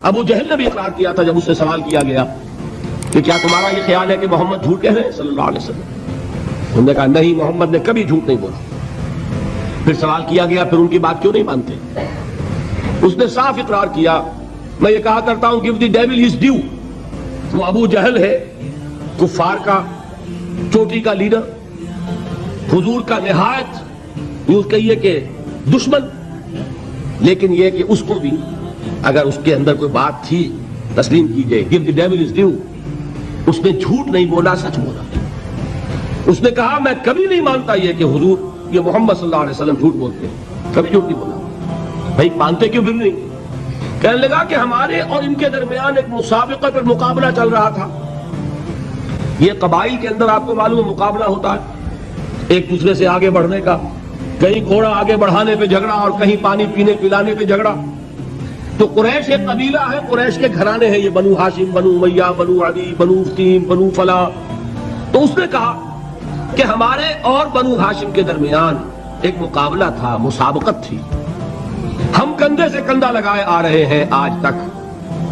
ابو جہل نے بھی اقرار کیا تھا جب اس سے سوال کیا گیا کہ کیا تمہارا یہ خیال ہے کہ محمد جھوٹ کہہ رہے ہیں صلی اللہ علیہ وسلم؟ انہوں نے کہا نہیں، محمد نے کبھی جھوٹ نہیں بولا۔ پھر سوال کیا گیا پھر ان کی بات کیوں نہیں مانتے؟ اس نے صاف اقرار کیا، میں یہ کہا کرتا ہوں give the devil his due۔ وہ ابو جہل ہے، کفار کا چوٹی کا لیڈر، حضور کا نہایت یوں کہیے کہ دشمن، لیکن یہ کہ اس کو بھی اگر اس کے اندر کوئی بات تھی تسلیم کیجئے، give the devil his due۔ اس نے جھوٹ نہیں بولا، سچ بولا۔ اس نے کہا میں کبھی نہیں مانتا یہ کہ حضور یہ محمد صلی اللہ علیہ وسلم جھوٹ بولتے ہیں، کبھی جھوٹ نہیں بولا۔ بھائی مانتے کیوں پھر نہیں؟ کہنے لگا کہ ہمارے اور ان کے درمیان ایک مسابقت اور مقابلہ چل رہا تھا۔ یہ قبائل کے اندر آپ کو معلوم ہے مقابلہ ہوتا ہے ایک دوسرے سے آگے بڑھنے کا، کہیں گھوڑا آگے بڑھانے پہ جھگڑا اور کہیں پانی پینے پلانے پہ جھگڑا۔ تو قریش ایک قبیلہ ہے، قریش کے گھرانے ہیں، یہ بنو ہاشم، بنو امیہ، بنو عدی، بنو تیم، بنو فلاں۔ تو اس نے کہا کہ ہمارے اور بنو ہاشم کے درمیان ایک مقابلہ تھا، مسابقت تھی، ہم کندھے سے کندھا لگائے آ رہے ہیں آج تک،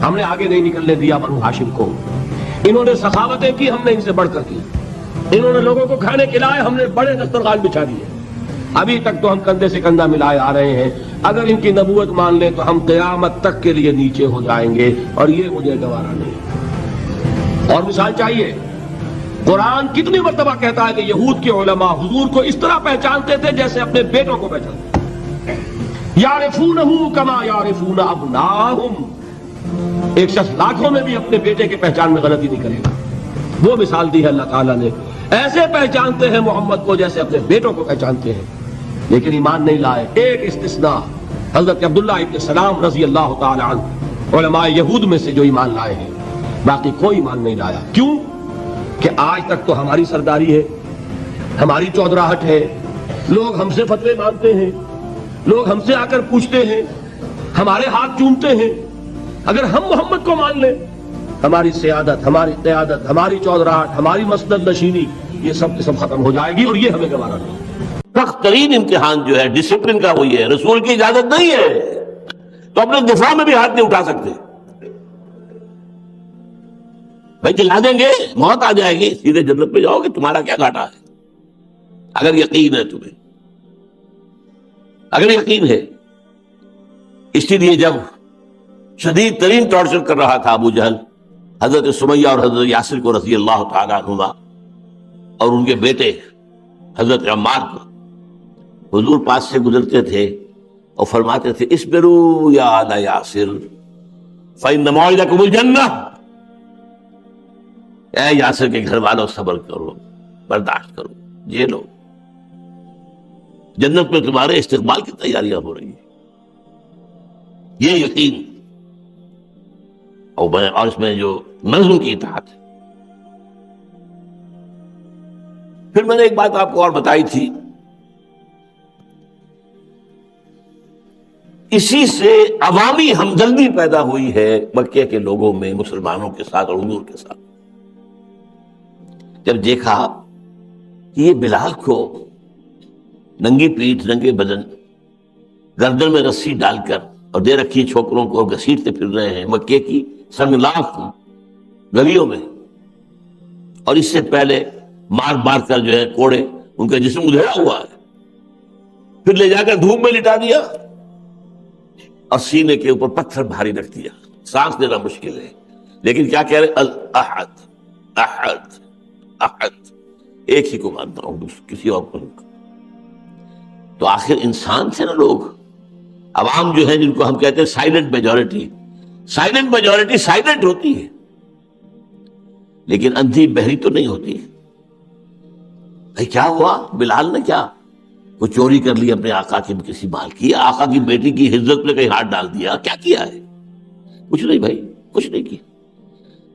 ہم نے آگے نہیں نکلنے دیا بنو ہاشم کو۔ انہوں نے سخاوتیں کی، ہم نے ان سے بڑھ کر کی، انہوں نے لوگوں کو کھانے کھلائے، ہم نے بڑے دسترخوان بچھا دیے، ابھی تک تو ہم کندھے سے کندھا ملائے آ رہے ہیں، اگر ان کی نبوت مان لیں تو ہم قیامت تک کے لیے نیچے ہو جائیں گے، اور یہ مجھے گوارا نہیں۔ اور مثال چاہیے، قرآن کتنی مرتبہ کہتا ہے کہ یہود کے علماء حضور کو اس طرح پہچانتے تھے جیسے اپنے بیٹوں کو پہچانتے، یعرفونہ کما یعرفون ابناءہم۔ ایک شخص لاکھوں میں بھی اپنے بیٹے کے پہچان میں غلطی نہیں کرے گا۔ وہ مثال دی ہے اللہ تعالیٰ نے، ایسے پہچانتے ہیں محمد کو جیسے اپنے بیٹوں کو پہچانتے ہیں، لیکن ایمان نہیں لائے۔ ایک استثناء حضرت عبداللہ ابن سلام رضی اللہ تعالی عنہ، علماء یہود میں سے جو ایمان لائے ہیں، باقی کوئی ایمان نہیں لایا۔ کیوں؟ کہ آج تک تو ہماری سرداری ہے، ہماری چودراہٹ ہے، لوگ ہم سے فتوے مانگتے ہیں، لوگ ہم سے آ کر پوچھتے ہیں، ہمارے ہاتھ چومتے ہیں۔ اگر ہم محمد کو مان لیں، ہماری سیادت، ہماری قیادت، ہماری چودراہٹ، ہماری مسند نشینی، یہ سب کی سب ختم ہو جائے گی، اور یہ ہمیں گوارا نہیں۔ سخت ترین امتحان جو ہے ڈسپلن کا وہی ہے، رسول کی اجازت نہیں ہے تو اپنے دفاع میں بھی ہاتھ نہیں اٹھا سکتے۔ بھائی چلا دیں گے، موت آ جائے گی، سیدھے جنت پہ جاؤ گے، تمہارا کیا گھاٹا ہے اگر یقین ہے تمہیں، اگر یقین ہے۔ اسی لیے جب شدید ترین ٹارچر کر رہا تھا ابو جہل حضرت سمیہ اور حضرت یاسر کو رضی اللہ تعالیٰ عنہما اور ان کے بیٹے حضرت عمار کو، حضور پاس سے گزرتے تھے اور فرماتے تھے اصبروا یا آل یاسر فإن موعدکم الجنہ، اے یاسر کے گھر والوں صبر کرو، برداشت کرو، جھیلو، جنت میں تمہارے استقبال کی تیاریاں ہو رہی ہیں۔ یہ یقین اور اس میں جو نظم کی اطاعت ہے۔ پھر میں نے ایک بات آپ کو اور بتائی تھی، اسی سے عوامی ہمدردی پیدا ہوئی ہے مکے کے لوگوں میں مسلمانوں کے ساتھ اور حضور کے ساتھ۔ جب دیکھا کہ یہ بلال کو ننگی پیٹھ، ننگے بدن، گردن میں رسی ڈال کر اور دے رکھی چھوکروں کو گھسیٹتے پھر رہے ہیں مکے کی سنگلاخ گلیوں میں، اور اس سے پہلے مار مار کر جو ہے کوڑے ان کا جسم ادھیڑا ہوا ہے، پھر لے جا کر دھوپ میں لٹا دیا اور سینے کے اوپر پتھر بھاری رکھ دیا، سانس لینا مشکل ہے، لیکن کیا کہہ رہے؟ الاحد احد احد، ایک ہی کو مانتا ہوں، کسی اور کو نہیں۔ تو آخر انسان تھے نا لوگ، عوام جو ہے جن کو ہم کہتے ہیں silent majority, silent majority silent ہوتی ہے لیکن اندھی بہری تو نہیں ہوتی۔ بھائی کیا ہوا؟ بلال نے کیا وہ چوری کر لی اپنے آقا کی کسی مال کی، آقا کی بیٹی کی عزت میں کہیں ہاتھ ڈال دیا، کیا کیا ہے؟ کچھ نہیں بھائی، کچھ نہیں کیا،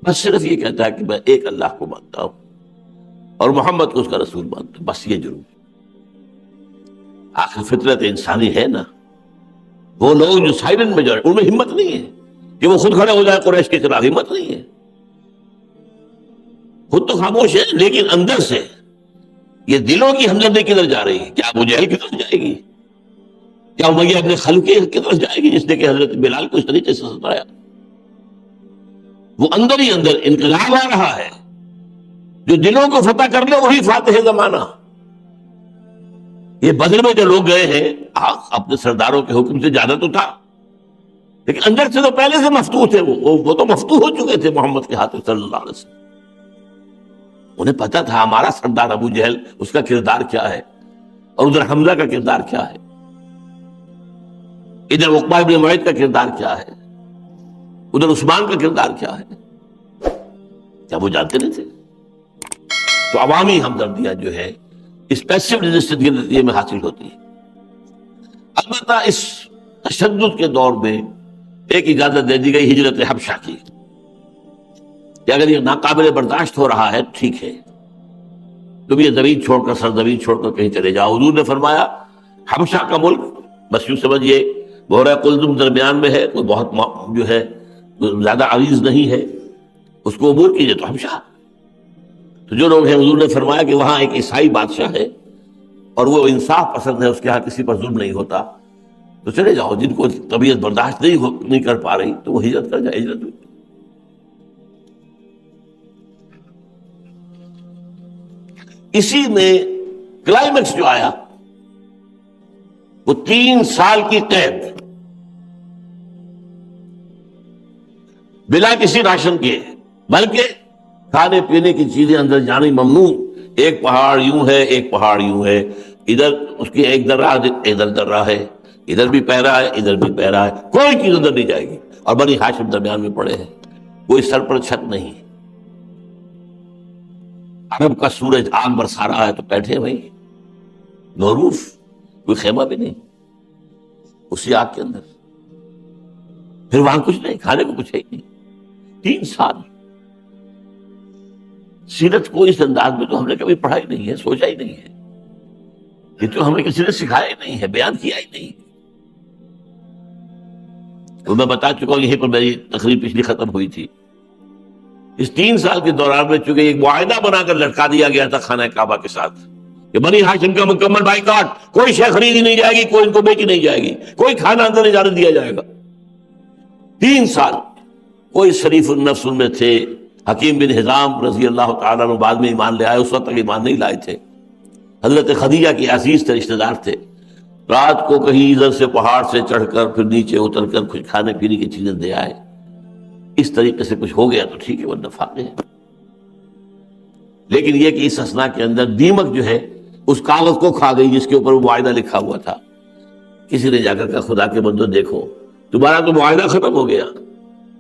بس صرف یہ کہتا ہے کہ میں ایک اللہ کو مانتا ہوں اور محمد کو اس کا رسول مانتا ہوں، بس یہ ضرور۔ آخر فطرت انسانی ہے نا، وہ لوگ جو سائلنٹ میجورٹی، ان میں ہمت نہیں ہے کہ وہ خود کھڑے ہو جائے قریش کے خلاف، ہمت نہیں ہے، خود تو خاموش ہے لیکن اندر سے یہ دلوں کی ہمدردی کدھر جا رہی ہے؟ کیا ابو جہل کی طرف جائے گی؟ کیا امیہ ابن خلف کی طرف جائے گی جس نے کہ حضرت بلال کو اس طریقے سے ستایا؟ وہ اندر ہی اندر انقلاب آ رہا ہے. جو دلوں کو فتح کر لے وہی فاتح زمانہ. یہ بدر میں جو لوگ گئے ہیں اپنے سرداروں کے حکم سے زیادہ تو تھا، لیکن اندر سے تو پہلے سے مفتوح تھے. وہ تو مفتوح ہو چکے تھے محمد کے ہاتھوں صلی اللہ علیہ وسلم. انہیں پتا تھا ہمارا سردار ابو جہل اس کا کردار کیا ہے، اور ادھر حمزہ کا کردار کیا ہے، ادھر عقبہ بن معیط کا کردار کیا ہے، ادھر عثمان کا کردار کیا ہے. کیا وہ جانتے نہیں تھے؟ تو عوامی ہمدردیاں جو ہے اس پیسو ریزسٹنس کے نتیجے میں حاصل ہوتی ہے. البتہ اس تشدد کے دور میں ایک اجازت دے دی گئی ہجرت حبشہ کی کہ اگر یہ ناقابل برداشت ہو رہا ہے ٹھیک ہے، تم یہ زمین چھوڑ کر سرزمین چھوڑ کر کہیں چلے جاؤ. حضور نے فرمایا حبشہ کا ملک بس یوں سمجھیے بحیرہ قلزم درمیان میں ہے، کوئی بہت جو ہے زیادہ عریض نہیں ہے، اس کو عبور کیجئے. تو حبشہ تو جو لوگ ہیں، حضور نے فرمایا کہ وہاں ایک عیسائی بادشاہ ہے اور وہ انصاف پسند ہے، اس کے ہاں کسی پر ظلم نہیں ہوتا، تو چلے جاؤ. جن کو طبیعت برداشت نہیں کر پا رہی تو وہ ہجرت کر جائے. ہجرت اسی میں کلائمیکس جو آیا وہ 3 سال کی قید بلا کسی راشن کے، بلکہ کھانے پینے کی چیزیں اندر جانی ممنوع. ایک پہاڑ یوں ہے، ایک پہاڑ یوں ہے، ادھر اس کی ایک درہ ادھر درہ ہے، ادھر بھی پیرا ہے ادھر بھی پیرا ہے، کوئی چیز اندر نہیں جائے گی. اور بنی ہاشم درمیان میں پڑے ہیں، کوئی سر پر چھت نہیں. عرب کا سورج آگ برسا رہا ہے تو بیٹھے بھائی نوروف، کوئی خیمہ بھی نہیں اسی آگ کے اندر. پھر وہاں کچھ نہیں، کھانے کو کچھ ہے ہی نہیں. 3 سال سیرت کو اس انداز میں تو ہم نے کبھی پڑھا ہی نہیں ہے، سوچا ہی نہیں ہے. یہ تو ہمیں کسی نے سکھایا ہی نہیں ہے، بیان کیا ہی نہیں. تو میں بتا چکا ہوں، یہیں پر میری تقریر پچھلی ختم ہوئی تھی. اس 3 سال کے دوران میں چونکہ ایک معاہدہ بنا کر لٹکا دیا گیا تھا خانہ کعبہ کے ساتھ کہ بنی ہاشم کا مکمل بائیکاٹ، کوئی شے خریدی نہیں جائے گی، کوئی ان کو بیچی نہیں جائے گی، کوئی کھانا اندر نہیں جانے دیا جائے گا. 3 سال کوئی شریف النفس ان میں تھے. حکیم بن حزام رضی اللہ تعالیٰ عنہ بعد میں ایمان لے آئے، اس وقت تک ایمان نہیں لائے تھے. حضرت خدیجہ کی عزیز تھے، رشتہ دار تھے. رات کو کہیں ادھر سے پہاڑ سے چڑھ کر پھر نیچے اتر کر کچھ کھانے پینے کی چیزیں دے آئے. اس طریقے سے کچھ ہو گیا تو ٹھیک ہے، ورنہ فاقے ہے. لیکن یہ کہ اس اثنا کے اندر دیمک جو ہے اس کاغذ کو کھا گئی جس کے اوپر وہ معاہدہ لکھا ہوا تھا. کسی نے جا کر کہا خدا کے بندو دیکھو تمہارا تو معاہدہ ختم ہو گیا،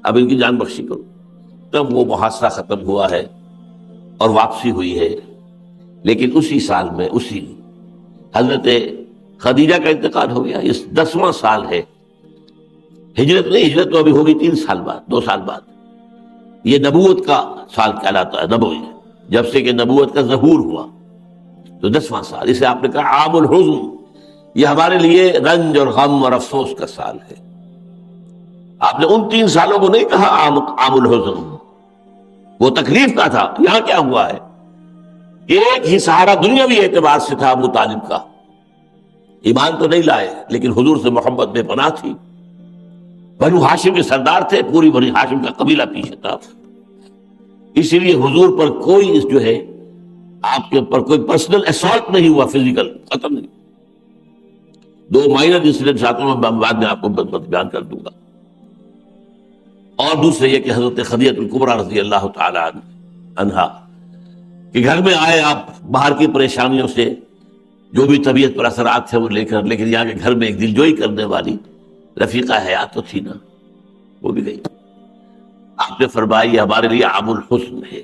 اب ان کی جان بخشی کرو. تب وہ محاصرہ ختم ہوا ہے اور واپسی ہوئی ہے. لیکن اسی سال میں اسی حضرت خدیجہ کا انتقال ہو گیا. اس 10واں سال ہے، ہجرت نہیں، ہجرت تو ابھی ہوگی 3 سال بعد، 2 سال بعد. یہ نبوت کا سال کہلاتا ہے، نبوی جب سے کہ نبوت کا ظہور ہوا تو 10واں سال. اسے آپ نے کہا عام الحزن، یہ ہمارے لیے رنج اور غم اور افسوس کا سال ہے. آپ نے ان 3 سالوں کو نہیں کہا عام الحزن، وہ تکلیف کا تھا. یہاں کیا ہوا ہے، ایک ہی سہارا دنیاوی اعتبار سے تھا ابو طالب کا. ایمان تو نہیں لائے لیکن حضور سے محبت بے پناہ تھی. بنو ہاشم کے سردار تھے، پوری بنی ہاشم کا قبیلہ پیچھے تھا. اسی لیے حضور پر کوئی جو ہے آپ کے اوپر کوئی پرسنل اسالٹ نہیں ہوا، فزیکل ختم نہیں. 2 مائنر انسیڈنٹس آتے ہیں، میں بعد میں آپ کو بیان کر دوں گا. اور دوسرے یہ کہ حضرت خدیجہ الکبریٰ رضی اللہ تعالی عنہا کہ گھر میں آئے آپ باہر کی پریشانیوں سے، جو بھی طبیعت پر اثرات تھے وہ لے کر، لیکن یہاں کے گھر میں ایک دلجوئی کرنے والی رفیقہ حیات تو تھی نا، وہ بھی گئی. آپ نے فرمایا یہ ہمارے لیے عام الحسن ہے.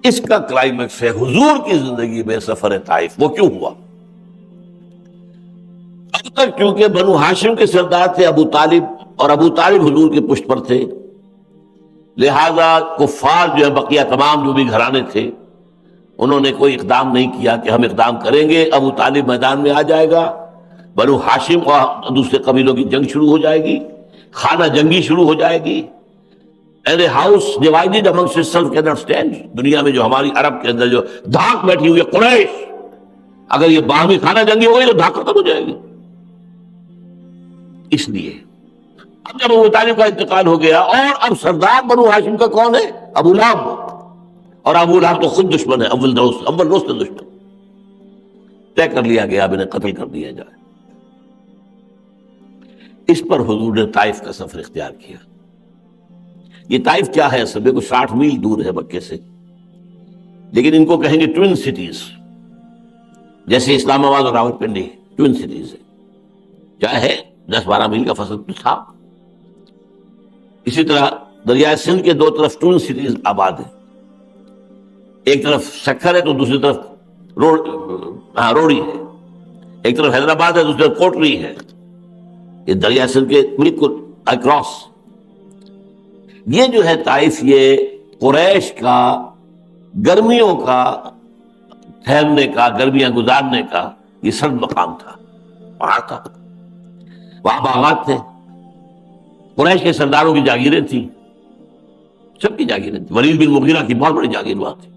اس کا کلائمیکس ہے حضور کی زندگی میں سفر طائف. وہ کیوں ہوا؟ اب تک کیونکہ بنو ہاشم کے سردار تھے ابو طالب، اور ابو طالب حضور کے پشت پر تھے، لہذا کفار جو ہے بقیہ تمام جو بھی گھرانے تھے انہوں نے کوئی اقدام نہیں کیا کہ ہم اقدام کریں گے. ابو طالب میدان میں آ جائے گا، بنو ہاشم اور دوسرے قبیلوں کی جنگ شروع ہو جائے گی، خانہ جنگی شروع ہو جائے گی. And a house divided amongst itself cannot stand. دنیا میں جو ہماری عرب کے اندر جو دھاک بیٹھی ہوئی ہے قریش، اگر یہ باہمی خانہ جنگی ہو گئی تو دھاک ختم ہو جائے گی. اس لیے اب جب ابو طالب کا انتقال ہو گیا اور اب سردار بنو ہاشم کا کون ہے؟ ابو لہب، اور ابو لہب تو خود دشمن ہے، اول روز دشمن، طے کر لیا گیا اب انہیں قتل کر دیا جائے۔ اس پر حضور نے طائف کا سفر اختیار کیا۔ یہ طائف کیا ہے؟ اصل میں کوئی 60 میل دور ہے مکے سے، لیکن ان کو کہیں گے ٹوین سٹیز، جیسے اسلام آباد اور راولپنڈی ٹوین سٹیز ہے، کیا ہے 10-12 میل کا فاصلہ تو تھا۔ اسی طرح دریائے سندھ کے دو طرف ٹوین سٹیز آباد ہیں، ایک طرف سکھر ہے تو دوسری طرف روڑی ہے، ایک طرف حیدرآباد ہے دوسری طرف کوٹری ہے، یہ دریائے سندھ کے بالکل اکراس۔ یہ جو ہے طائف، یہ قریش کا گرمیوں کا ٹھہرنے کا، گرمیاں گزارنے کا یہ سرد مقام تھا، پہاڑ تھا، وہاں باغات تھے، قریش کے سرداروں کی جاگیریں تھیں، سب کی جاگیریں تھیں، ولید بن مغیرہ کی بہت بڑی جاگیر وہاں تھی۔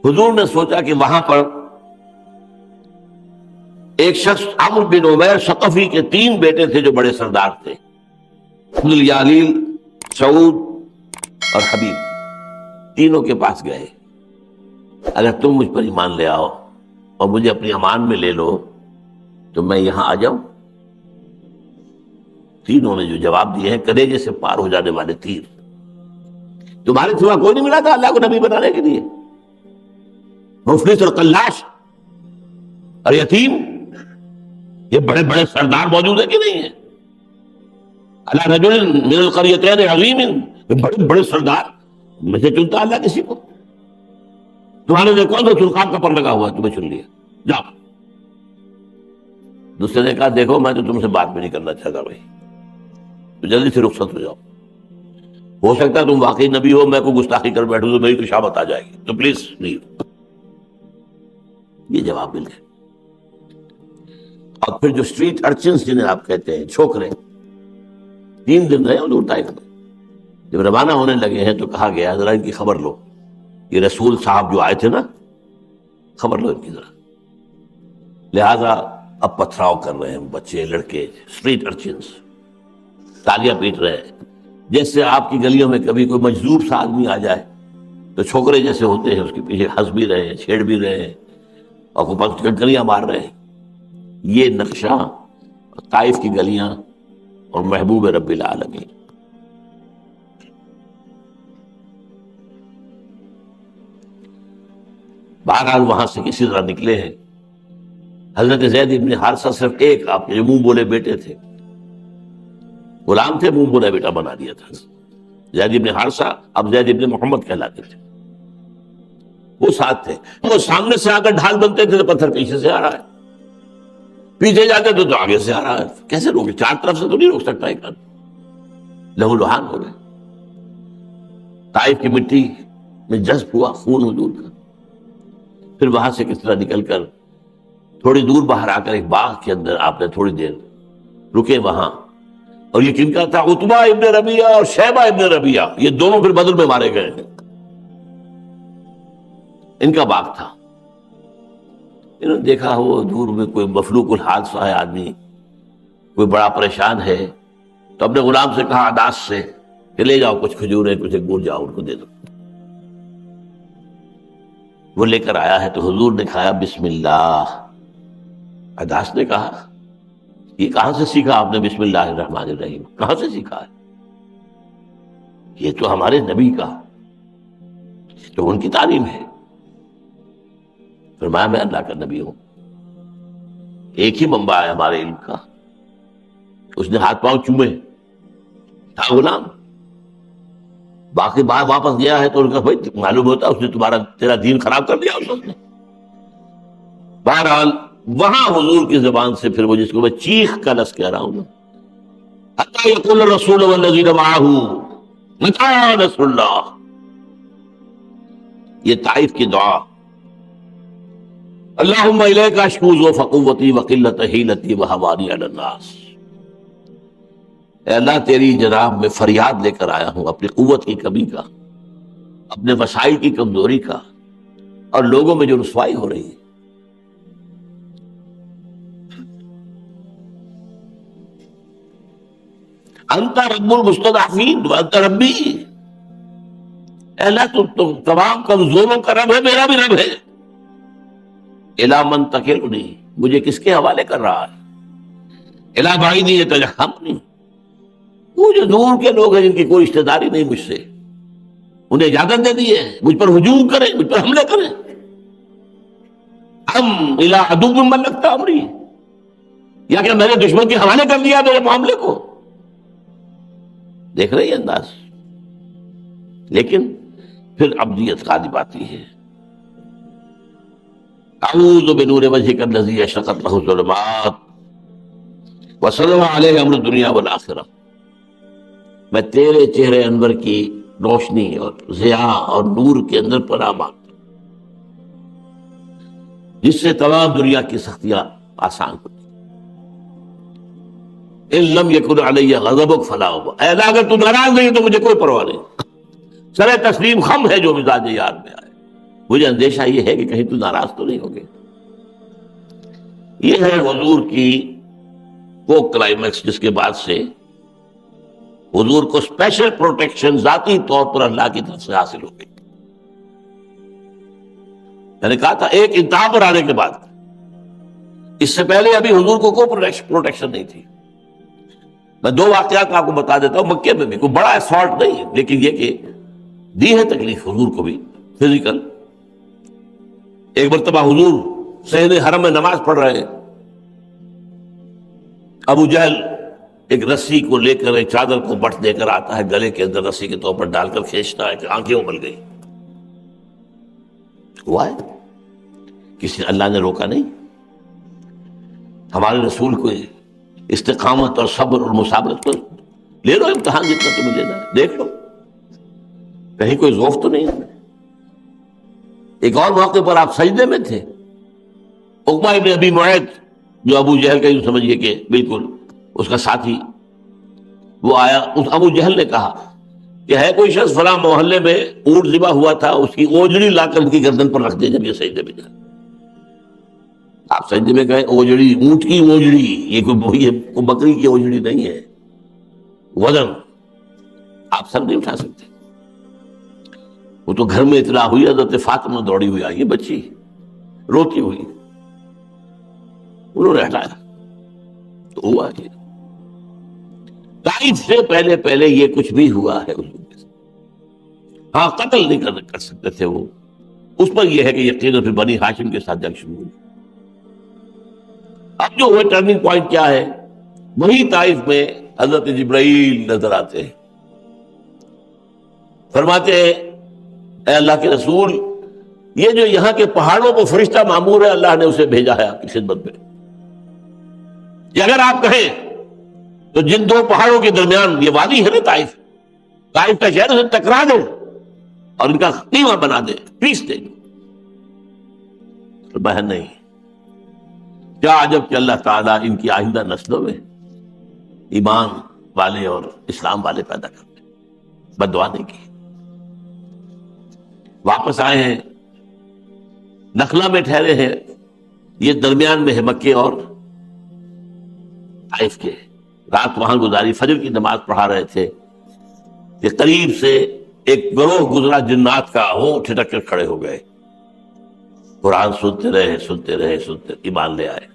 حضور نے سوچا کہ وہاں پر ایک شخص عمرو بن عمیر ثقفی کے 3 بیٹے تھے جو بڑے سردار تھے، یالیل، سعود اور حبیب، تینوں کے پاس گئے، اگر تم مجھ پر ایمان لے آؤ اور مجھے اپنی امان میں لے لو تو میں یہاں آ جاؤں۔ تینوں نے جو جواب دیے ہیں، کلیجے سے پار ہو جانے والے تیر۔ تمہارے سوا کوئی نہیں ملا تھا اللہ کو نبی بنانے کے لیے؟ مفلس اور قلاش اور یتیم، یہ بڑے بڑے سردار موجود ہیں کہ نہیں ہیں؟ اللہ رجل من القریتین عظیم، بڑے بڑے سردار میں سے چنتا اللہ کسی کو؟ تمہارے نے کون سا سلطان کا پر لگا ہوا ہے، تمہیں چن لیا، جاؤ۔ دوسرے نے کہا دیکھو میں تو تم سے بات بھی نہیں کرنا چاہتا بھائی، تو جلدی سے رخصت ہو جاؤ، ہو سکتا ہے تم واقعی نبی ہو، میں کوئی گستاخی کر بیٹھوں تو میری کشامت آ جائے گی، تو پلیز لیو۔ یہ جواب مل گئے۔ اور پھر جو اسٹریٹ ارچنز جنہیں آپ کہتے ہیں، چھوکرے، 3 دن رہے حضور طائف میں۔ جب روانہ ہونے لگے ہیں تو کہا گیا ذرا ان کی خبر لو، یہ رسول صاحب جو آئے تھے نا، خبر لو ان کی ذرا۔ لہذا اب پتھراؤ کر رہے ہیں بچے لڑکے، اسٹریٹ ارچنز، تالیاں پیٹ رہے ہیں، جیسے آپ کی گلیوں میں کبھی کوئی مجذوب سا آدمی آ جائے تو چھوکرے جیسے ہوتے ہیں اس کے پیچھے ہنس بھی رہے ہیں، چھیڑ بھی رہے ہیں اور کوئی کنکریاں مار رہے ہیں۔ یہ نقشہ طائف کی گلیاں اور محبوب رب العالمین۔ بہرحال وہاں سے کسی طرح نکلے ہیں۔ حضرت زید ابن حارثہ صرف ایک آپ کے منہ بولے بیٹے تھے، غلام تھے، منہ بولا بیٹا بنا دیا تھا۔ زید ابن حارثہ اب زید ابن محمد کہلاتے تھے، وہ ساتھ تھے۔ وہ سامنے سے آ کر ڈھال بنتے تھے تو پتھر پیچھے سے آ رہا ہے، پیچھے جاتے تھے تو آگے سے آ رہا ہے، کیسے روکے؟ 4 طرف سے تو نہیں روک سکتا ایک آدمی۔ لہو لہان ہو گئے، طائف کی مٹی میں جذب ہوا خون حضور کا۔ پھر وہاں سے کس طرح نکل کر تھوڑی دور باہر آ کر ایک باغ کے اندر آپ نے تھوڑی دیر رکے وہاں، اور یہ کن کا تھا؟ عتبہ ابن ربیعہ اور شیبہ ابن ربیعہ، یہ دونوں پھر بدر میں مارے گئے، ان کا باغ تھا۔ انہوں نے دیکھا وہ دور میں کوئی مفلوق الحال سا ہے آدمی، کوئی بڑا پریشان ہے، تو اپنے غلام سے کہا عداس سے کہ لے جاؤ کچھ کھجوریں، کچھ انگور جاؤ ان کو دے دو۔ وہ لے کر آیا ہے تو حضور نے کہا بسم اللہ۔ عداس نے کہا یہ کہاں سے سیکھا آپ نے بسم اللہ الرحمن الرحیم؟ کہاں سے سیکھا ہے؟ یہ تو ہمارے نبی کا، تو ان کی تعلیم ہے۔ فرمایا میں اللہ کا نبی ہوں، ایک ہی منبع ہے ہمارے علم کا۔ اس نے ہاتھ پاؤں چومے، تھا غلام، باقی بات واپس گیا ہے تو ان کا بھائی معلوم ہوتا اس نے تیرا دین خراب کر دیا اس نے۔ بہرحال وہاں حضور کی زبان سے پھر وہ جس کو میں چیخ کا لفظ کہہ رہا ہوں نا، حتی یقول الرسول والذین معہ متی نصر اللہ، یہ طائف کی دعا، اللہم الیک اشکو ضعف قوتی وقلت حیلتی وہوانی علی الناس، اے اللہ تیری جناب میں فریاد لے کر آیا ہوں اپنی قوت کی کمی کا، اپنے وسائل کی کمزوری کا، اور لوگوں میں جو رسوائی ہو رہی ہے۔ انت رب المستضعفین وانت ربی، اے اللہ تم تمام کمزوروں کا رب ہے، میرا بھی رب ہے. الی من تکلنی، مجھے کس کے حوالے کر رہا ہے؟ الی بعید یتجہمنی، وہ جو دور کے لوگ ہیں جن کی کوئی رشتہ داری نہیں مجھ سے، انہیں اجازت دے دی ہے مجھ پر ہجوم کریں، مجھ پر حملے کریں. ام الی عدو من لگتا امری، یا کہ میں نے دشمن کے حوالے کر دیا میرے معاملے کو. دیکھ رہے ہیں انداز. لیکن پھر عبدیت غالب آتی ہے. اعوذ بنور وجهک الذی اشرقت له الظلمات وصلى علیہ امر الدنیا والآخرہ، میں تیرے چہرے انور کی روشنی اور ضیاء اور نور کے اندر پناہ مانگتا ہوں جس سے تمام دنیا کی سختیاں آسان ہوتی. ان لم یکن علی غضبک فلا ابا، اے اللہ اگر تو ناراض نہیں تو مجھے کوئی پرواہ نہیں، سر تسلیم خم ہے جو مزاج یار میں آئے. مجھے اندیشہ یہ ہے کہ کہیں تو ناراض تو نہیں ہوگے. یہ ہے حضور کی وہ کلائمیکس جس کے بعد سے حضور کو اسپیشل پروٹیکشن ذاتی طور پر اللہ کی طرف سے حاصل ہو گئی. میں نے کہا تھا ایک انتہا پر آنے کے بعد، اس سے پہلے ابھی حضور کو کوئی پروٹیکشن نہیں تھی. میں دو واقعات آپ کو بتا دیتا ہوں. مکے میں بھی کوئی بڑا اسالٹ نہیں ہے، لیکن یہ کہ دی ہے تکلیف حضور کو بھی فزیکل. ایک مرتبہ حضور صحن حرم میں نماز پڑھ رہے ہیں، ابو جہل ایک رسی کو لے کر ایک چادر کو بٹ دے کر آتا ہے، گلے کے اندر رسی کے طور پر ڈال کر کھینچتا ہے کہ آنکھیں ابل گئی. ہوا ہے، کسی اللہ نے روکا نہیں. ہمارے رسول کو استقامت اور صبر اور مثابرت کو لے لو امتحان جتنا تمہیں لینا ہے، دیکھ لو کہیں کوئی ذوف تو نہیں ہے. ایک اور موقع پر آپ سجدے میں تھے، عقبہ ابن ابی معیط جو ابو جہل کا یوں سمجھیے کہ بالکل اس کا ساتھی، وہ آیا. اس ابو جہل نے کہا کہ ہے کوئی شخص فلاں محلے میں اونٹ ذبح ہوا تھا، اس کی اوجڑی لا کر ان کی گردن پر رکھ دے جب یہ سجدے میں جائے. آپ سجدے میں گئے، اوجڑی، اونٹ کی اوجڑی، یہ کوئی بکری کی اوجڑی نہیں ہے. وزن آپ سر نہیں اٹھا سکتے. وہ تو گھر میں اطلاع ہوئی، حضرت فاطمہ دوڑی ہوئی آئی، بچی روتی ہوئی، انہوں نے ہٹایا. تو ہوا کہ طائف سے پہلے پہلے یہ کچھ بھی ہوا ہے. ہاں قتل نہیں کر سکتے تھے وہ. اس پر یہ ہے کہ یقیناً پھر بنی ہاشم کے ساتھ جنگ شروع ہوئی. اب جو وہ ٹرننگ پوائنٹ کیا ہے، وہی طائف میں حضرت جبرائیل نظر آتے ہیں، فرماتے ہیں اے اللہ کے رسول، یہ جو یہاں کے پہاڑوں کو فرشتہ مامور ہے، اللہ نے اسے بھیجا ہے آپ کی خدمت میں. یہ اگر آپ کہیں تو جن دو پہاڑوں کے درمیان یہ وادی ہے نا طائف کا شہر، اسے ٹکرا دے اور ان کا قیمہ بنا دے، پیس دے. بہن نہیں، کیا عجب کہ اللہ تعالیٰ ان کی آئندہ نسلوں میں ایمان والے اور اسلام والے پیدا کرتے. بددعا نہیں کی. واپس آئے ہیں، نخلا میں ٹھہرے ہیں، یہ درمیان میں ہے مکے اور طائف کے. رات وہاں گزاری، فجر کی نماز پڑھا رہے تھے کہ قریب سے ایک گروہ گزرا جنات کا، وہ ٹھٹک کر کھڑے ہو گئے. قرآن سنتے رہے، ایمان لے آئے.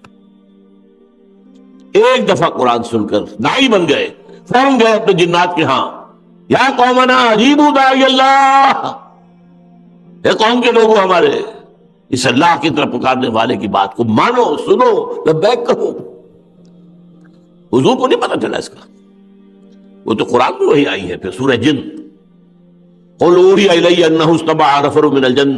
ایک دفعہ قرآن سن کر داعی بن گئے، فوراً گئے اپنے جنات کے ہاں، یا قومنا اجیبوا داعی اللہ، اے قوم کے لوگوں ہمارے اس اللہ کی طرف پکارنے والے کی بات کو مانو، سنو، لبیک کہو. حضور کو نہیں پتا چلا اس کا، وہ تو قرآن میں وہی آئی ہے. پھر سورہ جن، قل اوحی الی انہ استمع نفر من الجن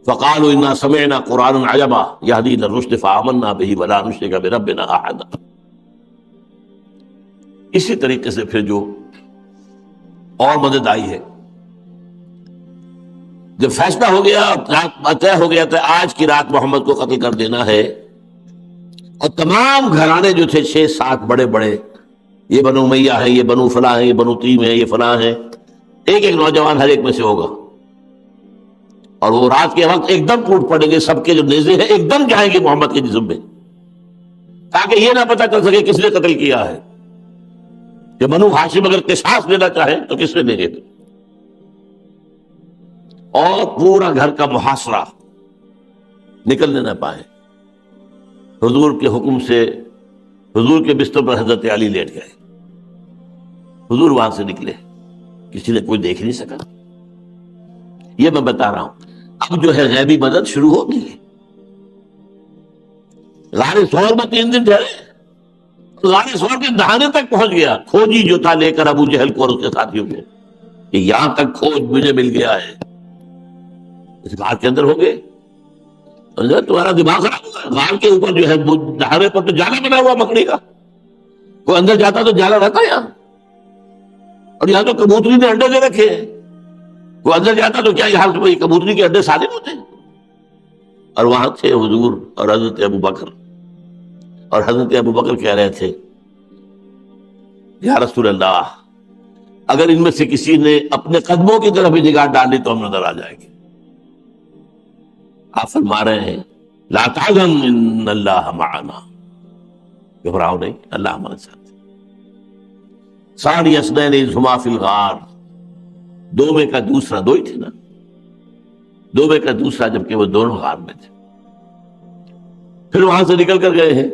فقالوا انا سمعنا قرآنا عجبا یہدی الی الرشد فآمنا بہ ولا نشرک بربنا احدا. اسی طریقے سے پھر جو اور مدد آئی ہے، جب فیصلہ ہو گیا، طے ہو گیا تھا آج کی رات محمد کو قتل کر دینا ہے، اور تمام گھرانے جو تھے 6-7 بڑے بڑے، یہ بنو امیہ ہے، یہ بنو فلاں ہے، یہ بنو تیم ہے، یہ فلاں ہے، ایک ایک نوجوان ہر ایک میں سے ہوگا، اور وہ رات کے وقت ایک دم ٹوٹ پڑیں گے. سب کے جو نیزے ہیں ایک دم جائیں گے محمد کے جسم میں، تاکہ یہ نہ پتہ چل سکے کس نے قتل کیا ہے. کہ بنو ہاشم اگر قصاص لینا چاہیں تو کس سے لیں گے؟ اور پورا گھر کا محاصرہ، نکلنے نہ پائے۔ حضور کے حکم سے حضور کے بستر پر حضرت علی لیٹ گئے، حضور وہاں سے نکلے، کسی نے کوئی دیکھ نہیں سکا۔ یہ میں بتا رہا ہوں، اب جو ہے غیبی مدد شروع ہو گئی ہے۔ غار ثور میں 3 دن ٹھہرے، غار ثور کے دہانے تک پہنچ گیا، کھوجی جو تھا لے کر ابو جہل کو اور اس کے ساتھیوں کو، کہ یہاں تک کھوج مجھے مل گیا ہے۔ اس غار کے اندر ہو گئے، تمہارا دماغ خراب ہوگا، غار کے اوپر جو ہے دہانے پر تو جالا بنا ہوا مکڑی کا، کوئی اندر جاتا تو جالا رہتا یہاں، اور یہاں تو کبوتری نے انڈے دے رکھے ہیں، کوئی اندر جاتا تو کیا یہاں کبوتری کے انڈے سالم ہوتے ہیں؟ اور وہاں تھے حضور اور حضرت ابو بکر، اور حضرت ابو بکر کہہ رہے تھے یا رسول اللہ، اگر ان میں سے کسی نے اپنے قدموں کی طرف بھی نگاہ ڈالی تو ہم نظر آ جائیں گے۔ آپ فرما رہے ہیں لا تحزن ان اللہ معنا، گھبراؤ نہیں، اللہ ہمارے ساتھ۔ ثانی اثنین اذ ہما فی الغار، دو میں کا دوسرا، دو ہی تھے نا، دو میں کا دوسرا جبکہ وہ دونوں غار میں تھے۔ پھر وہاں سے نکل کر گئے ہیں،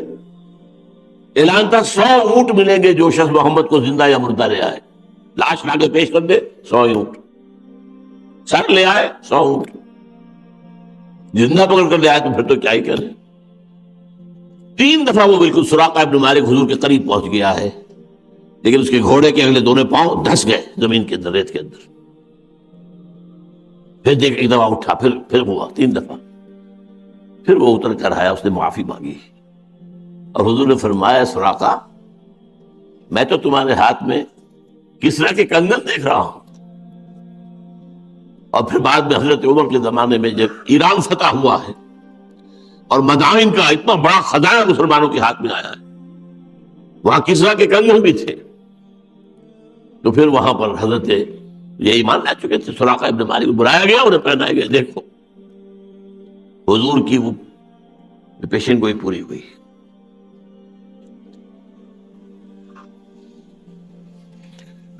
اعلان تھا 100 اونٹ ملیں گے جو شخص محمد کو زندہ یا مردہ لے آئے، لاش لا کے پیش کر دے 100 اونٹ، سر لے آئے 100 اونٹ، زندہ پکڑ کر لے آئے تو پھر تو کیا ہی کریں۔ 3 دفعہ وہ بالکل سراقہ ابن مالک حضور کے قریب پہنچ گیا ہے، لیکن اس کے گھوڑے کے اگلے دونوں پاؤں دھس گئے زمین کے اندر، ریت کے اندر۔ پھر دیکھ ایک دفعہ اٹھا، پھر ہوا 3 دفعہ، پھر وہ اتر کر آیا، اس نے معافی مانگی، اور حضور نے فرمایا سراقہ میں تو تمہارے ہاتھ میں کسرا کے کنگن دیکھ رہا ہوں۔ اور پھر بعد میں حضرت عمر کے زمانے میں جب ایران فتح ہوا ہے اور مدائن کا اتنا بڑا خزانہ مسلمانوں کے ہاتھ میں آیا ہے، وہاں کسرا کے کنگن بھی تھے، تو پھر وہاں پر حضرت یہ ایمان لا چکے تھے، سراقہ ابن مالک کو بلایا گیا، انہیں پہنائے گئے، دیکھو حضور کی وہ پیشن گوئی پوری ہوئی۔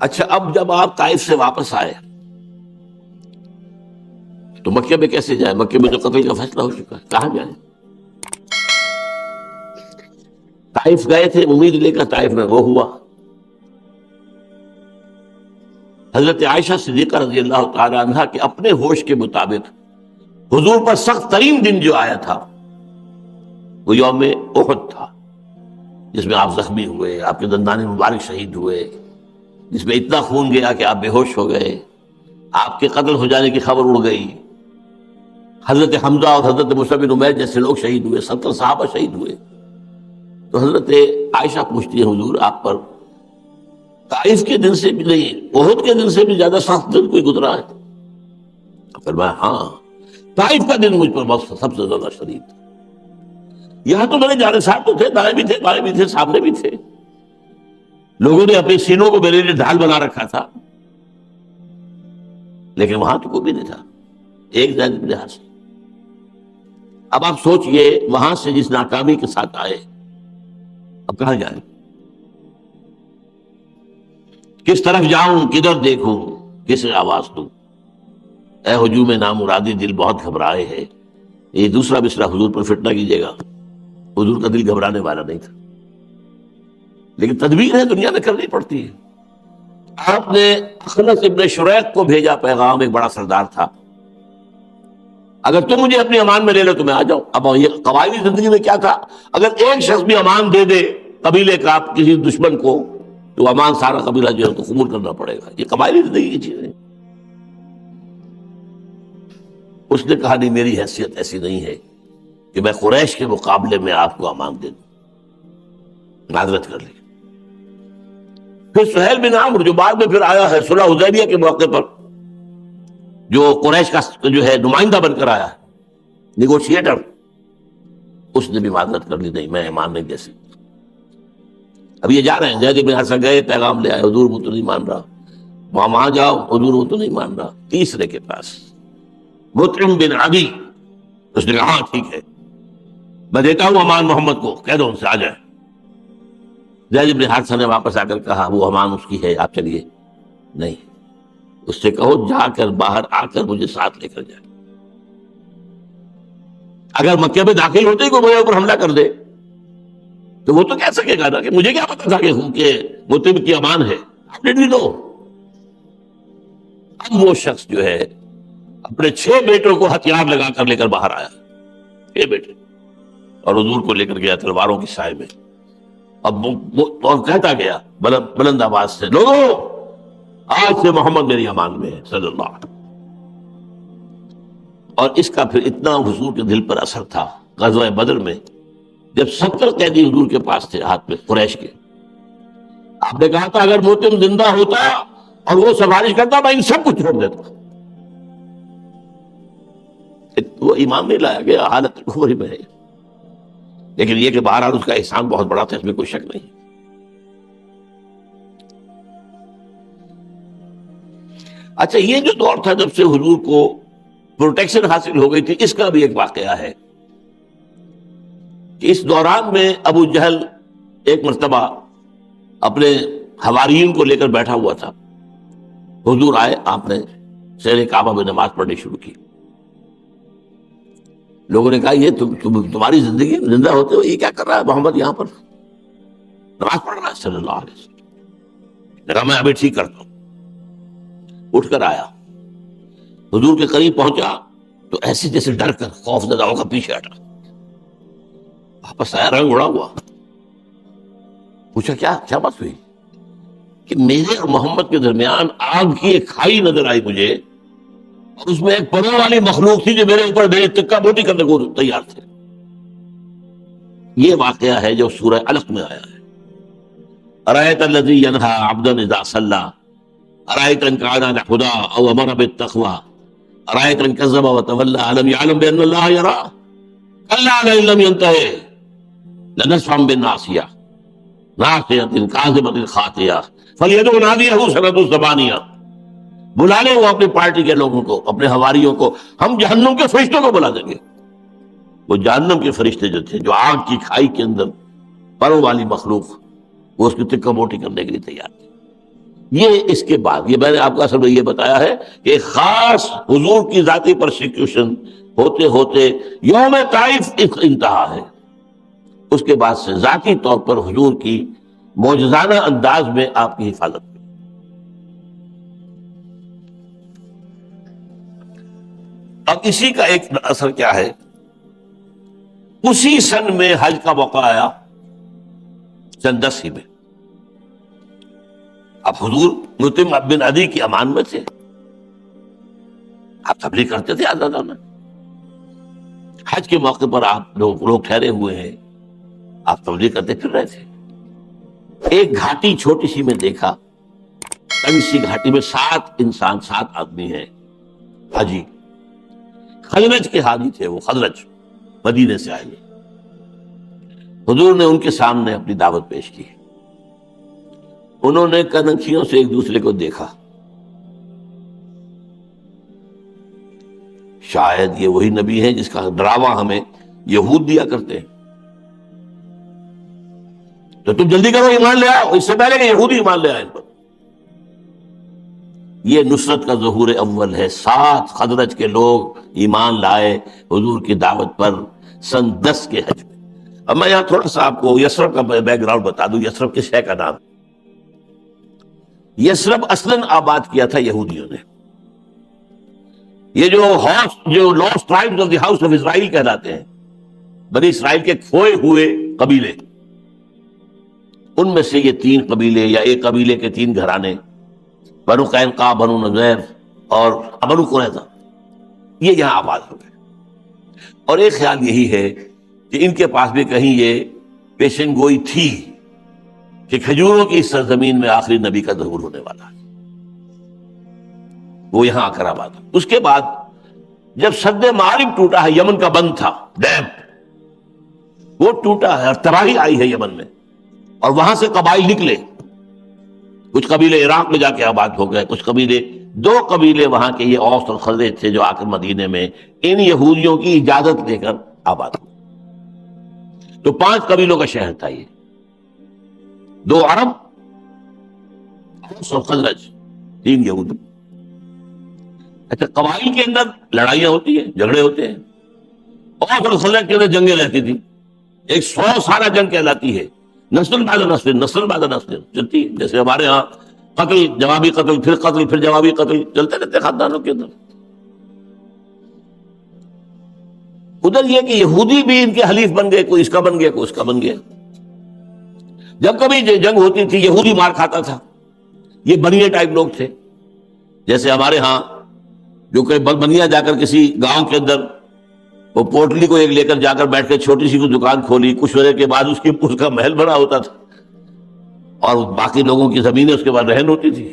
اچھا، اب جب آپ طائف سے واپس آئے تو مکے میں کیسے جائے؟ مکے میں تو قتل کا فیصلہ ہو چکا ہے، کہاں جائیں؟ طائف گئے تھے امید لے کر، طائف میں وہ ہوا۔ حضرت عائشہ صدیقہ رضی اللہ تعالی عنہ کے اپنے ہوش کے مطابق حضور پر سخت ترین دن جو آیا تھا وہ یوم احد تھا، جس میں آپ زخمی ہوئے، آپ کے دندان مبارک شہید ہوئے، جس میں اتنا خون گیا کہ آپ بے ہوش ہو گئے، آپ کے قتل ہو جانے کی خبر اڑ گئی، حضرت حمزہ اور حضرت مصعب بن عمیر جیسے لوگ شہید ہوئے، 70 صحابہ شہید ہوئے۔ تو حضرت عائشہ پوچھتی ہے حضور آپ پر طائف کے دن سے بھی نہیں، احد کے دن سے بھی زیادہ سخت دن کوئی گزرا ہے؟ فرمایا ہاں، طائف کا دن مجھ پر سب سے زیادہ شدید تھا۔ یہاں تو میرے جانے صاحب تو تھے، دائیں بھی تھے، بائیں بھی تھے، سامنے بھی تھے، لوگوں نے اپنے سینوں کو میرے لیے ڈھال بنا رکھا تھا، لیکن وہاں تو کوئی بھی نہیں تھا، ایک زید بن حارثہ۔ اب آپ سوچئے وہاں سے جس ناکامی کے ساتھ آئے، اب کہاں جائیں؟ کس طرف جاؤں، کدھر دیکھوں، کسے آواز دوں؟ اے ہجوم نامرادی دل بہت گھبرائے ہے۔ یہ دوسرا مصرع حضور پر فٹ نہ کیجیے گا، حضور کا دل گھبرانے والا نہیں تھا، لیکن تدبیر ہے دنیا میں کرنی پڑتی ہے۔ آپ نے اخنس ابن شریق کو بھیجا پیغام، ایک بڑا سردار تھا، اگر تم مجھے اپنی امان میں لے لو تو میں آ جاؤں۔ اب یہ قبائلی زندگی میں کیا تھا، اگر ایک شخص بھی امان دے دے قبیلے کا کسی دشمن کو تو امان سارا قبیلہ جو ہے تو قبول کرنا پڑے گا، یہ قبائلی زندگی کی چیز ہے۔ اس نے کہا نہیں، میری حیثیت ایسی نہیں ہے کہ میں قریش کے مقابلے میں آپ کو امان دے دوں، معذرت کر لی۔ پھر سہیل بن عمرو جو بعد میں پھر آیا ہے صلح حدیبیہ کے موقع پر، جو قریش کا جو ہے نمائندہ بن کر آیا ہے، نیگوشیٹر، اس نے بھی معذرت کر لی، نہیں میں ایمان نہیں دے سکتا۔ اب یہ جا رہے ہیں، زید بن حارثہ گئے، پیغام لے آئے، حضور وہ تو نہیں مان رہا، وہاں جاؤ، حضور وہ تو نہیں مان رہا۔ تیسرے کے پاس مطعم بن عدی، اس نے کہا ہاں ٹھیک ہے، میں دیتا ہوں امان محمد کو، کہہ دو ان سے آ جائے۔ زید بن حارثہ نے واپس آ کر کہا وہ امان اس کی ہے، آپ چلیے. نہیں، اس سے کہو جا کر باہر آ کر مجھے ساتھ لے کر جائے. اگر مکے میں داخل ہوتے ہی کوئی میرے اوپر حملہ کر دے تو وہ تو کہہ سکے گا نا کہ مجھے کیا پتا تھا کہ مطعم کی امان ہے. آپ نے نہیں. اب وہ شخص جو ہے اپنے 6 بیٹوں کو ہتھیار لگا کر لے کر باہر آیا، 6 بیٹے، اور حضور کو لے کر گیا تلواروں کی سائے میں. اب وہ کہتا گیا بلند آواز سے، لوگوں آج سے محمد میری امان میں ہے صلی اللہ علیہ وسلم. اور اس کا پھر اتنا حضور کے دل پر اثر تھا غزوہ بدر میں، جب 70 قیدی حضور کے پاس تھے ہاتھ میں قریش کے. آپ نے کہا تھا اگر مطعم زندہ ہوتا اور وہ سفارش کرتا میں ان سب کو چھوڑ دیتا. وہ ایمان نہیں لایا گیا، حالت کفر میں ہے. لیکن یہ کہ بہرحال اس کا احسان بہت بڑا تھا، اس میں کوئی شک نہیں. اچھا، یہ جو دور تھا جب سے حضور کو پروٹیکشن حاصل ہو گئی تھی، اس کا بھی ایک واقعہ ہے کہ اس دوران میں ابو جہل ایک مرتبہ اپنے حواریین کو لے کر بیٹھا ہوا تھا. حضور آئے، آپ نے شہر کعبہ میں نماز پڑھنی شروع کی. لوگوں نے کہا یہ تمہاری زندگی زندہ ہوتے ہو یہ کیا کر رہا ہے محمد یہاں پر نماز پڑھ رہا ہے صلی اللہ علیہ وسلم. نے کہا میں ابھی ٹھیک کرتا ہوں. اٹھ کر آیا، حضور کے قریب پہنچا تو ایسے جیسے ڈر کر خوف زدہ ہو کر پیچھے ہٹا. واپس آیا رنگ اڑا ہوا. پوچھا کیا بات ہوئی؟ کہ میرے اور محمد کے درمیان آگ کی ایک کھائی نظر آئی مجھے، اور اس میں ایک پروں والی مخلوق تھی جو میرے اوپر میری تکا بوٹی کرنے کو تیار تھے. یہ واقعہ ہے جو سورہ علق میں آیا ہے. ارأیت الذی ینہی عبدا اذا صلی ارأیت ان کان علی الہدی او امر بالتقوی ارأیت ان کذب وتولی الم یعلم بان اللہ یری کلا لئن لم ینتہی لنسفعا بالناصیہ ناصیۃ کاذبۃ خاطئہ فلیدع نادیہ سندع الزبانیہ. بلا لے وہ اپنی پارٹی کے لوگوں کو، اپنے حواریوں کو. ہم جہنم کے فرشتوں کو بلا دیں گے. وہ جہنم کے فرشتے جو تھے، جو آگ کی کھائی کے اندر پروں والی مخلوق، وہ اس کی تکہ موٹی کرنے کے لیے تیار تھی. یہ اس کے بعد یہ میں نے آپ کو اصل میں یہ بتایا ہے کہ ایک خاص حضور کی ذاتی پرسیکیوشن ہوتے ہوتے یوم طائف اس انتہا ہے. اس کے بعد سے ذاتی طور پر حضور کی معجزانہ انداز میں آپ کی حفاظت. اب اسی کا ایک اثر کیا ہے، اسی سن میں حج کا موقع آیا، سن 10 ہی میں. اب حضور مطعم بن عدی کی امان میں تھے، آپ تبلیغ کرتے تھے آزادانہ. حج کے موقع پر آپ لوگ ٹھہرے ہوئے ہیں، آپ تبلیغ کرتے پھر رہے تھے. ایک گھاٹی چھوٹی سی میں دیکھا، تنگ سی گھاٹی میں 7 آدمی ہیں حاجی. خزرج کے حاجی تھے، وہ خزرج مدینے سے آئے. حضور نے ان کے سامنے اپنی دعوت پیش کی. انہوں نے کنکھیوں سے ایک دوسرے کو دیکھا. شاید یہ وہی نبی ہیں جس کا ڈراوا ہمیں یہود دیا کرتے ہیں، تو تم جلدی کرو ایمان لے آؤ، اس سے پہلے کہ یہودی ایمان لے آئے ان پر. یہ نصرت کا ظہور اول ہے. 7 خزرج کے لوگ ایمان لائے حضور کی دعوت پر سن 10 کے حج میں. اب میں یہاں تھوڑا سا آپ کو یثرب کا بیک گراؤنڈ بتا دوں. یثرب کس شہر کا نام؟ یثرب اصلاً آباد کیا تھا یہودیوں نے. یہ جو last tribes of the house of Israel کہلاتے ہیں، بنی اسرائیل کے کھوئے ہوئے قبیلے، ان میں سے یہ 3 قبیلے یا ایک قبیلے کے 3 گھرانے، بنو قینقاع، بنو نذیر اور بنو قریظہ، یہ یہاں آباد ہو گئے. اور ایک خیال یہی ہے کہ ان کے پاس بھی کہیں یہ پیشن گوئی تھی کہ کھجوروں کی اس سرزمین میں آخری نبی کا ظہور ہونے والا ہے. وہ یہاں آ کر آباد. اس کے بعد جب سد معارب ٹوٹا ہے، یمن کا بند تھا، ڈیم، وہ ٹوٹا ہے اور تباہی آئی ہے یمن میں، اور وہاں سے قبائل نکلے. کچھ قبیلے عراق میں جا کے آباد ہو گئے، کچھ قبیلے 2 قبیلے وہاں کے یہ اوس اور خزرج تھے جو آ کر مدینے میں ان یہودیوں کی اجازت لے کر آباد ہوئے. تو 5 قبیلوں کا شہر تھا یہ. دو عرب اور خزرج، 3 یہود۔ اچھا، قبائل کے اندر لڑائیاں ہوتی ہیں، جھگڑے ہوتے ہیں، اور خزرج کے اندر جنگیں رہتی تھی، ایک 100 سالہ جنگ کہلاتی ہے، نسل بعد نسل، نسل بعد نسل چلتی ہے۔ جیسے ہمارے ہاں قتل، جوابی قتل، پھر جوابی قتل چلتے رہتے خاندانوں کے اندر۔ ادھر یہ کہ یہودی بھی ان کے حلیف بن گئے، کوئی اس کا بن گیا، کوئی اس کا بن گیا۔ جب کبھی جنگ ہوتی تھی یہودی مار کھاتا تھا، یہ بنیے ٹائپ لوگ تھے، جیسے ہمارے ہاں جو کہ بنیا جا کر کسی گاؤں کے اندر وہ پوٹلی کو ایک لے کر جا کر بیٹھ کے چھوٹی سی کوئی دکان کھولی، کچھ وجہ کے بعد اس کا محل بنا ہوتا تھا، اور باقی لوگوں کی زمینیں اس کے بعد رہن ہوتی تھی۔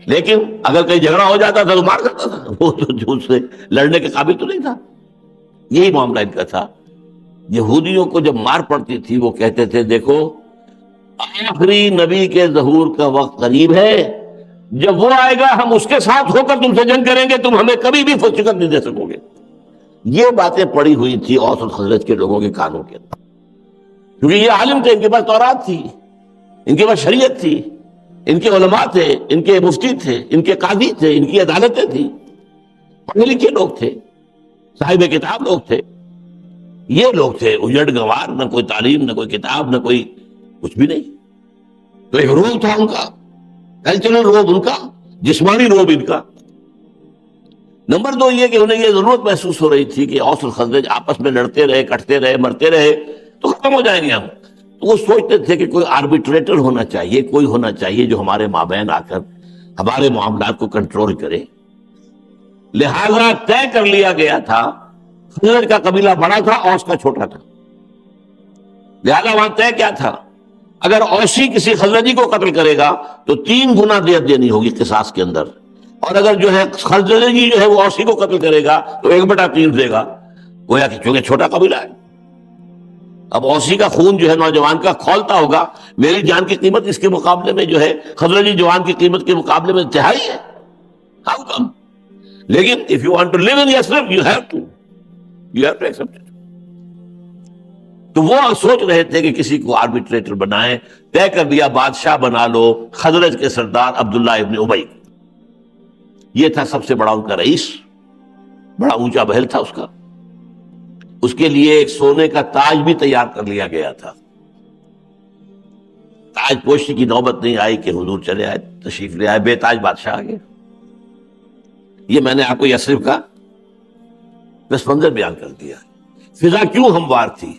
لیکن اگر کہیں جھگڑا ہو جاتا تھا تو مار کرتا تھا، وہ تو اس سے لڑنے کے قابل تو نہیں تھا۔ یہی معاملہ ان کا تھا۔ یہودیوں کو جب مار پڑتی تھی وہ کہتے تھے دیکھو آخری نبی کے ظہور کا وقت قریب ہے، جب وہ آئے گا ہم اس کے ساتھ ہو کر تم سے جنگ کریں گے، تم ہمیں کبھی بھی شکست نہیں دے سکو گے۔ یہ باتیں پڑی ہوئی تھی اوس اور خزرج کے لوگوں کے کانوں کے اندر، کیونکہ یہ عالم تھے، ان کے پاس تورات تھی، ان کے پاس شریعت تھی، ان کے علماء تھے، ان کے مفتی تھے، ان کے قاضی تھے، ان کی عدالتیں تھیں، پڑھے لکھے لوگ تھے، صاحب کتاب لوگ تھے۔ یہ لوگ تھے اجڑ گوار، نہ کوئی تعلیم، نہ کوئی کتاب، نہ کوئی کچھ بھی نہیں۔ تو ایک روب تھا ان کا، کلچرل روب ان کا، جسمانی روب ان کا۔ نمبر 2 یہ کہ انہیں یہ ضرورت محسوس ہو رہی تھی کہ اوس اور خزرج آپس میں لڑتے رہے، کٹتے رہے، مرتے رہے تو ختم ہو جائیں گے ہم۔ تو وہ سوچتے تھے کہ کوئی آربیٹریٹر ہونا چاہیے، کوئی ہونا چاہیے جو ہمارے مابین آ کر ہمارے معاملات کو کنٹرول کرے۔ لہذا طے کر لیا گیا تھا، خزرج کا قبیلہ بڑا تھا، اوس کا چھوٹا تھا، لہذا وہاں طے کیا تھا، اگر اوسی کسی خزرجی کو قتل کرے گا تو 3 گنا دیت دینی ہوگی قصاص کے اندر، اور اگر جو ہے خزرجی جو ہے وہ اوسی کو قتل کرے گا تو 1/3 دے گا، گویا کہ چونکہ چھوٹا قبیلہ ہے۔ اب اوسی کا خون جو ہے نوجوان کا کھولتا ہوگا، میری جان کی قیمت اس کے مقابلے میں جو ہے خزرجی جوان کی قیمت کے مقابلے میں تہائی ہے، ہاؤ کم؟ لیکن if you want to live in Yathrib you have to accept it۔ تو وہ سوچ رہے تھے کہ کسی کو آربیٹریٹر بنائیں، طے کر دیا بادشاہ بنا لو خزرج کے سردار عبداللہ ابن ابی۔ یہ تھا سب سے بڑا ان کا رئیس، بڑا اونچا محل تھا اس کا، اس کے لیے ایک سونے کا تاج بھی تیار کر لیا گیا تھا۔ تاج پوشی کی نوبت نہیں آئی کہ حضور چلے آئے، تشریف لے آئے، بے تاج بادشاہ آ گئے۔ یہ میں نے آپ کو یثرب کا پس منظر بیان کر دیا۔ فضا کیوں ہموار تھی؟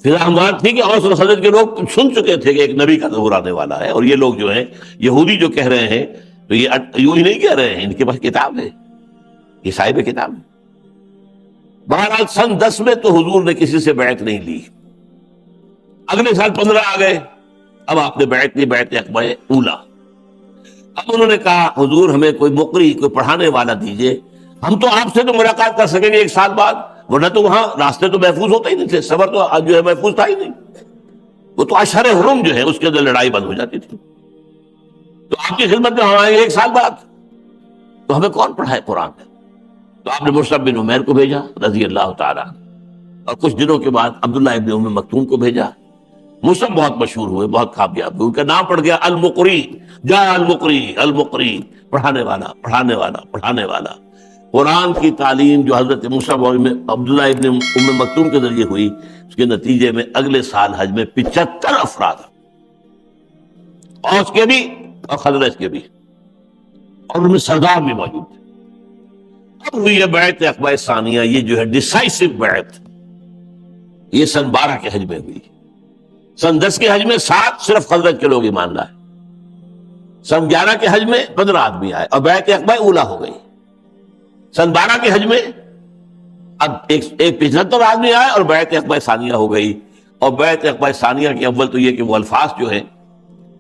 فضا ہموار تھی کہ اوس اور خزرج کے لوگ سن چکے تھے کہ ایک نبی کا ظہور آنے والا ہے، اور یہ لوگ جو ہیں یہودی جو کہہ رہے ہیں تو یہ یوں ہی نہیں کہہ رہے ہیں، ان کے پاس کتاب ہے، یہ صاحب کتاب ہے۔ بہرحال سن 10 میں تو حضور نے کسی سے بیعت نہیں لی، اگلے سال 15 آ گئے، اب آپ نے بیعت لی، بیعت عقبہ اولا۔ اب انہوں نے کہا حضور ہمیں کوئی مقری، کوئی پڑھانے والا دیجئے، ہم تو آپ سے تو ملاقات کر سکیں گے 1 سال بعد، ورنہ تو وہاں راستے تو محفوظ ہوتے ہی نہیں تھے، سفر تو جو ہے محفوظ تھا ہی نہیں، وہ تو اشہر حرم جو ہے اس کے اندر لڑائی بند ہو جاتی تھی۔ تو آپ کی خدمت میں ہم آئیں گے 1 سال بعد، تو ہمیں کون پڑھائے قرآن؟ تو آپ نے مصعب بن عمیر کو بھیجا رضی اللہ تعالیٰ، اور کچھ دنوں کے بعد عبداللہ ابن ام مکتوم کو بھیجا۔ مصعب بہت مشہور ہوئے، بہت کامیاب ہوئے، ان کا نام پڑ گیا المقری، جا المقری، المقری، پڑھانے والا، پڑھانے والا، پڑھانے والا۔ قرآن کی تعلیم جو حضرت مصعب اور عبداللہ ابن ام مکتوم کے ذریعے ہوئی، اس کے نتیجے میں اگلے سال حج میں 75 افراد، اوس کے بھی اور خزرج کے بھی، اور ان میں سردار بھی موجود تھے۔ اب ہوئی ہے بیعت عقبہ ثانیہ، یہ جو ہے ڈیسائسو بیعت، یہ سن 12 کے حج میں ہوئی۔ سن 10 کے حج میں 7 صرف خزرج کے لوگ ایمان لائے، سن 11 کے حج میں 15 آدمی آئے، اور بیعت عقبہ اولا ہو گئی۔ سن 12 کے حج میں اب ایک 75 آدمی آئے اور بیعت عقبہ ثانیہ ہو گئی۔ اور بیعت عقبہ ثانیہ کے اول تو یہ کہ وہ الفاظ جو ہیں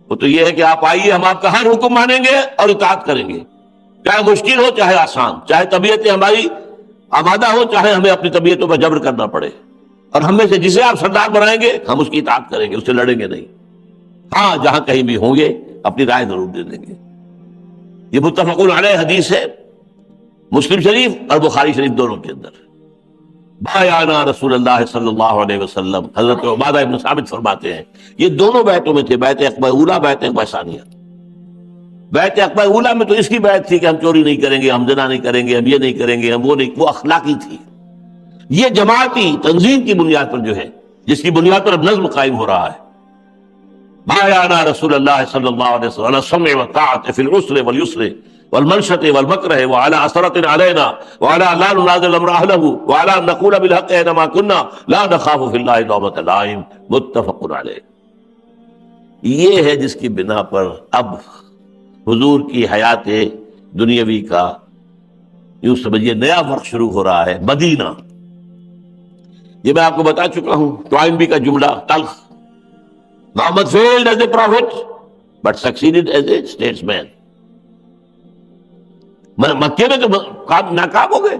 وہ تو یہ ہے کہ آپ آئیے، ہم آپ کا ہر حکم مانیں گے اور اطاعت کریں گے، چاہے مشکل ہو چاہے آسان، چاہے طبیعتیں ہماری آمادہ ہو چاہے ہمیں اپنی طبیعتوں پر جبر کرنا پڑے، اور ہم میں سے جسے آپ سردار بنائیں گے ہم اس کی اطاعت کریں گے، اس سے لڑیں گے نہیں، ہاں جہاں کہیں بھی ہوں گے اپنی رائے ضرور دے دیں گے۔ یہ متفق علیہ حدیث ہے، مسلم شریف اور بخاری شریف دونوں کے اندر۔ بایعنا رسول اللہ صلی اللہ علیہ وسلم، حضرت عبادہ ابن ثابت فرماتے ہیں یہ دونوں بیعتوں میں تھے، بیعت عقبہ اولا، بیعت عقبہ ثانیہ۔ بیعت عقبہ اولا میں تو اس کی بیعت تھی کہ ہم چوری نہیں کریں گے، ہم زنا نہیں کریں گے، ہم یہ نہیں کریں گے، ہم وہ نہیں، وہ اخلاقی تھی۔ یہ جماعتی تنظیم کی بنیاد پر جو ہے، جس کی بنیاد پر اب نظم قائم ہو رہا ہے، بایعنا رسول اللہ صلی اللہ علیہ وسلم علی السمع والطاعۃ فی العسر والیسر والمنشط والمکرہ وعلی اثرۃ علینا وعلی لا ننازع الامر اہلہ وعلی ان نقول بالحق اینما کنا لا نخاف فی اللہ لومۃ لائم، متفق علیہ۔ یہ ہے جس کی بنا پر اب حضور کی حیات دنیاوی کا یوں سمجھیے نیا وقت شروع ہو رہا ہے۔ مدینہ، یہ میں آپ کو بتا چکا ہوں، ٹوائنبی کا جملہ تلخ، محمد failed as a prophet but succeeded as a statesman۔ مکے میں تو ناکام ہو گئے،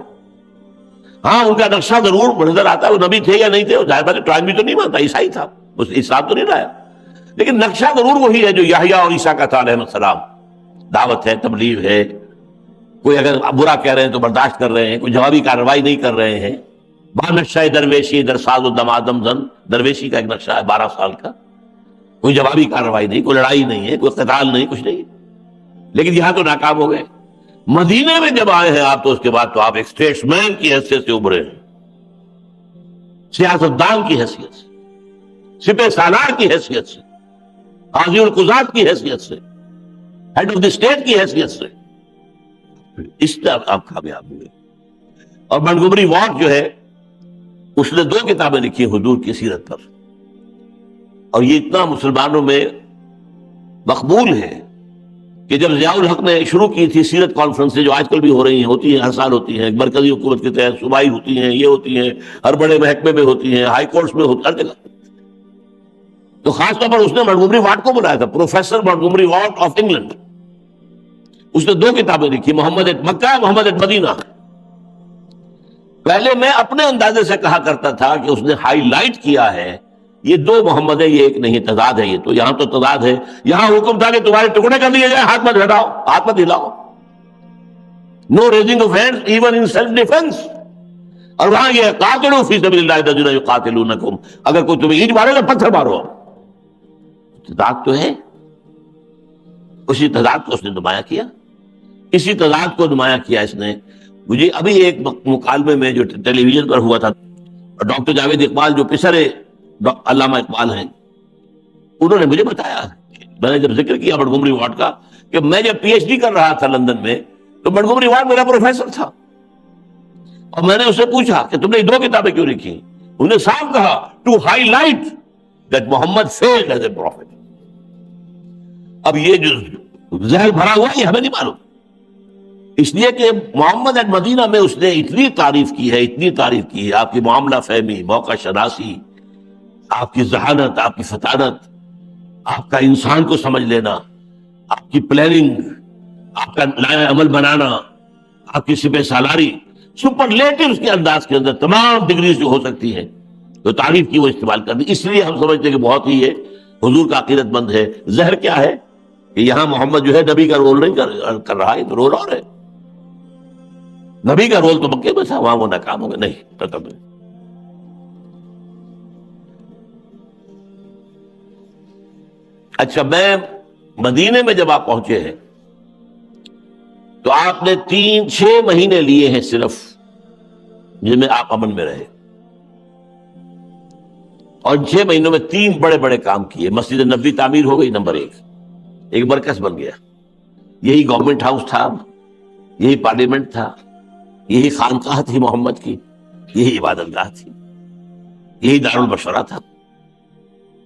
ہاں ان کا نقشہ ضرور نظر آتا ہے، وہ نبی تھے یا نہیں تھے، ظاہر بات ہے ٹوائنبی تو نہیں مانتا، عیسائی تھا، اس اسلام تو نہیں لایا، لیکن نقشہ ضرور وہی ہے جو یحییٰ اور عیسیٰ کا تھا علیہ السلام۔ دعوت ہے، تبلیغ ہے، کوئی اگر برا کہہ رہے ہیں تو برداشت کر رہے ہیں، کوئی جوابی کارروائی نہیں کر رہے ہیں۔ با نقشہ درویشی در ساز و دمادم زن، درویشی کا ایک نقشہ ہے 12 سال کا، کوئی جوابی کارروائی نہیں، کوئی لڑائی نہیں ہے، کوئی قتال نہیں، کچھ نہیں، لیکن یہاں تو ناکام ہو گئے۔ مدینے میں جب آئے ہیں آپ تو اس کے بعد تو آپ ایک اسٹیٹس مین کی حیثیت سے ابھرے ہیں، سیاستدان کی حیثیت سے، سپہ سالار کی حیثیت سے، قاضی القضات کی حیثیت سے، ہیڈ آف دی اسٹیٹ کی حیثیت سے، اس طرح آپ کامیاب ہوئے۔ اور منٹگومری واٹ جو ہے اس نے 2 کتابیں لکھی حضور کی سیرت پر، اور یہ اتنا مسلمانوں میں مقبول ہے کہ جب ضیاء الحق نے شروع کی تھی سیرت کانفرنسیں جو آج کل بھی ہو رہی ہیں، ہوتی ہیں، ہر سال ہوتی ہیں، مرکزی حکومت کے تحت صوبائی ہوتی ہیں، یہ ہوتی ہیں، ہر بڑے محکمے میں ہوتی ہیں، ہائی کورٹس میں ہوتی، ہر جگہ، تو خاص طور پر اس نے منٹگومری واٹ کو بلایا تھا، professor Montgomery Watt of England. اس نے 2 کتابیں لکھی، محمد at Mecca, Muhammad at Medina. پہلے میں اپنے اندازے سے کہا کرتا تھا کہ اس نے ہائی لائٹ کیا ہے یہ 2 محمد ہے، یہ ایک نہیں، تضاد ہے، یہ تو یہاں تو تضاد ہے، یہاں حکم تھا کہ تمہارے ٹکڑے کر دیے جائیں، ہاتھ مت ہٹاؤ، ہاتھ مت ہلاؤ، no raising of hand even in self defence, اور وہاں یہ قاتلوا فی سبیل اللہ الذین یقاتلونکم، اگر کوئی تمہیں اینٹ مارے تو پتھر مارو۔ تضاد تو ہے، اسی تضاد کو اس نے نمایاں کیا، اسی تضاد کو نمایاں کیا اس نے۔ مجھے ابھی ایک مکالمے میں جو ٹیلی ویژن پر ہوا تھا، ڈاکٹر جاوید اقبال جو پسر علامہ اقبال ہیں، انہوں نے مجھے بتایا، میں نے جب ذکر کیا منٹگومری واٹ کا، کہ میں جب پی ایچ ڈی کر رہا تھا لندن میں تو منٹگومری واٹ میرا پروفیسر تھا، اور میں نے اسے پوچھا کہ تم نے 2 کتابیں کیوں لکھی؟ انہوں نے صاف کہا to highlight that Muhammad failed as a prophet۔ اب یہ جو زہر بھرا ہوا یہ ہمیں نہیں معلوم، اس لیے کہ محمد ایٹ مدینہ میں اس نے اتنی تعریف کی ہے، اتنی تعریف کی ہے، آپ کی معاملہ فہمی، موقع شناسی، آپ کی ذہانت، آپ کی فطانت، آپ کا انسان کو سمجھ لینا، آپ کی پلاننگ، آپ کا نیا عمل بنانا، آپ کی سپہ سالاری، سپرلیٹیوز کے انداز کے اندر تمام ڈگریز جو ہو سکتی ہیں تو تعریف کی وہ استعمال کرنی، اس لیے ہم سمجھتے ہیں کہ بہت ہی یہ حضور کا عقیدت مند ہے۔ زہر کیا ہے کہ یہاں محمد جو ہے نبی کا رول نہیں کر رہا ہے، تو رول اور ہے، نبی کا رول تو مکے میں تھا، وہاں وہ ناکام ہو گئے، نہیں ختم ہے۔ اچھا، میں مدینے میں جب آپ پہنچے ہیں تو آپ نے 6 مہینے لیے ہیں صرف، جن میں آپ امن میں رہے، اور 6 مہینوں میں 3 بڑے بڑے کام کیے۔ مسجد نبوی تعمیر ہو گئی، نمبر 1، ایک مرکز بن گیا، یہی گورنمنٹ ہاؤس تھا، یہی پارلیمنٹ تھا، یہی خانقاہ تھی محمد کی، یہی عبادت گاہ تھی، یہی دار المشورہ تھا،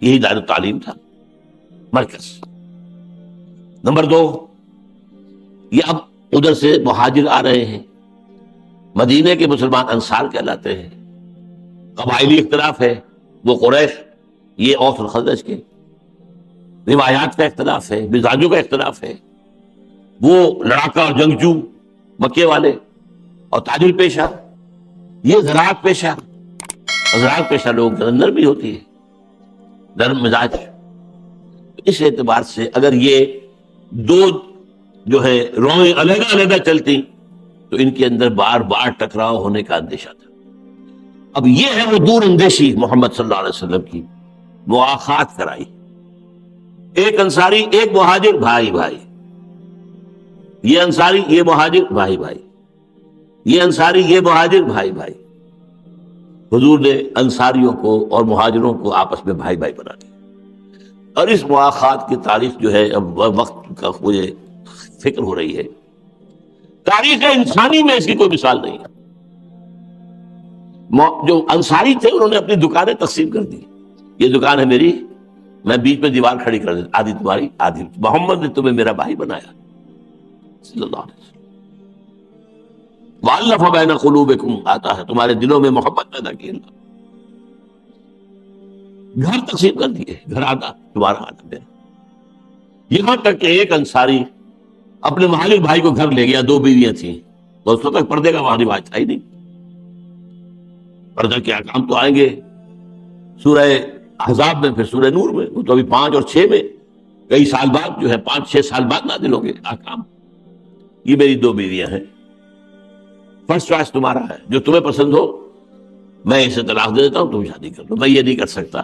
یہی دار التعلیم تھا، مرکز۔ نمبر 2، یہ اب ادھر سے مہاجر آ رہے ہیں، مدینے کے مسلمان انصار کہلاتے ہیں، قبائلی اختلاف ہے، وہ قریش، یہ اوس اور خزرج کے، روایات کا اختلاف ہے، مزاجوں کا اختلاف ہے، وہ لڑاکا اور جنگجو مکے والے اور تاجر پیشہ، یہ زراعت پیشہ، زراعت پیشہ لوگوں کے اندر بھی ہوتی ہے نرم مزاج۔ اس اعتبار سے اگر یہ 2 جو ہے روئیں علیحدہ علیحدہ چلتی تو ان کے اندر بار بار ٹکراؤ ہونے کا اندیشہ تھا۔ اب یہ ہے وہ دور اندیشی محمد صلی اللہ علیہ وسلم کی، مواخات کرائی، ایک انصاری ایک مہاجر بھائی بھائی، یہ انصاری یہ مہاجر بھائی بھائی، یہ انصاری یہ مہاجر بھائی بھائی۔ حضور نے انصاریوں کو اور مہاجروں کو آپس میں بھائی بھائی بنا دیا۔ اور اس مواخات کی تاریخ جو ہے، اب وقت کا مجھے فکر ہو رہی ہے، تاریخ انسانی میں اس کی کوئی مثال نہیں ہے۔ جو انصاری تھے انہوں نے اپنی دکانیں تقسیم کر دی، یہ دکان ہے میری، میں بیچ میں دیوار کھڑی کر دیتا، آدھی تمہاری آدھی، محمد نے تمہیں میرا بھائی بنایا صلی اللہ علیہ وسلم۔ وَأَلَّفَ بَيْنَ قُلُوبِكُمْ آتا ہے، تمہارے دلوں میں محبت پیدا کی اللہ۔ گھر تقسیم کر دیے، گھر آدھا تمہارا آدھا میرا، یہاں تک کہ ایک انصاری اپنے مہاجر بھائی کو گھر لے گیا، دو بیویاں تھیں، تو اس وقت پردے کا وہاں رواج تھا ہی نہیں، پردہ کے احکام تو آئیں گے سورہ احزاب میں، پھر سورہ نور میں، وہ تو ابھی 5 اور 6 میں کئی سال بعد جو ہے 5-6 سال بعد نازل ہوں گے احکام۔ یہ میری دو بیویاں ہیں، فرسٹ چوائس تمہارا ہے، جو تمہیں پسند ہو میں اسے طلاق دے دیتا ہوں، تم شادی کر لو۔ میں یہ نہیں کر سکتا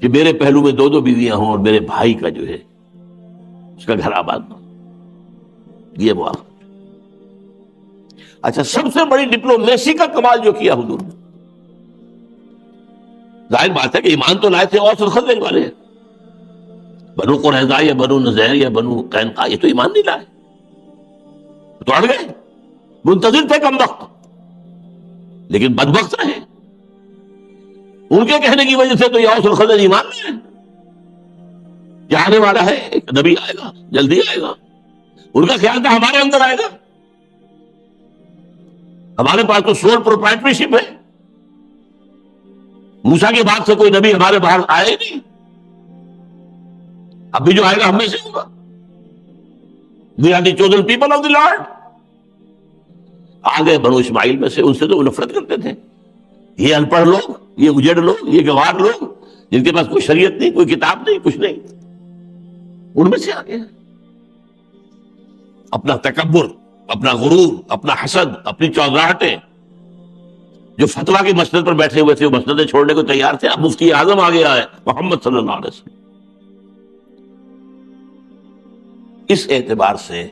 کہ میرے پہلو میں دو بیویاں ہوں اور میرے بھائی کا جو ہے اس کا گھر آباد نہ ہو، یہ موافق۔ اچھا، سب سے بڑی ڈپلومیسی کا کمال جو کیا حضور نے، ظاہر بات ہے کہ ایمان تو لائے تھے اوس اور خزرج والے، بنو قریظہ یا بنو نذیر یا بنو قینقاع، یہ تو ایمان نہیں لائے، تو اڑ گئے، منتظر تھے کم وقت، لیکن بدبخت رہے۔ ان کے کہنے کی وجہ سے تو یہ اوس اور خزرج ایمان میں ہے کہ آنے والا ہے، ایک نبی آئے گا، جلدی آئے گا۔ ان کا خیال تھا ہمارے اندر آئے گا، ہمارے پاس تو سول پروپرائٹری شپ ہے، موسیٰ کے بعد سے کوئی نبی ہمارے باہر آئے نہیں، اب بھی جو آئے گا ہم میں سے ہوگا۔ We are the chosen people of the Lord۔ آگے بنو اسماعیل میں سے، ان سے تو وہ نفرت کرتے تھے، یہ ان پڑھ لوگ، یہ اجڑ لوگ، یہ گوار لوگ جن کے پاس کوئی شریعت نہیں، کوئی کتاب نہیں، کچھ نہیں، ان میں سے آگے اپنا تکبر، اپنا غرور، اپنا حسد، اپنی چودراہٹیں، جو فتویٰ کی مسند پر بیٹھے ہوئے تھے وہ مسندیں چھوڑنے کو تیار تھے، اب مفتی اعظم آ گیا ہے محمد صلی اللہ علیہ وسلم۔ اس اعتبار سے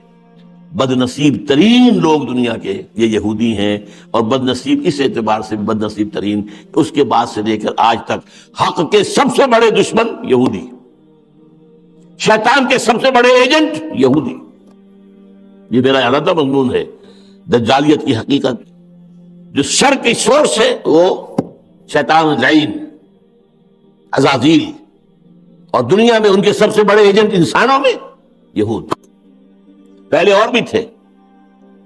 بد نصیب ترین لوگ دنیا کے یہ یہودی ہیں، اور بد نصیب اس اعتبار سے بد نصیب ترین اس کے بعد سے لے کر آج تک حق کے سب سے بڑے دشمن یہودی، شیطان کے سب سے بڑے ایجنٹ یہودی۔ یہ میرا ارادہ مضمون ہے، دجالیت کی حقیقت، جو شر کی سورس ہے وہ شیطان لعین عزازیل، اور دنیا میں ان کے سب سے بڑے ایجنٹ انسانوں میں یہود، پہلے اور بھی تھے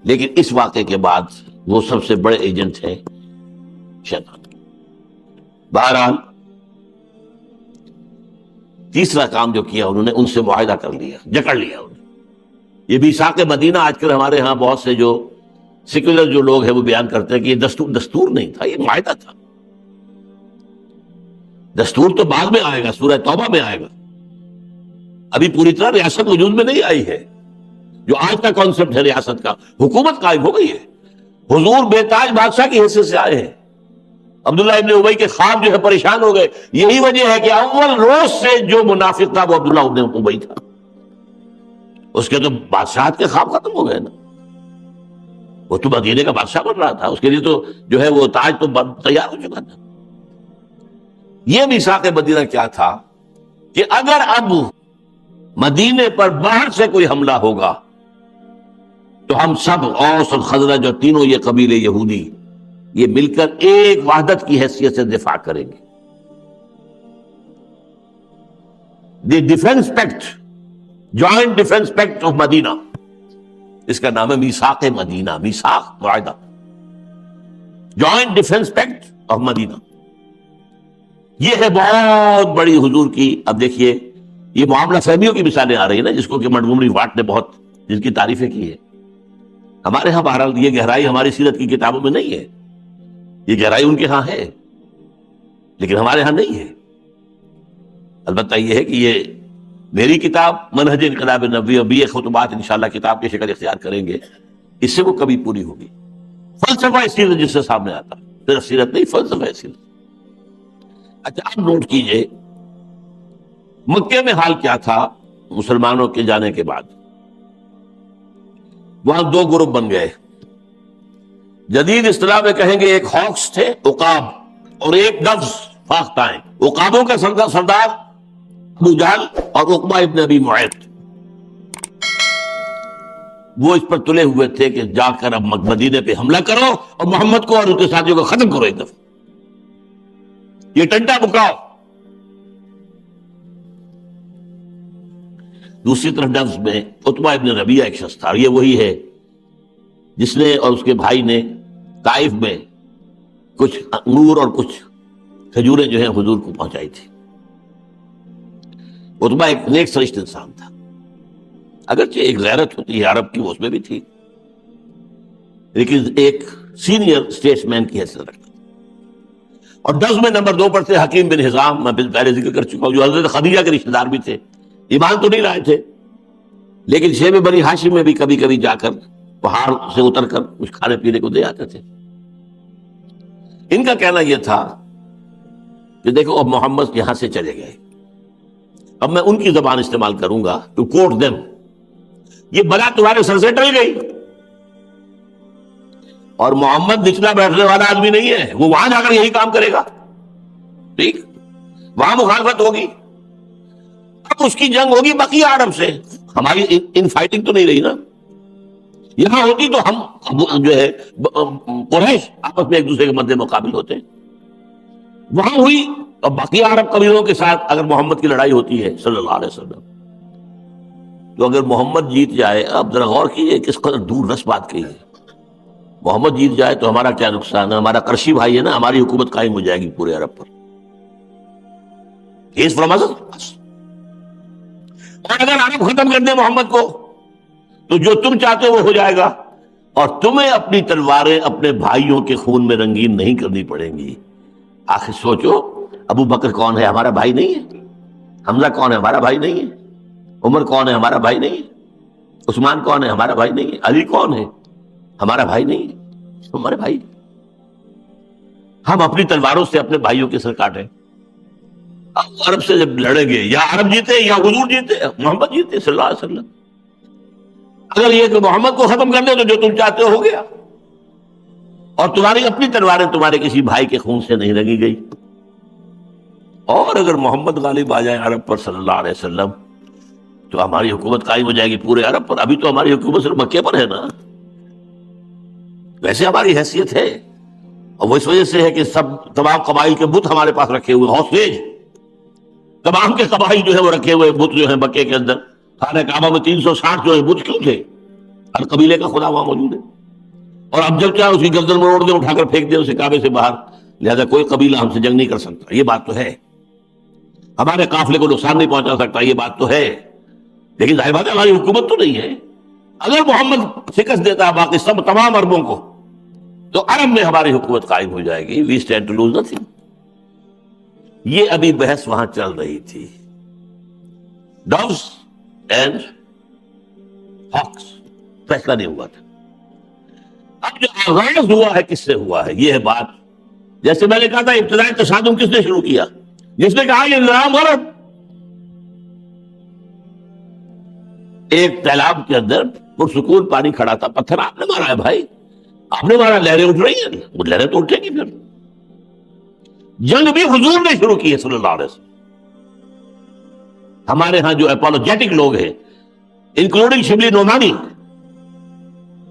لیکن اس واقعے کے بعد وہ سب سے بڑے ایجنٹ ہیں شیطان۔ بہرحال تیسرا کام جو کیا انہوں نے، ان سے معاہدہ کر لیا، جکڑ لیا انہوں نے۔ یہ میثاق مدینہ آج کل ہمارے ہاں بہت سے جو سیکولر جو لوگ ہیں وہ بیان کرتے ہیں کہ یہ دستور نہیں تھا، یہ معاہدہ تھا۔ دستور تو بعد میں آئے گا، سورہ توبہ میں آئے گا، ابھی پوری طرح ریاست وجود میں نہیں آئی ہے۔ جو آج کا کانسیپٹ ہے ریاست کا، حکومت قائم ہو گئی ہے، حضور بے تاج بادشاہ کی حیثیت سے آئے ہیں۔ عبداللہ ابن ابی کے خواب جو ہے پریشان ہو گئے، یہی وجہ ہے کہ اول روز سے جو منافق تھا وہ عبداللہ ابن ابی تھا، اس کے تو بادشاہت کے خواب ختم ہو گئے نا، وہ تو مدینے کا بادشاہ بن رہا تھا، اس کے لیے تو جو ہے وہ تاج تو تیار ہو چکا تھا۔ یہ میثاق مدینہ کیا تھا کہ اگر اب مدینے پر باہر سے کوئی حملہ ہوگا تو ہم سب اوس اور خزرج اور تینوں یہ قبیلے یہودی یہ مل کر ایک وحدت کی حیثیت سے دفاع کریں گے۔ The defence pact, joint defence pact of Medina, اس کا نام ہے میثاق مدینہ، میثاق معاہدہ، joint defence pact of Medina. یہ ہے بہت بڑی حضور کی، اب دیکھیے یہ معاملہ فہمیوں کی مثالیں آ رہی ہیں نا، جس کو کہ منٹگومری واٹ نے بہت جن کی تعریفیں کی ہے۔ ہمارے ہاں بہرحال یہ گہرائی ہماری سیرت کی کتابوں میں نہیں ہے، یہ گہرائی ان کے ہاں ہے لیکن ہمارے ہاں نہیں ہے۔ البتہ یہ ہے کہ یہ میری کتاب منہج انقلاب نبوی اور BA خطبات انشاءاللہ کتاب کی شکل اختیار کریں گے، اس سے وہ کبھی پوری ہوگی۔ فلسفہ اس چیز جس سے سامنے آتا صرف سیرت نہیں، فلسفہ سیرت۔ اچھا اب نوٹ کیجئے مکے میں حال کیا تھا مسلمانوں کے جانے کے بعد۔ وہاں دو گروپ بن گئے، جدید اصطلاح میں کہیں گے ایک ہاکس تھے عقاب، اور ایک ڈوز فاختائیں۔ عقابوں کا سردار ابو جہل اور عقبہ ابن ابی معیط، وہ اس پر تلے ہوئے تھے کہ جا کر اب مدینے پہ حملہ کرو اور محمد کو اور ان کے ساتھیوں کو ختم کرو ایک دفعہ، یہ ٹنٹا بکاؤ۔ دوسری طرف ڈوز میں عتبہ ابن ربیعہ ایک شخص تھا، یہ وہی ہے جس نے اور اس کے بھائی نے طائف میں کچھ انگور اور کچھ کھجوریں جو ہیں حضور کو پہنچائی تھی۔ عتبہ ایک نیک سرشت انسان تھا، اگرچہ ایک غیرت ہوتی ہے عرب کی وہ اس میں بھی تھی، لیکن ایک سینئر اسٹیٹس مین کی حیثیت رکھتا تھا۔ اور ڈوز میں نمبر 2 پر تھے حکیم بن حزام، میں پہلے ذکر کر چکا ہوں، جو حضرت خدیجہ کے رشتہ دار بھی تھے، ایمان تو نہیں لائے تھے لیکن شیب بنی ہاشم میں بھی کبھی کبھی جا کر پہاڑ سے اتر کر کچھ کھانے پینے کو دے آتے تھے۔ ان کا کہنا یہ تھا کہ دیکھو اب محمد یہاں سے چلے گئے، اب میں ان کی زبان استعمال کروں گا ٹو کوٹ دیم، یہ بلا تمہارے سر سے ٹل گئی، اور محمد نچلا بیٹھنے والا آدمی نہیں ہے، وہ وہاں جا کر یہی کام کرے گا، ٹھیک، وہاں مخالفت ہوگی، اب اس کی جنگ ہوگی بقیہ عرب سے، ہماری ان فائٹنگ تو نہیں رہی نا، یہاں ہوتی تو ہم جو ہے قریش آپس میں ایک دوسرے کے مد مقابل ہوتے، وہاں ہوئی، اور بقیہ عرب قبیلوں کے ساتھ اگر محمد کی لڑائی ہوتی ہے صلی اللہ علیہ وسلم، تو اگر محمد جیت جائے، اب ذرا غور کیجیے کس قدر دور رس بات کہی ہے، محمد جیت جائے تو ہمارا کیا نقصان ہے، ہمارا قرشی بھائی ہے نا، ہماری حکومت قائم ہو جائے گی پورے عرب پر، کیس فرام us۔ اور اگر عرب ختم کر دے محمد کو تو جو تم چاہتے ہو وہ ہو جائے گا، اور تمہیں اپنی تلواریں اپنے بھائیوں کے خون میں رنگین نہیں کرنی پڑیں گی۔ آخر سوچو، ابو بکر کون ہے، ہمارا بھائی نہیں ہے؟ حمزہ کون ہے، ہمارا بھائی نہیں ہے؟ عمر کون ہے، ہمارا بھائی نہیں ہے؟ عثمان کون ہے، ہمارا بھائی نہیں ہے؟ علی کون ہے، ہمارا بھائی نہیں ہے؟ ہمارے بھائی، ہم اپنی تلواروں سے اپنے بھائیوں کے سر کاٹیں۔ اب عرب سے جب لڑیں گے، یا عرب جیتے یا حضور جیتے، محمد جیتے صلی اللہ علیہ وسلم۔ اگر یہ کہ محمد کو ختم کر دے تو جو تم چاہتے ہو گیا، اور تمہاری اپنی تلواریں تمہارے کسی بھائی کے خون سے نہیں رنگی گئی۔ اور اگر محمد غالب آ جائے عرب پر صلی اللہ علیہ وسلم تو ہماری حکومت قائم ہو جائے گی پورے عرب پر۔ ابھی تو ہماری حکومت صرف مکے پر ہے نا، ویسے ہماری حیثیت ہے، اور وہ اس وجہ سے ہے کہ تمام قبائل کے بت ہمارے پاس رکھے ہوئے، ہاسٹیج تمام کے قبائل جو ہے وہ رکھے ہوئے بت جو ہیں مکے کے اندر، خانہ کعبہ میں 360 جو ہے بت کیوں تھے؟ ہر قبیلے کا خدا وہاں موجود ہے، اور اب جب چاہے اس کی گردن مروڑ دیں، اٹھا کر پھینک دیں اسے کعبے سے باہر، لہذا کوئی قبیلہ ہم سے جنگ نہیں کر سکتا، یہ بات تو ہے، ہمارے قافلے کو نقصان نہیں پہنچا سکتا، یہ بات تو ہے، لیکن ظاہر بات ہے ہماری حکومت تو نہیں ہے۔ اگر محمد شکست دیتا ہے باقی سب تمام عربوں کو تو عرب میں ہماری حکومت قائم ہو جائے گی، we stand to lose nothing. یہ ابھی بحث وہاں چل رہی تھی، ڈوز اینڈ ہاکس، فیصلہ نہیں ہوا تھا۔ اب جو آغاز ہوا ہے کس سے ہوا ہے، یہ ہے بات، جیسے میں نے کہا تھا ابتدائی تصادم کس نے شروع کیا؟ جس نے کہا یہ نظام غلط۔ ایک تالاب کے اندر پرسکون پانی کھڑا تھا، پتھر آپ نے مارا ہے بھائی، آپ نے مارا، لہریں اٹھ رہی ہیں، وہ لہریں تو اٹھیں گی۔ پھر جنگ بھی حضور نے شروع کی ہے صلی اللہ علیہ وسلم۔ ہمارے ہاں جو اپولوجیٹک لوگ ہیں انکلوڈنگ شبلی نعمانی،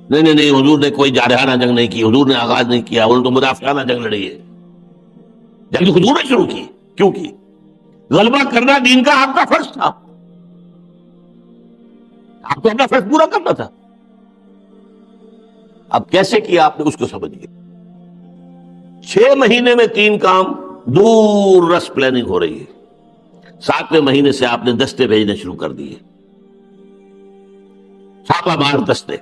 نہیں حضور نے کوئی جارحانہ جنگ نہیں کی، حضور نے آغاز نہیں کیا، انہوں نے تو مدافعانہ جنگ لڑی ہے۔ جنگ حضور نے شروع کی، کیوں کی؟ غلبہ کرنا دین کا آپ کا فرض تھا، آپ کو اپنا فرض پورا کرنا تھا۔ اب کیسے کیا آپ نے اس کو سمجھیے۔ 6 مہینے میں 3 کام، دور رس پلاننگ ہو رہی ہے۔ 7ویں مہینے سے آپ نے دستے بھیجنے شروع کر دیے، چھاپا مار دستے۔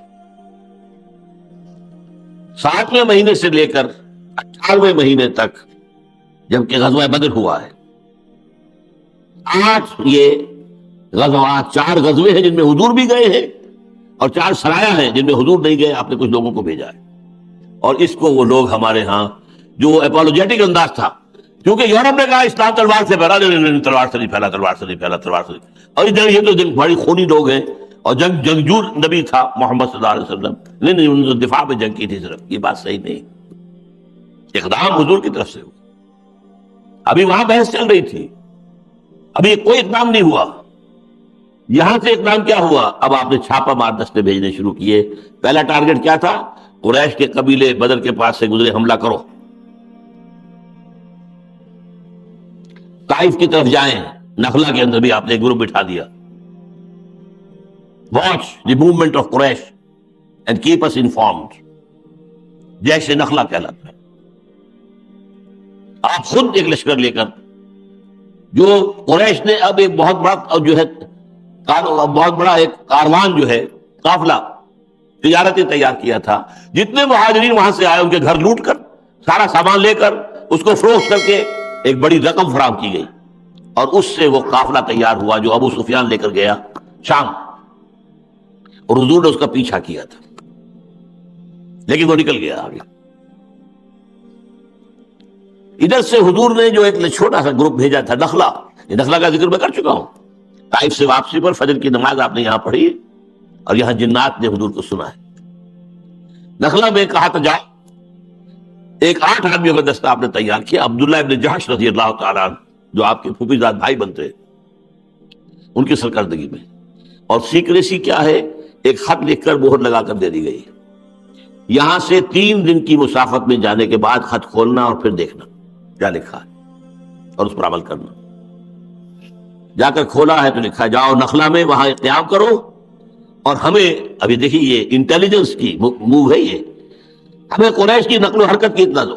7ویں مہینے سے لے کر 18ویں مہینے تک جبکہ غزوہ بدر ہوا ہے، 8 یہ غزوات، 4 غزوے ہیں جن میں حضور بھی گئے ہیں، اور 4 سرایہ ہیں جن میں حضور نہیں گئے، آپ نے کچھ لوگوں کو بھیجا ہے۔ اور اس کو وہ لوگ ہمارے ہاں جو اپولوجیٹک انداز تھا، کیونکہ یورپ نے کہا اسلام تلوار سے پھیلا، نہیں تلوار سے نہیں پھیلا، تلوار سے نہیں پھیلا، تلوار سے نہیں، اور ادھر یہ تو بڑی خونی لوگ ہیں، اور جنگجو نبی تھا محمد صلی اللہ علیہ وسلم، نہیں انہوں نے دفاع میں جنگ کی تھی صرف، یہ بات صحیح نہیں، اقدام حضور کی طرف سے ہوا۔ ابھی وہاں بحث چل رہی تھی، ابھی کوئی اقدام نہیں ہوا، یہاں سے اقدام کیا ہوا؟ اب آپ نے چھاپا مار دستے بھیجنے شروع کیے۔ پہلا ٹارگٹ کیا تھا؟ قریش کے قبیلے بدر کے پاس سے گزرے، حملہ کرو، طائف کی طرف جائیں۔ نخلا کے اندر بھی آپ نے ایک گروپ بٹھا دیا، watch the movement of Quraysh and keep us informed, جیش نخلا کہلاتا ہے۔ آپ خود ایک لشکر لے کر، جو قریش نے اب ایک بہت بڑا جو ہے بہت بڑا ایک کاروان جو ہے، قافلہ تجارتی تیار کیا تھا، جتنے مہاجرین وہاں سے آئے ان کے گھر لوٹ کر، سارا سامان لے کر، اس کو فروخت کر کے ایک بڑی رقم فراہم کی گئی، اور اس سے وہ قافلہ تیار ہوا جو ابو سفیان لے کر گیا شام، اور حضور نے اس کا پیچھا کیا تھا، لیکن وہ نکل گیا آگے۔ ادھر سے حضور نے جو ایک چھوٹا سا گروپ بھیجا تھا نخلا، یہ نخلا کا ذکر میں کر چکا ہوں، طائف سے واپسی پر فجر کی نماز آپ نے یہاں پڑھی، اور یہاں جنات نے حضور کو سنا ہے۔ نخلا میں کہا تھا جاؤ، ایک 8 آدمیوں کا دستہ آپ نے تیار کیا، عبداللہ ابن جحش رضی اللہ تعالیٰ عنہ جو آپ کے پھوپھی زاد بھائی بنتے ہیں، ان کی سرکردگی میں، اور سیکریسی کیا ہے؟ ایک خط لکھ کر مہر لگا کر دے دی گئی، یہاں سے 3 دن کی مسافت میں جانے کے بعد خط کھولنا اور پھر دیکھنا کیا لکھا ہے اور اس پر عمل کرنا۔ جا کر کھولا ہے تو لکھا جاؤ نخلا میں، وہاں قیام کرو، اور ہمیں ابھی دیکھیے یہ انٹیلیجنس کی موو ہے، یہ ہمیں قریش کی نقل و حرکت کی اطلاع دو۔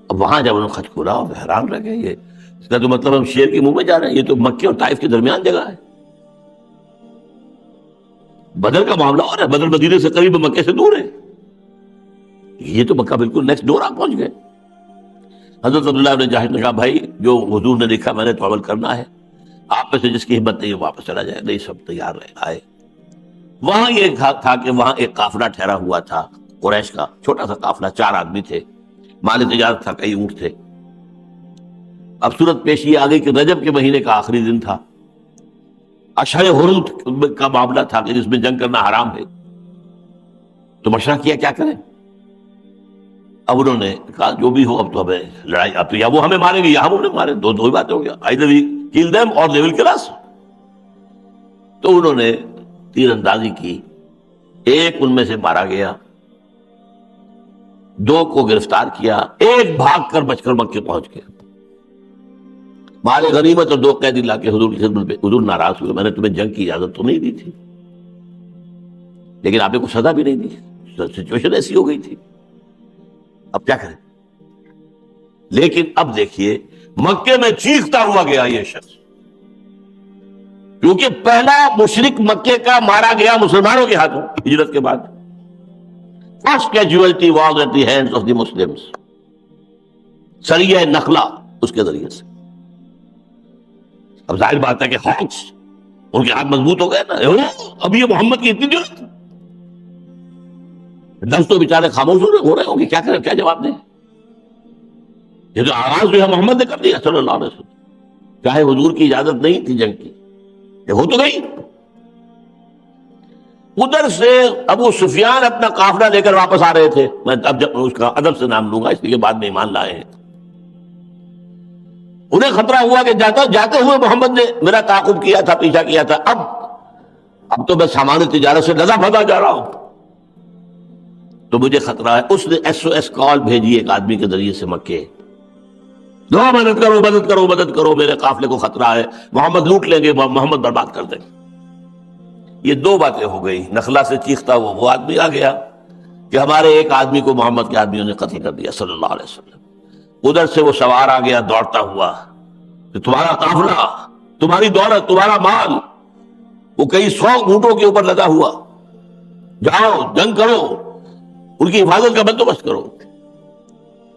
اب وہاں جب انہوں نے خط کھولا اور حیران رہ گئے، یہ اس کا تو مطلب ہم شیر کے منہ میں جا رہے ہیں، یہ تو مکے اور طائف کے درمیان جگہ ہے، بدر کا معاملہ اور ہے، بدر مدینے سے قریب، مکے سے دور ہے، یہ تو مکہ بالکل نیکسٹ ڈور آپ پہنچ گئے۔ حضرت عبداللہ بن جحش نے کہا بھائی جو حضور نے لکھا میں نے تو عمل کرنا ہے، آپ میں سے جس کی ہمت نہیں ہے واپس چلا جائے، نہیں سب تیار رہے آئے۔ وہاں یہ تھا کہ وہاں ایک قافلہ ٹھہرا ہوا تھا قریش کا، چھوٹا سا قافلہ، 4 آدمی تھے، مال تجارت تھا، کئی اونٹ تھے۔ اب صورت پیش یہ آ گئی کہ رجب کے مہینے کا آخری دن تھا، اشہر حرم کا معاملہ تھا کہ جس میں جنگ کرنا حرام ہے، تو مشورہ کیا کیا کریں۔ اب انہوں نے کہا جو بھی ہو، اب تو ہمیں لڑائی، اب تو یا وہ ہمیں ماریں گے یا ہم انہیں ماریں، دو ہی باتیں ہو گیا، either we kill them or they will kill us۔ تو انہوں نے تیر اندازی کی، ایک ان میں سے مارا گیا، 2 کو گرفتار کیا، ایک بھاگ کر بچ کر مکے پہنچ گیا، مال غنیمت اور 2 قیدی لا کے حضور کی خدمت پہ۔ حضور ناراض ہوئے، میں نے تمہیں جنگ کی اجازت تو نہیں دی تھی، لیکن آپ نے کوئی سزا بھی نہیں دی، سچویشن ایسی ہو گئی تھی، اب کیا کریں۔ لیکن اب دیکھیے مکے میں چیختا ہوا گیا یہ شخص، کیونکہ پہلا مشرک مکے کا مارا گیا مسلمانوں کے ہاتھوں ہجرت کے بعد۔ First casualty was at the hands of the Muslims, سریہ نخلا اس کے ذریعے سے۔ اب ظاہر بات ہے کہ ہاکس ان کے ہاتھ مضبوط ہو گئے نا، اب یہ محمد کی اتنی ضرورت، دس تو بیچارے خاموش ہو رہے ہوں گے، کیا کریں، کیا جواب دیں۔ یہ تو آغاز جو ہے محمد نے کر دیا صلی اللہ علیہ وسلم، چاہے حضور کی اجازت نہیں تھی جنگ کی، یہ ہو تو گئی۔ ادھر سے ابو سفیان اپنا قافلہ لے کر واپس آ رہے تھے، میں اب جب اس کا ادب سے نام لوں گا اس لیے بعد میں ایمان لائے ہیں۔ انہیں خطرہ ہوا کہ جاتے ہوئے محمد نے میرا تعاقب کیا تھا، پیچھا کیا تھا، اب تو میں سامان تجارت سے لدا پھدا جا رہا ہوں، تو مجھے خطرہ ہے۔ اس نے SOS کال بھیجی ایک آدمی کے ذریعے سے مکے، دو مدد کرو مدد کرو مدد کرو، میرے قافلے کو خطرہ ہے، محمد لوٹ لیں گے، محمد برباد کر دیں گے۔ یہ 2 باتیں ہو گئی، نخلا سے چیختا ہوا وہ آدمی آ گیا کہ ہمارے ایک آدمی کو محمد کے آدمیوں نے قتل کر دیا صلی اللہ علیہ وسلم۔ ادھر سے وہ سوار آ گیا دوڑتا ہوا کہ تمہارا قافلہ، تمہاری دولت، تمہارا مال، وہ کئی 100 اونٹوں کے اوپر لگا ہوا، جاؤ جنگ کرو، ان کی حفاظت کا بندوبست کرو۔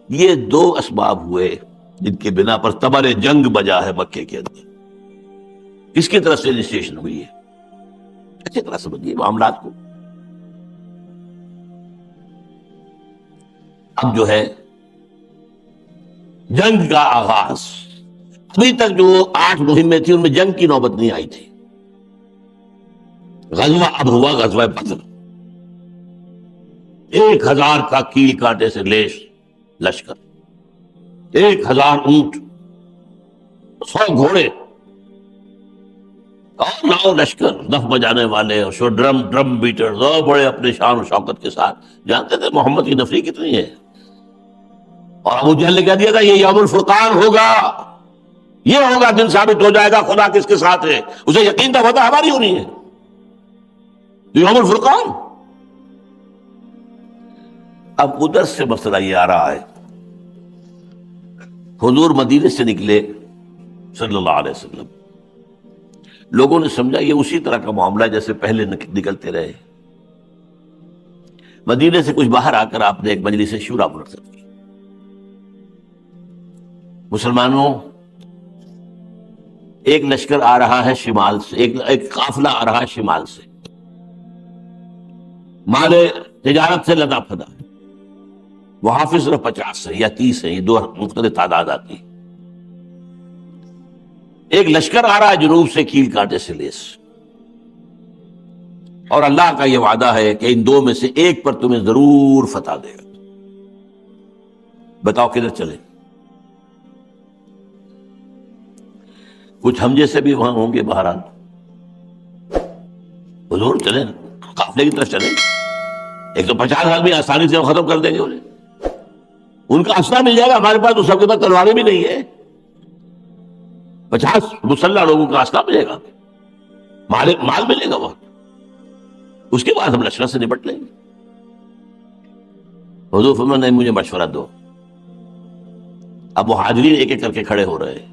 یہ 2 اسباب ہوئے جن کے بنا پر تبر جنگ بجا ہے مکے کے اندر۔ کس کی طرف سے انیشیشن ہوئی ہے؟ اچھی طرح سمجھیے معاملات کو۔ اب جو ہے جنگ کا آغاز، ابھی تک جو 8 مہمیں تھیں ان میں جنگ کی نوبت نہیں آئی تھی. غزوہ اب ہوا غزوہ بدر. 1000 کا کیل کانٹے سے لیس لشکر، 1000 اونٹ، 100 گھوڑے اور لاؤ لشکر، دف بجانے والے اور ڈرم بیٹر، بڑے اپنے شان و شوکت کے ساتھ. جانتے تھے محمد کی نفری کتنی ہے. اور ابو جہل نے کہہ دیا تھا یہ یوم الفرقان ہوگا، یہ ہوگا دن ثابت ہو جائے گا خدا کس کے ساتھ ہے. اسے یقین تھا فتح ہماری ہونی ہے، یوم الفرقان. اب ادھر سے مسئلہ یہ آ رہا ہے، حضور مدینے سے نکلے صلی اللہ علیہ وسلم، لوگوں نے سمجھا یہ اسی طرح کا معاملہ جیسے پہلے نکلتے رہے. مدینے سے کچھ باہر آ کر آپ نے ایک مجلس شورا منعقد کی. مسلمانوں، ایک لشکر آ رہا ہے شمال سے، ایک قافلہ آ رہا ہے شمال سے، مال تجارت سے لدا پھدا. وہاں پہ صرف 50 ہے یا 30 ہے، یہ 2 مختلف تعداد آتی. ایک لشکر آ رہا ہے جنوب سے کیل کانٹے سے لیس، اور اللہ کا یہ وعدہ ہے کہ ان 2 میں سے ایک پر تمہیں ضرور فتح دے گا. بتاؤ کدھر چلے؟ کچھ ہم جیسے بھی وہاں ہوں گے بہرحال. حضور چلیں، قافلے کی طرف چلیں. 150 آدمی آسانی سے ختم کر دیں گے انہیں، ان کا اسلحہ مل جائے گا. ہمارے پاس تو سب کے پاس تلواریں بھی نہیں ہے. 50 مسلح لوگوں کا اسلحہ ملے گا، مال ملے گا وہاں. اس کے بعد ہم لشکر سے نپٹ لیں گے. حضور فرمایا نہیں، مجھے مشورہ دو. اب مہاجرین ایک ایک کر کے کھڑے ہو رہے ہیں.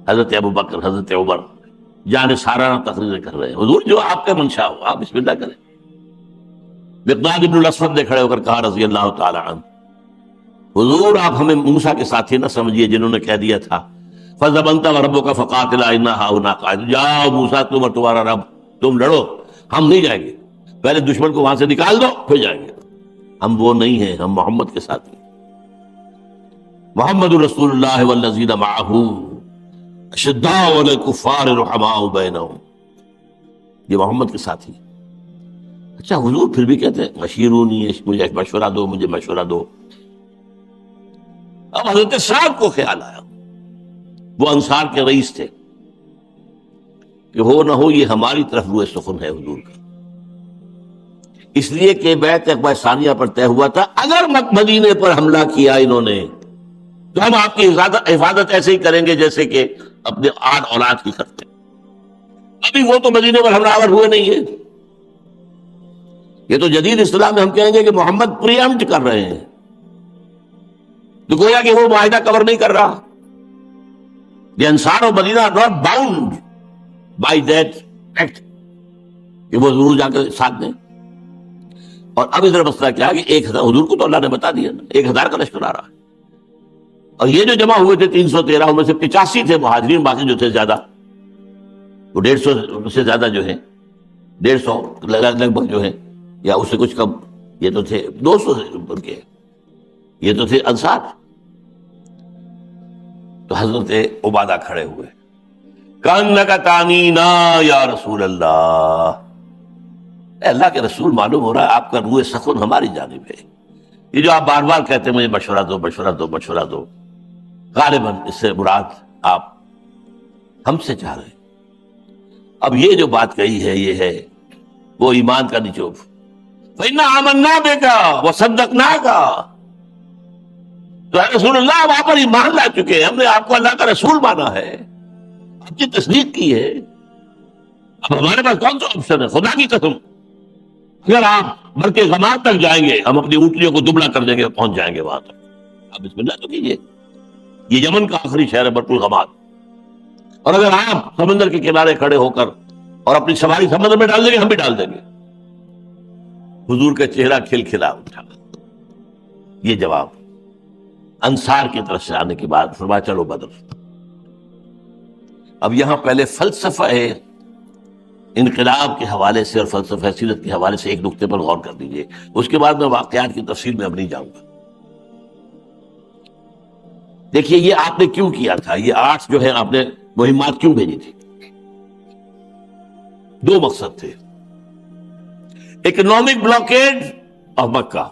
حضرت ابو بکر، حضرت عمر جان سارانہ تقریریں کر رہے ہیں. حضور جو آپ کا منشا ہو آپ بسم اللہ کریں. مقداد ابن الاسود نے کھڑے ہو کر کہا رضی اللہ تعالی عنہ، حضور آپ ہمیں موسیٰ کے ساتھی نہ سمجھیے جنہوں نے کہہ دیا تھا فَذْهَبْ أَنْتَ وَرَبُّكَ فَقَاتِلَا إِنَّا هَاهُنَا قَاعِدُونَ. جاؤ موسیٰ تم اور تمہارا رب تم لڑو، ہم نہیں جائیں گے. پہلے دشمن کو وہاں سے نکال دو پھر جائیں گے. ہم وہ نہیں ہیں، ہم محمد کے ساتھ ہیں. محمد رسول اللہ والذین معہ اشداء علی الکفار رحماء بینہم. یہ محمد کے ساتھی. اچھا حضور پھر بھی کہتے ہیں مشیرونی، مجھے ایک مشورہ دو، مجھے مشورہ دو. اب حضرت سعد کو خیال آیا، وہ انصار کے رئیس تھے، کہ ہو نہ ہو یہ ہماری طرف روئے سخن ہے حضور کا. اس لیے کہ بیعت عقبہ ثانیہ پر طے ہوا تھا اگر مدینے پر حملہ کیا انہوں نے تو ہم آپ کی حفاظت ایسے ہی کریں گے جیسے کہ اپنے آل اولاد کی کرتے. ابھی وہ تو مدینے پر حملہ آور ہوئے نہیں ہے. یہ تو جدید اصطلاح میں ہم کہیں گے کہ محمد پری ایمپٹ کر رہے ہیں، تو گویا کہ وہ معاہدہ کور نہیں کر رہا. The انصار اور مدینہ are not bound by that act کہ وہ ضرور جا کر ساتھ دیں. اور اب ادھر مسئلہ کیا کہ 1000 حضور کو تو اللہ نے بتا دیا نا 1000 کا لشکر آ رہا ہے. اور یہ جو جمع ہوئے تھے 313 ان میں سے 85 تھے مہاجرین، باقی جو تھے زیادہ وہ 150 سے زیادہ جو ہیں 150 لگ بھگ جو ہیں یا اس سے کچھ کم، یہ تو تھے 200 سے اوپر کے، یہ تو تھے انصار. تو حضرت عبادہ کھڑے ہوئے، کانک تانینا یا رسول اللہ، اے اللہ کے رسول معلوم ہو رہا ہے آپ کا روح سخن ہماری جانب ہے. یہ جو آپ بار بار کہتے ہیں مجھے مشورہ دو مشورہ دو مشورہ دو، غالباً اس سے مراد آپ ہم سے چاہ رہے ہیں. اب یہ جو بات کہی ہے یہ ہے وہ ایمان کا نچوڑ. فَإِنَّا آمَنَّا بِكَ وَصَدَّقْنَاكَ، تو اے رسول اللہ آپ پر ایمان لا چکے ہیں، ہم نے آپ کو اللہ کا رسول مانا ہے، آپ کی تصدیق کی ہے. اب ہمارے پاس کون سا آپشن ہے؟ خدا کی قسم اگر آپ بر کے غمات تک جائیں گے ہم اپنی اونٹنیوں کو دبلا کر دیں گے، پہنچ جائیں گے وہاں تک. آپ بسم اللہ تو کیجیے. یہ یمن کا آخری شہر ہے برق الغمات، اور اگر آپ سمندر کے کنارے کھڑے ہو کر اور اپنی سواری سمندر میں ڈال دیں گے ہم بھی ڈال دیں گے. حضور کا چہرہ کھل کھلا اٹھا. یہ جواب انصار کی طرف سے آنے کے بعد فرمایا چلو بدر. اب یہاں پہلے فلسفہ انقلاب کے حوالے سے اور فلسفہ سیرت کے حوالے سے ایک نقطے پر غور کر دیجئے، اس کے بعد میں واقعات کی تفصیل میں اب نہیں جاؤں گا. دیکھیے یہ آپ نے کیوں کیا تھا، یہ 8 جو ہے آپ نے مہمات کیوں بھیجی تھی؟ 2 مقصد تھے، اکنامک بلاکیڈ آف مکہ،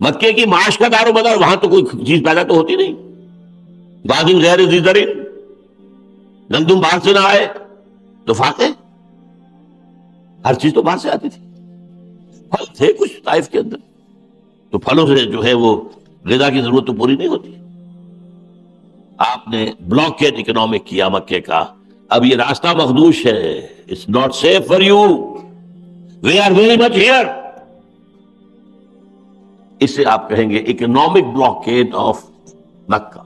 مکے کی معاش کا دار و مدار، وہاں تو کوئی چیز پیدا تو ہوتی نہیں، بادن غیر ذی زرع، گندم باہر سے نہ آئے تو فاقے، ہر چیز تو باہر سے آتی تھی، پھل تھے کچھ طائف کے اندر، تو پھلوں سے جو ہے وہ غذا کی ضرورت تو پوری نہیں ہوتی۔ آپ نے بلاکیڈ اکنامک کیا مکے کا، اب یہ راستہ مخدوش ہے، it's not safe for you, we are very much here, اسے آپ کہیں گے اکنامک بلاکیڈ آف مکہ۔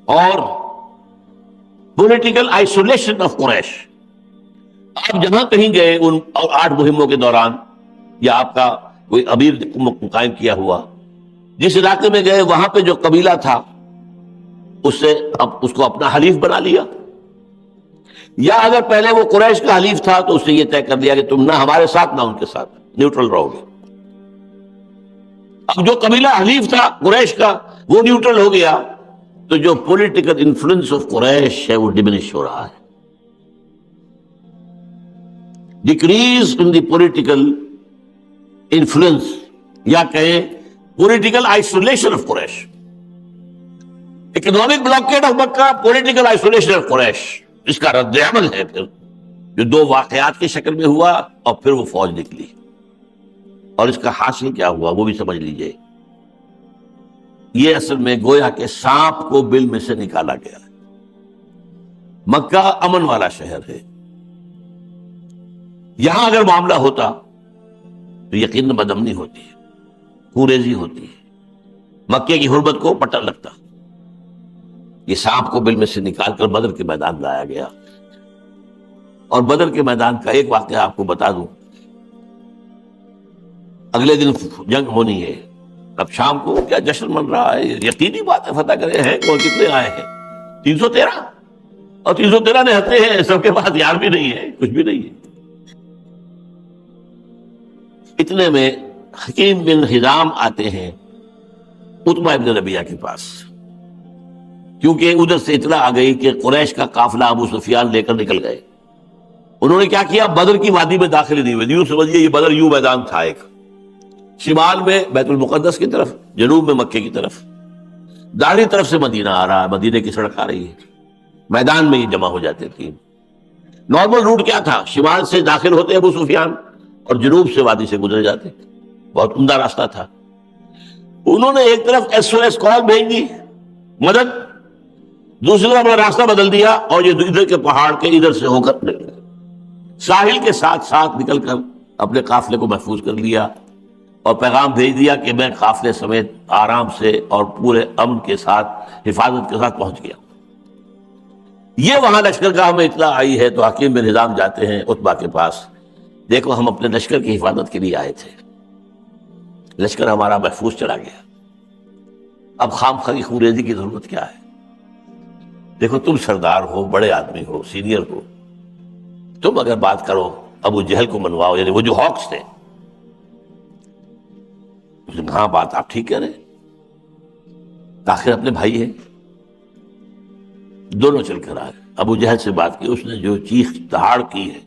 اور پولیٹیکل آئسولیشن آف قریش، آپ جہاں کہیں گئے ان 8 مہموں کے دوران، یا آپ کا کوئی امیر قائم کیا ہوا، جس علاقے میں گئے وہاں پہ جو قبیلہ تھا اس سے اب اس کو اپنا حلیف بنا لیا، یا اگر پہلے وہ قریش کا حلیف تھا تو اس نے یہ طے کر لیا کہ تم نہ ہمارے ساتھ نہ ان کے ساتھ، نیوٹرل رہو گے۔ اب جو قبیلہ حلیف تھا قریش کا وہ نیوٹرل ہو گیا، تو جو پولیٹیکل انفلوئنس آف قریش ہے وہ ڈیمینش ہو رہا ہے، decrease in the political influence, یا کہیں political isolation of Quraysh, economic blockade of Mecca, political isolation of Quraysh, اس کا رد عمل ہے پھر جو 2 واقعات کی شکل میں ہوا، اور پھر وہ فوج نکلی، اور اس کا حاصل کیا ہوا وہ بھی سمجھ لیجئے۔ یہ اصل میں گویا کہ سانپ کو بل میں سے نکالا گیا ہے۔ مکہ امن والا شہر ہے، یہاں اگر معاملہ ہوتا تو یقیناً بدامنی ہوتی ہے، خوریزی ہوتی ہے، مکے کی حرمت کو پٹا لگتا۔ یہ سانپ کو بل میں سے نکال کر بدر کے میدان لایا گیا، اور بدر کے میدان کا ایک واقعہ آپ کو بتا دوں، اگلے دن جنگ ہونی ہے، اب شام کو کیا جشن من رہا ہے، یقینی بات ہے فتح کرے ہیں، اور کتنے آئے ہیں 313، اور 313 نے ہتھے ہیں، سب کے پاس یار بھی نہیں ہے، کچھ بھی نہیں ہے۔ اتنے میں حکیم بن حزام آتے ہیں عتبہ ابن ربیعہ کے پاس، کیونکہ ادھر سے اطلاع آ گئی کہ قریش کا قافلہ ابو سفیان لے کر نکل گئے۔ انہوں نے کیا کیا، بدر کی وادی میں داخل نہیں ہوئے، یوں سمجھیے یہ بدر یوں میدان تھا، ایک شمال میں بیت المقدس کی طرف، جنوب میں مکے کی طرف، داہنی طرف سے مدینہ آ رہا ہے، مدینے کی سڑک آ رہی ہے، میدان میں یہ جمع ہو جاتے تھے۔ نارمل روٹ کیا تھا، شمال سے داخل ہوتے ابو سفیان اور جنوب سے وادی سے گزر جاتے، بہت عمدہ راستہ تھا۔ انہوں نے ایک طرف SOS کال بھیج دی مدد، دوسری طرف اپنا راستہ بدل دیا، اور یہ ادھر کے پہاڑ کے ادھر سے ہو کر نکل گئے، ساحل کے ساتھ ساتھ نکل کر اپنے قافلے کو محفوظ کر لیا، اور پیغام بھیج دیا کہ میں قافلے سمیت آرام سے اور پورے امن کے ساتھ، حفاظت کے ساتھ پہنچ گیا۔ یہ وہاں لشکر گاہ میں اطلاع آئی ہے تو حکیم بن حزام جاتے ہیں عتبہ کے پاس، دیکھو ہم اپنے لشکر کی حفاظت کے لیے آئے تھے، لشکر ہمارا محفوظ چلا گیا، اب خام خواہ کی خوریزی کی ضرورت کیا ہے؟ دیکھو تم سردار ہو، بڑے آدمی ہو، سینئر ہو، تم اگر بات کرو ابو جہل کو منواؤ، یعنی وہ جو ہاکس تھے، ہاں بات آپ ٹھیک کہہ رہے ہیں، آخر اپنے بھائی ہیں۔ دونوں چل کر آئے، ابو جہل سے بات کی، اس نے جو چیخ دہاڑ کی ہے،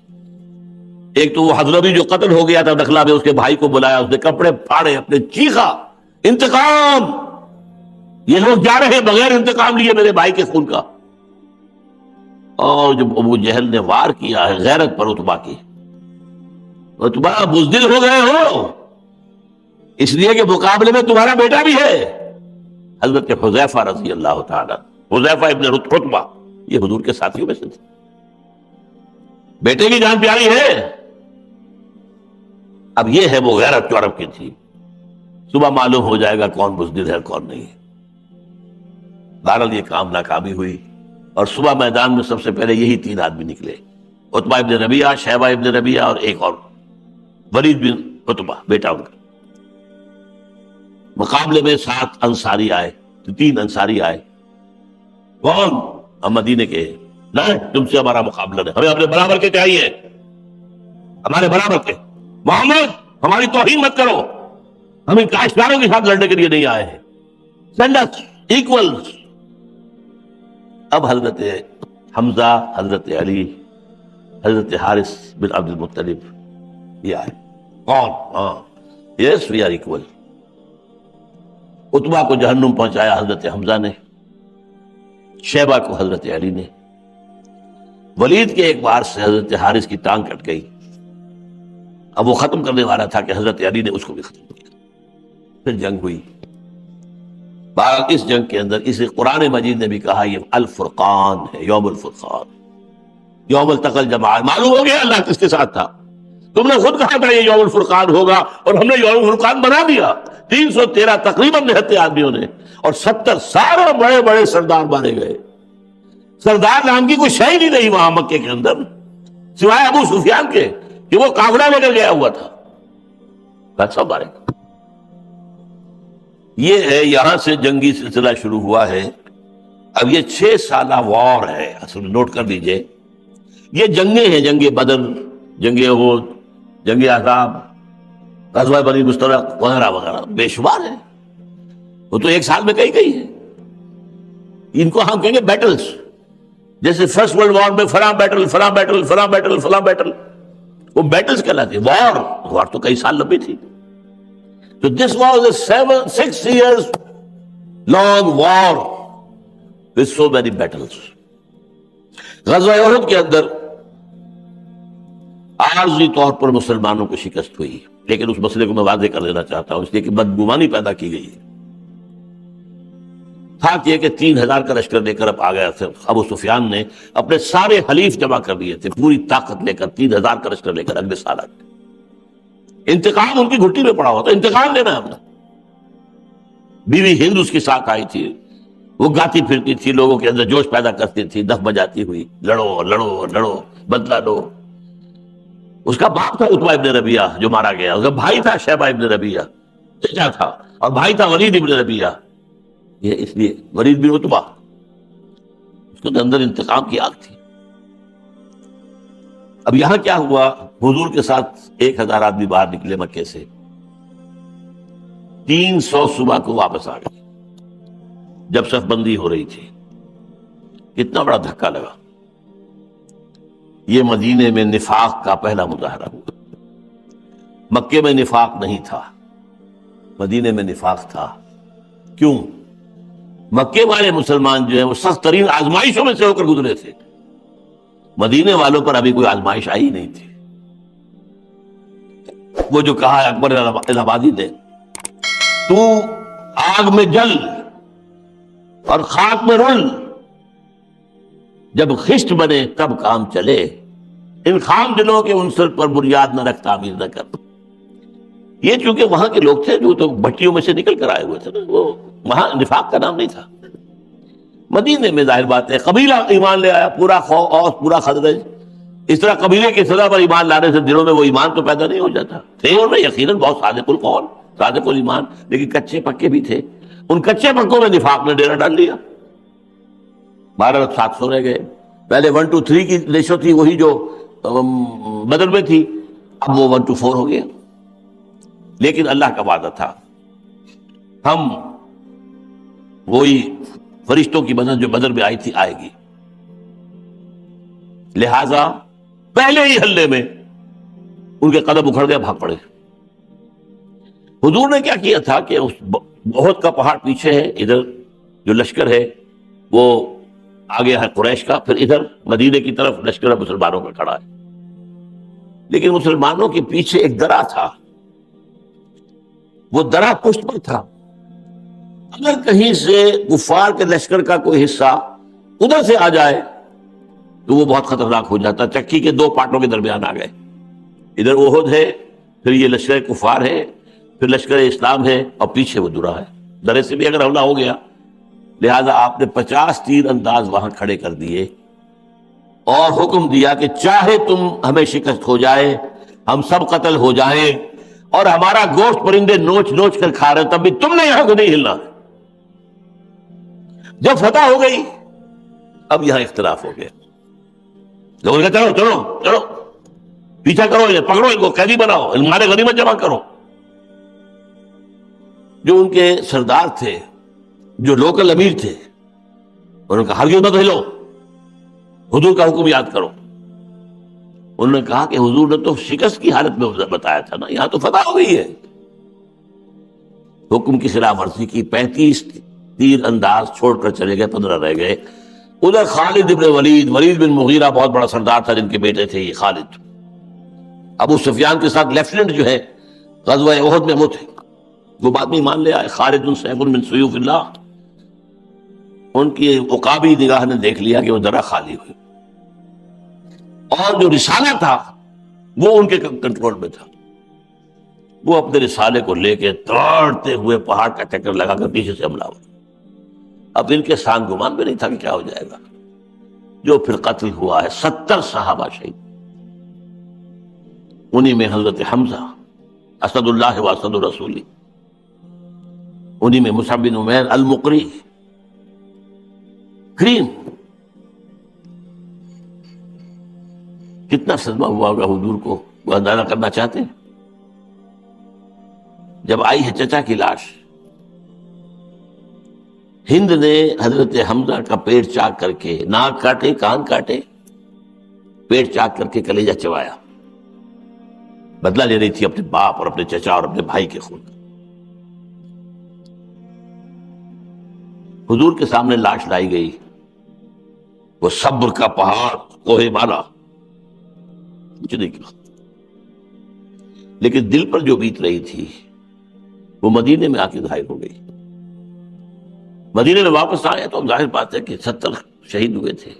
ایک تو وہ حضرمی جو قتل ہو گیا تھا نخلا میں، اس کے بھائی کو بلایا، اس نے کپڑے پھاڑے اپنے، چیخا انتقام، یہ لوگ جا رہے ہیں بغیر انتقام لیے میرے بھائی کے خون کا۔ اور جب ابو جہل نے وار کیا ہے غیرت پر عتبہ کی، عتبہ بزدل ہو گئے ہو اس لیے کہ مقابلے میں تمہارا بیٹا بھی ہے، حضرت حذیفہ رضی اللہ تعالی، حذیفہ ابن عتبہ، یہ حضور کے ساتھیوں میں سے تھے، بیٹے کی جان پیاری ہے۔ اب یہ ہے وہ غیرت جو عرب کی تھی، صبح معلوم ہو جائے گا کون بزدل ہے کون نہیں ہے۔ بہرحال یہ کام ناکامی ہوئی، اور صبح میدان میں سب سے پہلے یہی 3 آدمی نکلے، عتبہ ابن ربیعہ، شیبہ ابن ربیعہ، اور ایک اور ولید بن عتبہ بیٹا ان کا۔ مقابلے میں 7 انصاری آئے، 3 انصاری آئے، کون؟ ہم مدینے کے، نہیں تم سے ہمارا مقابلہ نہیں، ہمیں اپنے برابر کے چاہیے، ہمارے برابر کے، محمد ہماری توہین مت کرو، ہم ان کاشتکاروں کے ساتھ لڑنے کے لیے نہیں آئے ہیں۔ send us equals. اب حضرت حمزہ، حضرت علی، حضرت حارث بن عبد المطلب یہ آئے. کون؟ ہاں یس وی آر ایکول. عتبہ کو جہنم پہنچایا حضرت حمزہ نے، شیبہ کو حضرت علی نے. ولید کے ایک وار سے حضرت حارث کی ٹانگ کٹ گئی. اب وہ ختم کرنے والا تھا کہ حضرت علی نے اس کو بھی ختم کیا. پھر جنگ ہوئی. بہرحال اس جنگ کے اندر اسے قرآن مجید نے بھی کہا یہ الفرقان ہے، یوم الفرقان، یوم التقى الجمعان. معلوم ہو گیا اللہ کس کے ساتھ تھا. تم نے خود کہا تھا یہ یوم الفرقان ہوگا اور ہم نے یوم الفرقان بنا دیا. 313 تقریباً نہتے آدمیوں نے اور 70 سارے بڑے بڑے سردار مارے گئے. سردار نام کی کوئی شے ہی نہیں رہی وہاں مکے کے اندر سوائے ابو سفیان کے کہ وہ قافلہ لے کر گیا ہوا تھا. سب مارے گئے. یہ ہے یہاں سے جنگی سلسلہ شروع ہوا ہے. اب یہ 6 سالہ وار ہے. اصل نوٹ کر لیجئے یہ جنگیں ہیں، جنگ بدر، جنگ احد، جنگ احزاب، غزوہ بنی مستلق وغیرہ وغیرہ بے شمار ہیں. وہ تو ایک سال میں کئی کئی ہیں. ان کو ہم کہیں گے بیٹلز. جیسے فرسٹ ورلڈ وار میں فلاں بیٹل فلاں بیٹل فلاں بیٹل فلاں بیٹل، وہ بیٹلز کہلاتے. وار تو کئی سال لمبی تھی. So this was a 6 years long war with so many battles. غزوہ احد کے اندر عارضی طور پر مسلمانوں کو شکست ہوئی، لیکن اس مسئلے کو میں واضح کر دینا چاہتا ہوں اس لیے کہ بدگمانی پیدا کی گئی ہے. تھا کہ 3000 کا لشکر لے کر اب آ گیا تھا. ابو سفیان نے اپنے سارے حلیف جمع کر دیے تھے، پوری طاقت لے کر 3000 کا لشکر لے کر اگلے سال آ گئے. انتقام ان کی گھٹی میں پڑا ہوا تھا، انتقام لینا ہے ہم نے. بیوی ہند اس کے ساتھ آئی تھی، وہ گاتی پھرتی تھی، لوگوں کے اندر جوش پیدا کرتی تھی، دف بجاتی ہوئی لڑو لڑو لڑو بدلہ لو. اس کا باپ تھا عتبہ ابن ربیعہ جو مارا گیا، اس کا بھائی تھا شیبہ ابن ربیعہ چچا تھا، اور بھائی تھا ولید ابن ربیعہ. یہ اس لیے ولید بن عتبہ، اس کے اندر انتقام کی آگ تھی. اب یہاں کیا ہوا، حضور کے ساتھ 1000 آدمی باہر نکلے مکے سے. 300 صبح کو واپس آ گئے جب صف بندی ہو رہی تھی. کتنا بڑا دھکا لگا. یہ مدینے میں نفاق کا پہلا مظاہرہ ہوا. مکے میں نفاق نہیں تھا، مدینے میں نفاق تھا. کیوں؟ مکے والے مسلمان جو ہیں وہ سخت ترین آزمائشوں میں سے ہو کر گزرے تھے. مدینے والوں پر ابھی کوئی آزمائش آئی نہیں تھی. وہ جو کہا ہے اکبر الہ آبادی نے، تو آگ میں جل اور خاک میں رل، جب خشت بنے تب کام چلے، ان خام دلوں کے عنصر پر بنیاد نہ رکھ تعمیر نہ کر. یہ چونکہ وہاں کے لوگ تھے جو تو بھٹیوں میں سے نکل کر آئے ہوئے تھے نا، وہ وہاں نفاق کا نام نہیں تھا. مدینے میں ظاہر بات ہے قبیلہ ایمان لے آیا، پورا اوس پورا خزرج. اس طرح قبیلے کی سزا پر ایمان لانے سے دلوں میں وہ ایمان تو پیدا نہیں ہو جاتا. تھے ان میں یقیناً بہت صادق القول صادق الایمان، لیکن کچے پکے بھی تھے. ان کچے پکوں میں نفاق نے ڈیرا ڈال لیا. 12,700 رہ گئے. پہلے 1 to 3 کی ریشو تھی، وہی جو بدر میں تھی، اب وہ 1 to 4 ہو گیا. لیکن اللہ کا وعدہ تھا ہم وہی فرشتوں کی مدد جو بدر میں آئی تھی آئے گی. لہذا پہلے ہی حلے میں ان کے قدم اکھڑ گئے، بھاگ پڑے. حضور نے کیا کیا تھا کہ اس احد کا پہاڑ پیچھے ہے، ادھر جو لشکر ہے وہ آگے ہے قریش کا، پھر ادھر مدینے کی طرف لشکر مسلمانوں کا کھڑا ہے. لیکن مسلمانوں کے پیچھے ایک درہ تھا، وہ درہ پشت پر تھا. اگر کہیں سے کفار کے لشکر کا کوئی حصہ ادھر سے آ جائے تو وہ بہت خطرناک ہو جاتا. چکی کے 2 پارٹوں کے درمیان آ گئے. ادھر احد ہے، پھر یہ لشکر کفار ہے، پھر لشکر اسلام ہے، اور پیچھے وہ درہ ہے. درے سے بھی اگر حملہ ہو گیا، لہذا آپ نے 50 تیر انداز وہاں کھڑے کر دیے اور حکم دیا کہ چاہے تم ہمیں شکست ہو جائے، ہم سب قتل ہو جائیں اور ہمارا گوشت پرندے نوچ نوچ کر کھا رہے، تب بھی تم نے یہاں کو نہیں ہلنا. جب فتح ہو گئی اب یہاں اختلاف ہو گیا. لوگوں نے کہا چلو چلو چلو پیچھا کرو، انہیں پکڑو، ان کو قیدی بناؤ، ہمارے غنیمت جمع کرو. جو ان کے سردار تھے جو لوکل امیر تھے انہوں نے کہا ہرگز مت ہلو، حضور کا حکم یاد کرو۔ انہوں نے کہا کہ حضور نے تو شکست کی حالت میں بتایا تھا نا، یہاں تو فتح ہو گئی ہے۔ حکم کی خلاف ورزی کی، 35 تیر انداز چھوڑ کر چلے گئے، 15 رہ گئے۔ ادھر خالد ابن ولید بن مغیرہ بہت بڑا سردار تھا جن کے بیٹے تھے یہ خالد، ابو سفیان کے ساتھ لیفٹیننٹ جو ہے غزوہ احد میں وہ تھے، وہ بات نہیں مان لے آئے۔ خالد سیف من سیوف اللہ، ان کی عقابی نگاہ نے دیکھ لیا کہ وہ ذرا خالی ہوئی، اور جو رسالہ تھا وہ ان کے کنٹرول میں تھا۔ وہ اپنے رسالے کو لے کے دوڑتے ہوئے پہاڑ کا چکر لگا کر پیچھے سے حملہ ہوا۔ اب ان کے سان گمان بھی نہیں تھا کہ کیا ہو جائے گا۔ جو پھر قتل ہوا ہے 70 صحابہ شہید، انہی میں حضرت حمزہ اسد اللہ و اسد الرسول، انہی میں مصعب بن عمیر المقری کریم۔ کتنا صدمہ ہوا ہوگا حضور کو، وہ اندازہ کرنا چاہتے ہیں؟ جب آئی ہے چچا کی لاش، ہند نے حضرت حمزہ کا پیٹ چاک کر کے، ناک کاٹے کان کاٹے، پیٹ چاک کر کے کلیجہ چبایا، بدلہ لے رہی تھی اپنے باپ اور اپنے چچا اور اپنے بھائی کے خون کا۔ حضور کے سامنے لاش لائی گئی، وہ صبر کا پہاڑ کوہ مالا، کچھ نہیں کہا، لیکن دل پر جو بیت رہی تھی وہ مدینے میں آ کے ظاہر ہو گئی۔ مدینے میں واپس آئے تو ظاہر بات ہے کہ 70 شہید ہوئے تھے۔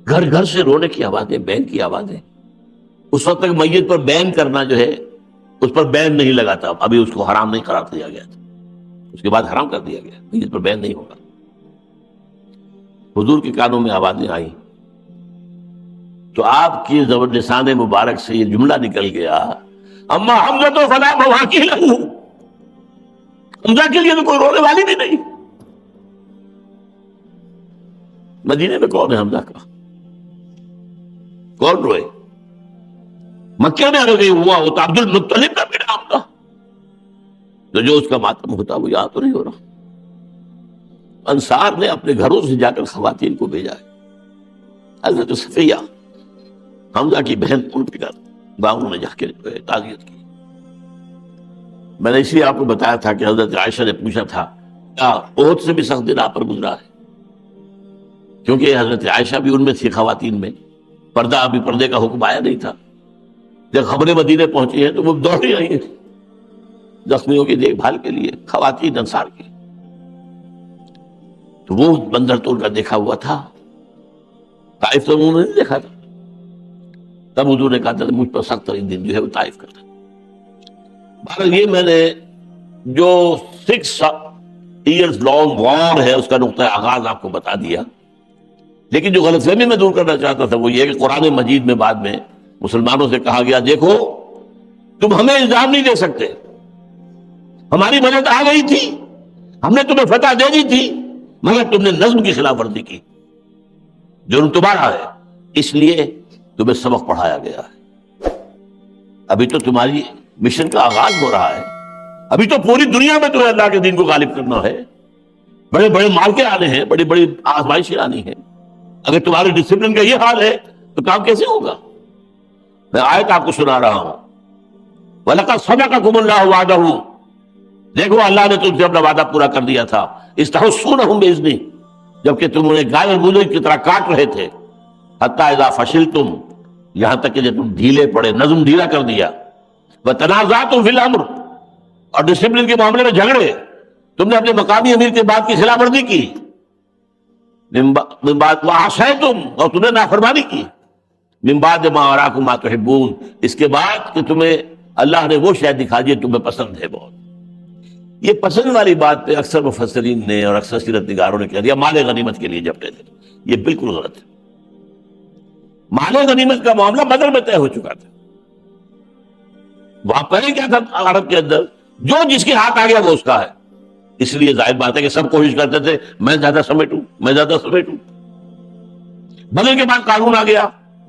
گھر گھر سے رونے کی آوازیں، بین کی آوازیں۔ اس وقت تک میت پر بین کرنا جو ہے اس پر بین نہیں لگا تھا، ابھی اس کو حرام نہیں قرار دیا گیا تھا، اس کے بعد حرام کر دیا گیا، میت پر بین نہیں ہوگا۔ حضور کے کانوں میں آوازیں آئیں تو آپ کی لسان مبارک سے یہ جملہ نکل گیا، اما حمزہ تو فلا مواقع لہو، حمزہ کے لیے تو کوئی رونے والی بھی نہیں۔ مدینے میں کون ہے حمزہ کا؟ کون روئے؟ مکہ میں اگر ہوا ہوتا عبد المطلب کا بیٹا حمزہ، تو جو اس کا ماتم ہوتا وہ یاد تو نہیں ہو رہا۔ انصار نے اپنے گھروں سے جا کر خواتین کو بھیجا ہے۔ حضرت صفیہ حمزہ کی بہن، ان کے گھر باغوں میں جا کے تعزیت کی۔ میں نے اسی آپ کو بتایا تھا کہ حضرت عائشہ نے پوچھا تھا کیا احد سے بھی سخت دن آپ پر گزرا ہے، کیونکہ حضرت عائشہ بھی ان میں تھی خواتین میں، پردہ ابھی پردے کا حکم آیا نہیں تھا۔ جب خبریں مدینے پہنچی ہیں تو وہ دوڑی آئی ہیں زخمیوں کی دیکھ بھال کے لیے، خواتین انصار کی۔ تو وہ منظر تو ان کا دیکھا ہوا تھا، طائف تو انہوں نے نہیں دیکھا تھا۔ تب حضور نے کہا تھا مجھ پر سخت ترین دن جو ہے وہ طائف کا تھا۔ بہرحال یہ میں نے جو 6 ایئرز لانگ وار ہے اس کا نقطہ آغاز آپ کو بتا دیا، لیکن جو غلط فہمی میں دور کرنا چاہتا تھا وہ یہ کہ قرآن مجید میں بعد میں مسلمانوں سے کہا گیا دیکھو تم ہمیں الزام نہیں دے سکتے، ہماری مدد آ گئی تھی، ہم نے تمہیں فتح دے دی تھی، مگر تم نے نظم کی خلاف ورزی کی، جرم تمہارا ہے، اس لیے تمہیں سبق پڑھایا گیا ہے۔ ابھی تو تمہاری مشن کا آغاز ہو رہا ہے، ابھی تو پوری دنیا میں تمہیں اللہ کے دین کو غالب کرنا ہے، بڑے بڑے مارکے آنے ہیں، بڑی بڑی آزمائشیں آنی ہیں۔ اگر تمہارے ڈسپلن کا یہ حال ہے تو کام کیسے ہوگا؟ میں آیت آپ کو سنا رہا ہوں، وَلَقَدْ صَدَقَكُمُ اللَّهُ وَعْدَهُ، دیکھو اللہ نے تم سے اپنا وعدہ پورا کر دیا تھا، اِسْتَحُسُّونَهُمْ بِإِذْنِهِ، جبکہ تم انہیں گائے اور بوجھ کی طرح کاٹ رہے تھے، حَتَّى إِذَا فَشِلْتُمْ، یہاں تک کہ جب تم ڈھیلے پڑے، نظم ڈھیلا کر دیا، وَتَنَازَعْتُمْ فِي الْأَمْرِ، اور ڈسپلن کے معاملے میں جھگڑے، تم نے اپنے مقامی امیر کے بات کی خلاف ورزی کی، من بعد وعصیتم، اور تم نے نافرمانی کی، من بعد ما اراکم ما تحبون، اس کے بعد کہ تمہیں اللہ نے وہ شے دکھا دی تمہیں پسند ہے بہت۔ یہ پسند والی بات پہ اکثر مفسرین نے اور اکثر سیرت نگاروں نے کہہ دیا مال غنیمت کے لیے جھپٹے تھے، یہ بالکل غلط ہے۔ مال غنیمت کا معاملہ بدر میں طے ہو چکا تھا، وہاں پہلے کیا تھا عرب کے اندر، جو جس کے ہاتھ آ گیا وہ اس کا ہے، اس لیے ظاہر بات ہے کہ سب کوشش کرتے تھے میں زیادہ سمیٹوں، میں زیادہ سمیٹوں۔ بدر کے بعد قانون آ گیا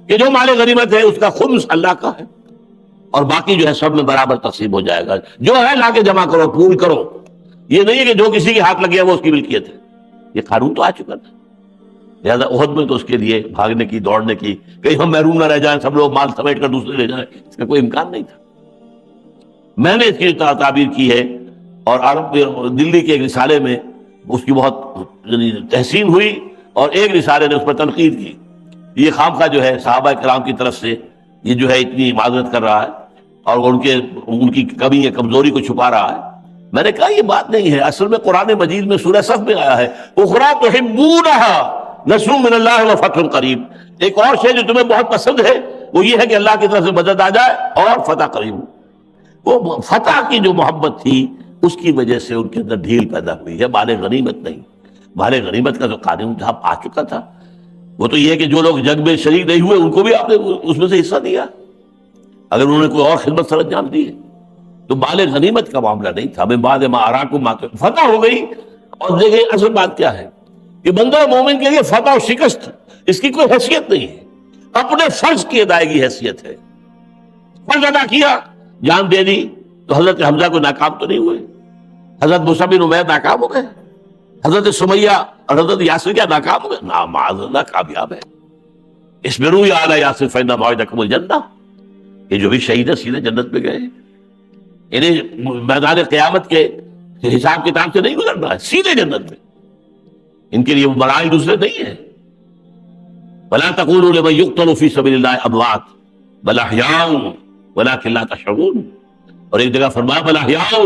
کہ جو مال غنیمت ہے اس کا خمس اللہ کا ہے، اور باقی جو ہے سب میں برابر تقسیم ہو جائے گا، جو ہے لا کے جمع کرو، پول کرو، یہ نہیں ہے کہ جو کسی کے ہاتھ لگ گیا وہ اس کی ملکیت ہے، یہ قانون تو آ چکا تھا۔ لہٰذا احد میں تو اس کے لیے بھاگنے کی، دوڑنے کی، کہیں ہم محروم نہ رہ جائیں، سب لوگ مال سمیٹ کر دوسرے لے جائیں، اس کا کوئی امکان نہیں تھا۔ میں نے اس کی تعبیر کی ہے، اور عرب دلی کے ایک رسالے میں اس کی بہت تحسین ہوئی، اور ایک رسالے نے اس پر تنقید کی، یہ خامخواہ جو ہے صحابہ کرام کی طرف سے یہ جو ہے اتنی معذرت کر رہا ہے اور ان کی کمی یا کمزوری کو چھپا رہا ہے۔ میں نے کہا یہ بات نہیں ہے، اصل میں قرآن مجید میں سورہ صف میں آیا ہے اخری تحبونھا نصر من اللہ وفتح قریب، ایک اور شے جو تمہیں بہت پسند ہے وہ یہ ہے کہ اللہ کی طرف سے مدد آ جائے اور فتح قریب۔ وہ فتح کی جو محبت تھی اس کی وجہ سے ان کے اندر ڈھیل پیدا ہوئی ہے، مال غنیمت نہیں۔ مال غنیمت کا جو قانون تھا آ چکا تھا، وہ تو یہ ہے کہ جو لوگ جنگ میں شریک نہیں ہوئے ان کو بھی آپ نے اس میں سے حصہ دیا، اگر انہوں نے کوئی اور خدمت سر انجام دی ہے تو مال غنیمت کا معاملہ نہیں تھا۔ میں بعد ما اراکم ما فتح ہو گئی۔ اور دیکھیں اصل بات کیا ہے کہ بندہ مومن کے لیے فتح و شکست اس کی کوئی حیثیت نہیں ہے، اپنے فرض کی ادائیگی حیثیت ہے۔ فرض ادا کیا، جان دے دی، تو حضرت حمزہ کو ناکام تو نہیں ہوئے، حضرت مصعب بن عمیر ناکام ہو گئے، حضرت سمیہ اور حضرت یاسر کیا ناکام ہو گئے؟ نا معاذ اللہ کامیاب ہے۔ اصبروا یا آل یاسر فإن موعدکم الجنہ، یہ جو بھی شہید ہے سیدھے جنت میں گئے، انہیں میدان قیامت کے حساب کتاب سے نہیں گزرنا ہے، سیدھے جنت میں، ان کے لیے وہ مراحل دوسرے نہیں ہیں۔ ولا تقولوا لمن يقتل في سبيل الله اموات بل احياء ولكن لا تشعرون، اور ایک جگہ فرمایا بل احياء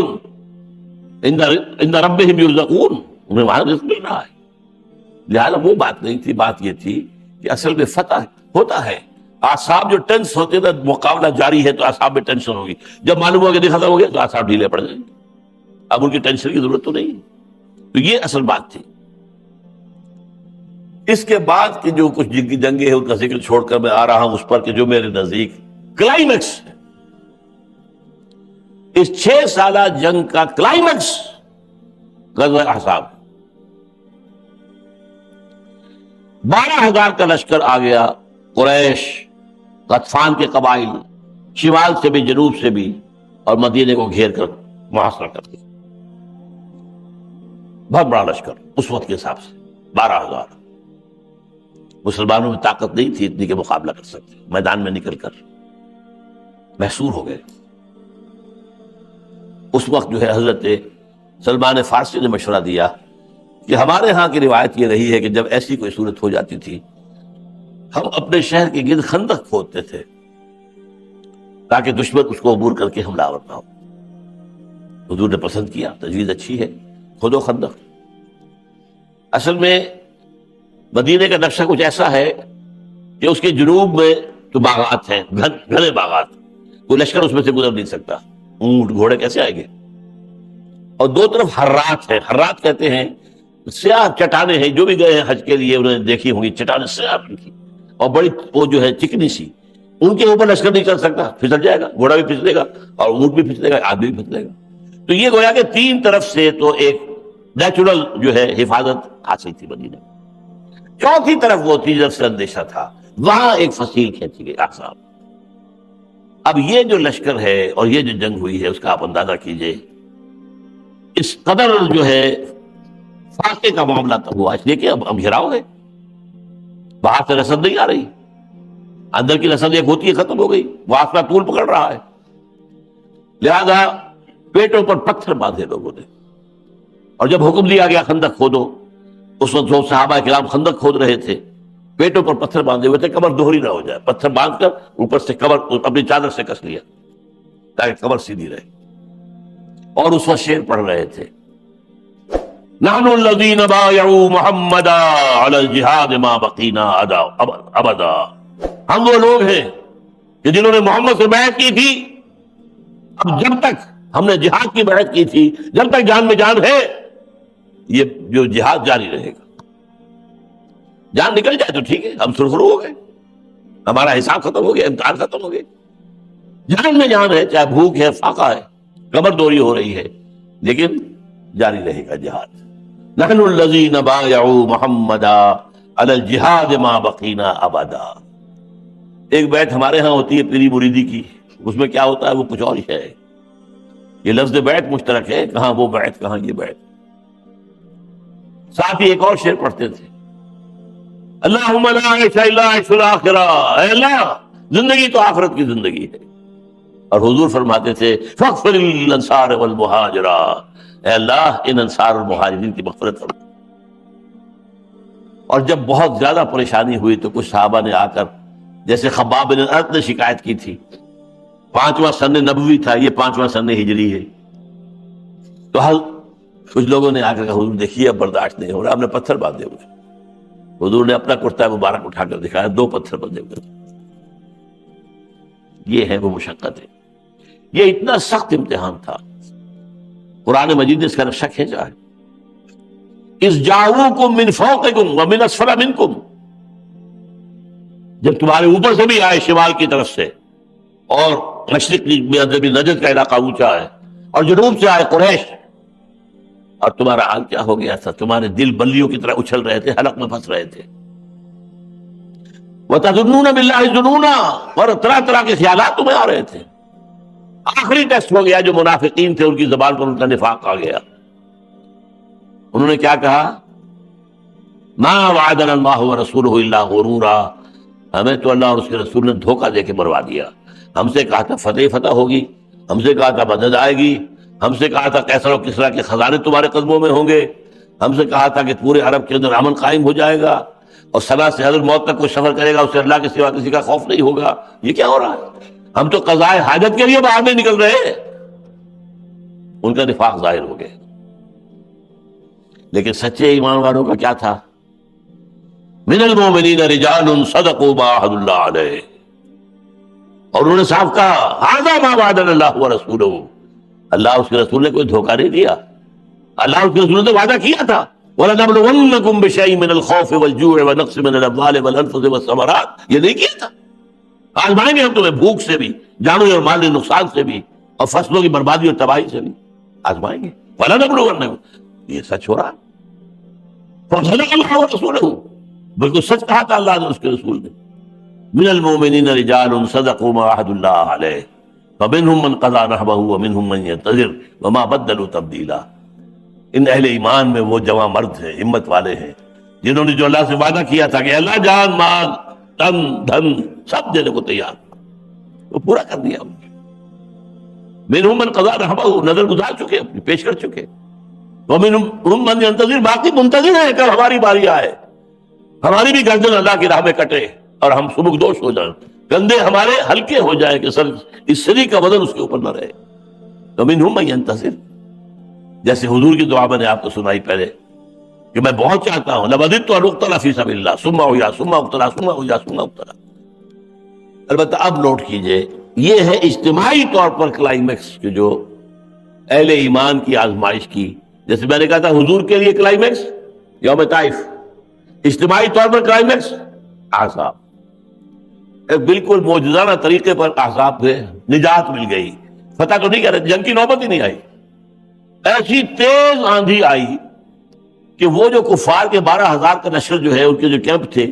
عند ربهم يرزقون، انہیں وہاں رزق مل رہا ہے۔ لہٰذا وہ بات نہیں تھی، بات یہ تھی کہ اصل میں فتح ہوتا ہے، اعصاب جو ٹینس ہوتے تھے، مقابلہ جاری ہے تو اعصاب میں ٹینشن ہوگی، جب معلوم ہو کہ ختم ہو گیا تو اعصاب ڈھیلے پڑ جائیں گے، اب ان کی ٹینشن کی ضرورت تو نہیں ہے۔ تو یہ اصل بات تھی۔ اس کے بعد کی جو کچھ جنگیں ہیں ان کا ذکر چھوڑ کر میں آ رہا ہوں اس پر کہ جو میرے نزدیک کلائمیکس ہے، اس 6 سالہ جنگ کا کلائمیکس غزوہ احزاب، 12,000 کا لشکر آ گیا، قریش، غطفان کے قبائل، شمال سے بھی جنوب سے بھی، اور مدینے کو گھیر کر محاصرہ کر دیا۔ بہت بڑا لشکر اس وقت کے حساب سے، 12,000۔ مسلمانوں میں طاقت نہیں تھی اتنی کہ مقابلہ کر سکتے، میدان میں نکل کر محصور ہو گئے۔ اس وقت جو ہے حضرت سلمان فارسی نے مشورہ دیا کہ ہمارے ہاں کی روایت یہ رہی ہے کہ جب ایسی کوئی صورت ہو جاتی تھی ہم اپنے شہر کے گرد خندق کھودتے تھے تاکہ دشمن اس کو عبور کر کے حملہ آور نہ ہو۔ حضور نے پسند کیا، تجویز اچھی ہے، کھودو خندق۔ اصل میں مدینے کا نقشہ کچھ ایسا ہے کہ اس کے جنوب میں تو باغات ہیں، گھنے باغات، کوئی لشکر اس میں سے گزر نہیں سکتا، اونٹ گھوڑے کیسے آئیں گے، اور دو طرف حرات ہیں، حرات کہتے ہیں سیاہ چٹانیں ہیں، جو بھی گئے ہیں حج کے لیے انہوں نے دیکھی ہوں گی، چٹانیں سیاہ کی اور بڑی وہ جو ہے چکنی سی، ان کے اوپر لشکر نہیں چل سکتا، پھسل جائے گا، گھوڑا بھی پھسلے گا اور اونٹ بھی پھسلے گا، آدمی بھی پھسلے گا۔ تو یہ گویا کہ 3 طرف سے تو ایک نیچرل جو ہے حفاظت حاصل تھی مدینے میں، چوتھی طرف وہ تھی جب سے اندیشہ تھا، وہاں ایک فصیل کھینچی گئی احزاب۔ اب یہ جو لشکر ہے اور یہ جو جنگ ہوئی ہے اس کا آپ اندازہ کیجئے، اس قدر جو ہے فاقے کا معاملہ تھا ہوا، اس لیے کہ اب گھراؤ ہے، باہر سے رسد نہیں آ رہی، اندر کی رسد ایک ہوتی ہے ختم ہو گئی، واسطہ طول پکڑ رہا ہے، لہذا پیٹوں پر پتھر باندھے لوگوں نے، اور جب حکم دیا گیا خندق کھودو، اس وقت جو صحابہ کرام خندق کھود رہے تھے پیٹوں پر پتھر باندھے ہوئے تھے، کمر دوہری نہ ہو جائے، پتھر باندھ کر اوپر سے کمر اپنی چادر سے کس لیا تاکہ کمر سیدھی رہے، اور اس وقت شعر پڑھ رہے تھے نحن الذین بایعوا محمدا علی الجہاد ما بقینا ابدا، ہم وہ لوگ ہیں کہ جنہوں نے محمد سے بیعت کی تھی، اب جب تک ہم نے جہاد کی بیعت کی تھی، جب تک جان میں جان ہے یہ جو جہاد جاری رہے گا، جان نکل جائے تو ٹھیک ہے، ہم سرخرو ہو گئے، ہمارا حساب ختم ہو گیا، امتحان ختم ہو گئے، جان میں جان ہے، چاہے بھوک ہے، فاقہ ہے، کمر دوری ہو رہی ہے، لیکن جاری رہے گا جہاد۔ نحن الذین بایعوا محمدا علی الجہاد ما بقینا ابدا۔ ایک بیت ہمارے ہاں ہوتی ہے پیری مریدی کی، اس میں کیا ہوتا ہے وہ کچھ اور ہی ہے، یہ لفظ بیعت مشترک ہے، کہاں وہ بیعت کہاں یہ بیعت۔ ساتھ ہی ایک اور شعر پڑھتے تھے، اللہم لا عیش الا عیش الاخرہ، اے اللہ زندگی تو آخرت کی زندگی ہے۔ اور حضور فرماتے تھے فاغفر للانصار والمہاجرہ، اے اللہ ان انصار اور مہاجرین کی مغفرت فرما۔ اور جب بہت زیادہ پریشانی ہوئی تو کچھ صحابہ نے آ کر، جیسے خباب بن الارت نے شکایت کی تھی، 5واں سن نبوی تھا، یہ 5واں سن ہجری ہے، تو کچھ لوگوں نے آ کر کہا حضور دیکھیے اب برداشت نہیں ہو رہا، ہم نے پتھر باندھے ہوئے۔ حضور نے اپنا کرتا مبارک اٹھا کر دکھایا، 2 پتھر بندھے ہوئے۔ یہ ہے وہ مشقت ہے، یہ اتنا سخت امتحان تھا۔ قرآن مجید نے اس کا نقشہ کھینچا ہے، اذ جاؤوکم من فوقکم ومن اسفل منکم، جب تمہارے اوپر سے بھی آئے شمال کی طرف سے، اور مشرق میں نجد کا علاقہ اونچا ہے، اور جنوب سے آئے قریش، اور تمہارا حال کیا ہو گیا تھا؟ تمہارے دل بلیوں کی طرح اچھل رہے تھے، حلق میں پھنس رہے تھے۔ وَتَظُنُّونَ بِاللَّهِ ظُنُونًا، اور طرح طرح کے خیالات تمہیں آ رہے تھے۔ آخری ٹیسٹ ہو گیا، جو منافقین تھے ان کی زبان پر ان کا نفاق آ گیا۔ انہوں نے کیا کہا؟ مَا وَعَدَنَا اللَّهُ وَرَسُولُهُ إِلَّا غُرُورًا، ہمیں تو اللہ اور اس کے رسول نے دھوکہ دے کے مروا دیا۔ ہم سے کہا تھا فتح ہوگی، ہم سے کہا تھا مدد آئے گی، ہم سے کہا تھا کیسر و کسریٰ کے خزانے تمہارے قدموں میں ہوں گے، ہم سے کہا تھا کہ پورے عرب کے اندر امن قائم ہو جائے گا، اور سنا سے حضرت موت تک کوئی سفر کرے گا اسے اللہ کے سوا کسی کا خوف نہیں ہوگا۔ یہ کیا ہو رہا ہے؟ ہم تو قضائے حاجت کے لیے باہر نہیں نکل رہے۔ ان کا نفاق ظاہر ہو گئے۔ لیکن سچے ایمان والوں کا کیا تھا؟ من المؤمنین رجال صدقوا ما عاهدوا اللہ علیہ، اور انہوں نے صاف کہا ھذا ما وعدنا اللہ ورسولہ، اللہ اس کے رسول نے کوئی دھوکہ نہیں دیا، اللہ اس کے رسول نے تو وعدہ کیا تھا وَلَنَبْلُوَنَّكُمْ بِشَيْءٍ مِّنَ الْخَوْفِ وَالْجُوعِ وَنَقْصٍ مِّنَ الْأَمْوَالِ وَالْأَنفُسِ وَالثَّمَرَاتِ، یہ نہیں کیا تھا؟ آزمائیں گے ہم تمہیں بھوک سے بھی، جانوں اور مال کے نقصان سے بھی، اور فصلوں کی بربادی اور تباہی سے بھی آزمائیں گے۔ وَلَنَبْلُوَنَّكُمْ، یہ سچ ہو رہا ہے۔ فَصَدَقَ اللَّهُ وَرَسُولُهُ، بالکل سچ کہا تھا اللہ نے اس کے رسول نے۔ من المؤمنین رجال صدقوا ما عاهدوا اللہ علیہ فمنهم من قضى نحبه ومنهم من ينتظر وما بدلوا تبدیلا۔ ان اہل ایمان میں وہ جواں مرد ہیں، ہمت والے ہیں، جنہوں نے جو اللہ سے وعدہ کیا تھا کہ اللہ جان مال تن دھن سب دینے کو تیار، وہ پورا کر دیا۔ منهم من قضى نحبه، نظر گزار چکے، اپنی پیش کر چکے، ومنهم من ينتظر، باقی منتظر ہیں کب ہماری باری آئے، ہماری بھی گردن اللہ کی راہ میں کٹے اور ہم سبکدوش ہو جائیں، کندھے ہمارے ہلکے ہو جائیں کہ سر اس سری کا وزن اس کے اوپر نہ رہے۔ ومنهم من ينتظر، جیسے حضور کی دعا میں نے آپ کو سنائی پہلے کہ میں بہت چاہتا ہوں لوددت ان اقتل فی سبیل اللہ ثم احیا ثم اقتل ثم احیا ثم اقتل۔ البتہ اب نوٹ کیجئے، یہ ہے اجتماعی طور پر کلائمیکس کہ جو اہل ایمان کی آزمائش کی، جیسے میں نے کہا تھا حضور کے لیے کلائمیکس یوم طائف، اجتماعی طور پر کلائمیکس احزاب، ایک بالکل معجزانہ طریقے پر احزاب سے نجات مل گئی، فتح تو نہیں کہہ رہے، جنگ کی نوبت ہی نہیں آئی، ایسی تیز آندھی آئی کہ وہ جو کفار کے 12,000 کا نشر جو ہے، ان کے جو کیمپ تھے،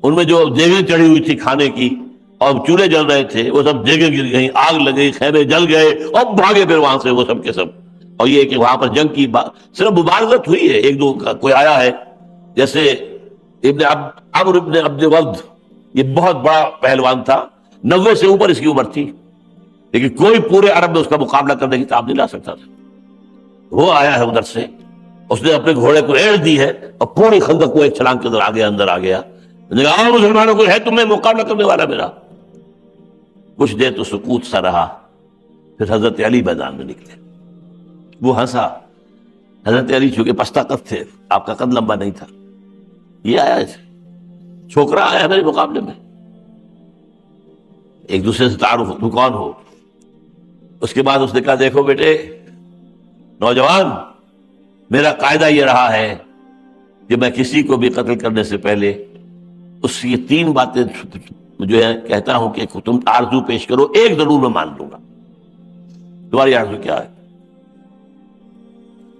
ان میں جو دیگیں چڑھی ہوئی تھی کھانے کی اور چولہے جل رہے تھے، وہ سب دیگیں گر گئیں، آگ لگ گئی، خیمے جل گئے، اور بھاگے پھر وہاں سے وہ سب کے سب۔ اور یہ کہ وہاں پر جنگ کی صرف مبارزت ہوئی ہے، ایک دو کا کوئی آیا ہے، جیسے عمرو ابن عبد ود، یہ بہت بڑا پہلوان تھا، 90 سے اوپر اس کی عمر تھی، لیکن کوئی پورے عرب میں اس کا مقابلہ کرنے کی تاب نہیں لا سکتا تھا۔ وہ آیا ہے ادھر سے، اس نے اپنے گھوڑے کو ایڑ دی ہے اور پوری خندق کو ایک چھلانگ کے اندر اندر آ گیا، آؤ مسلمانوں کو، ہے تمہیں مقابلہ کرنے والا میرا۔ کچھ دیر تو سکوت سا رہا، پھر حضرت علی میدان میں نکلے، وہ ہنسا۔ حضرت علی چونکہ پستہ قد تھے، آپ کا قد لمبا نہیں تھا، یہ آیا چھوکرا آیا میرے مقابلے میں، ایک دوسرے سے تعارف، تو کون ہو؟ اس کے بعد اس نے کہا دیکھو بیٹے نوجوان، میرا قاعدہ یہ رہا ہے کہ میں کسی کو بھی قتل کرنے سے پہلے اس کی 3 باتیں جو ہے کہتا ہوں کہ تم آرزو پیش کرو، ایک ضرور میں مان لوں گا۔ تمہاری آرزو کیا ہے؟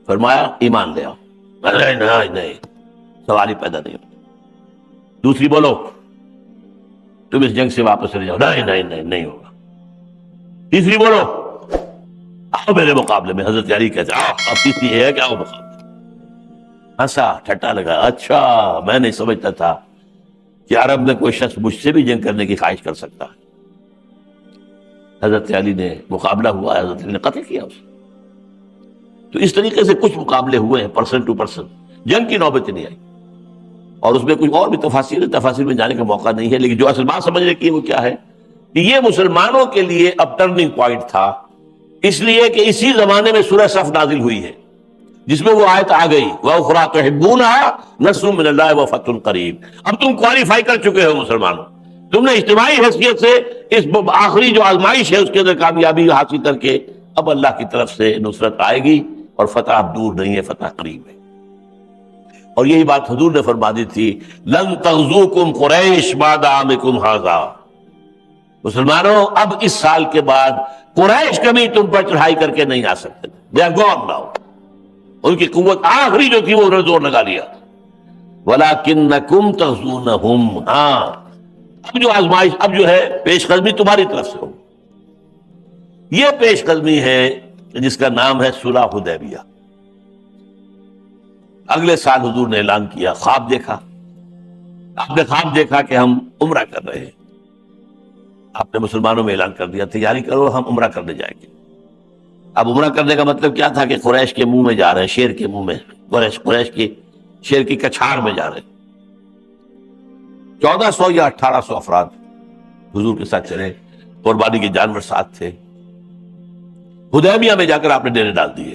فرمایا ایمان لے آؤ۔ نہیں، سوال ہی پیدا نہیں ہوتا۔ دوسری بولو تم اس جنگ سے واپس چلے جاؤ۔ نہیں ہوگا۔ تیسری بولو آؤ میرے مقابلے میں. حضرت علی کہتے آؤ اب کسی ہے کیا مقابلے. ہنسا, ٹھٹا لگا. اچھا میں نہیں سمجھتا تھا کہ عرب میں کوئی شخص مجھ سے بھی جنگ کرنے کی خواہش کر سکتا ہے. حضرت علی نے مقابلہ ہوا, حضرت علی نے قتل کیا اسے. تو اس طریقے سے کچھ مقابلے ہوئے ہیں پرسن ٹو پرسن, جنگ کی نوبت نہیں آئی. اور اس میں کچھ اور بھی تفاصیل میں جانے کا موقع نہیں ہے, لیکن جو اصل بات سمجھنے کی وہ کیا ہے کہ یہ مسلمانوں کے لیے اب ٹرننگ پوائنٹ تھا, اس لیے کہ اسی زمانے میں سورہ صف نازل ہوئی ہے جس میں وہ آیت آ گئی وَأُخْرَىٰ تُحِبُّونَهَا نَصْرٌ مِّنَ اللَّهِ وَفَتْحٌ قَرِیب. اب تم کوالیفائی کر چکے ہو مسلمانوں, تم نے اجتماعی حیثیت سے اس آخری جو آزمائش ہے اس کے اندر کامیابی حاصل کر کے اب اللہ کی طرف سے نصرت آئے گی اور فتح اب دور نہیں ہے, فتح قریب ہے. اور یہی بات حضور نے فرما دی تھی لن تغزوکم قریش بعد عامکم ھذا. مسلمانوں اب اس سال کے بعد قریش کبھی تم پر چڑھائی کر کے نہیں آ سکتے. They are gone now. ان کی قوت آخری جو تھی وہ انہوں نے زور لگا لیا. وَلَكِنَّكُمْ تَغْزُونَهُمْ. ہاں اب جو آزمائش, اب جو ہے پیش قدمی تمہاری طرف سے ہو. یہ پیش قدمی ہے جس کا نام ہے صلح حدیبیہ. اگلے سال حضور نے اعلان کیا, خواب دیکھا. آپ نے خواب دیکھا کہ ہم عمرہ کر رہے ہیں. آپ نے مسلمانوں میں اعلان کر دیا تیاری کرو ہم عمرہ کرنے جائیں گے. اب عمرہ کرنے کا مطلب کیا تھا کہ قریش کے منہ میں جا رہے ہیں, شیر کے منہ میں, قریش کی شیر کی کچھاڑ میں جا رہے ہیں. 1400 یا 1800 افراد حضور کے ساتھ چلے, قربانی کے جانور ساتھ تھے. حدیبیہ میں جا کر آپ نے ڈیرے ڈال دیے.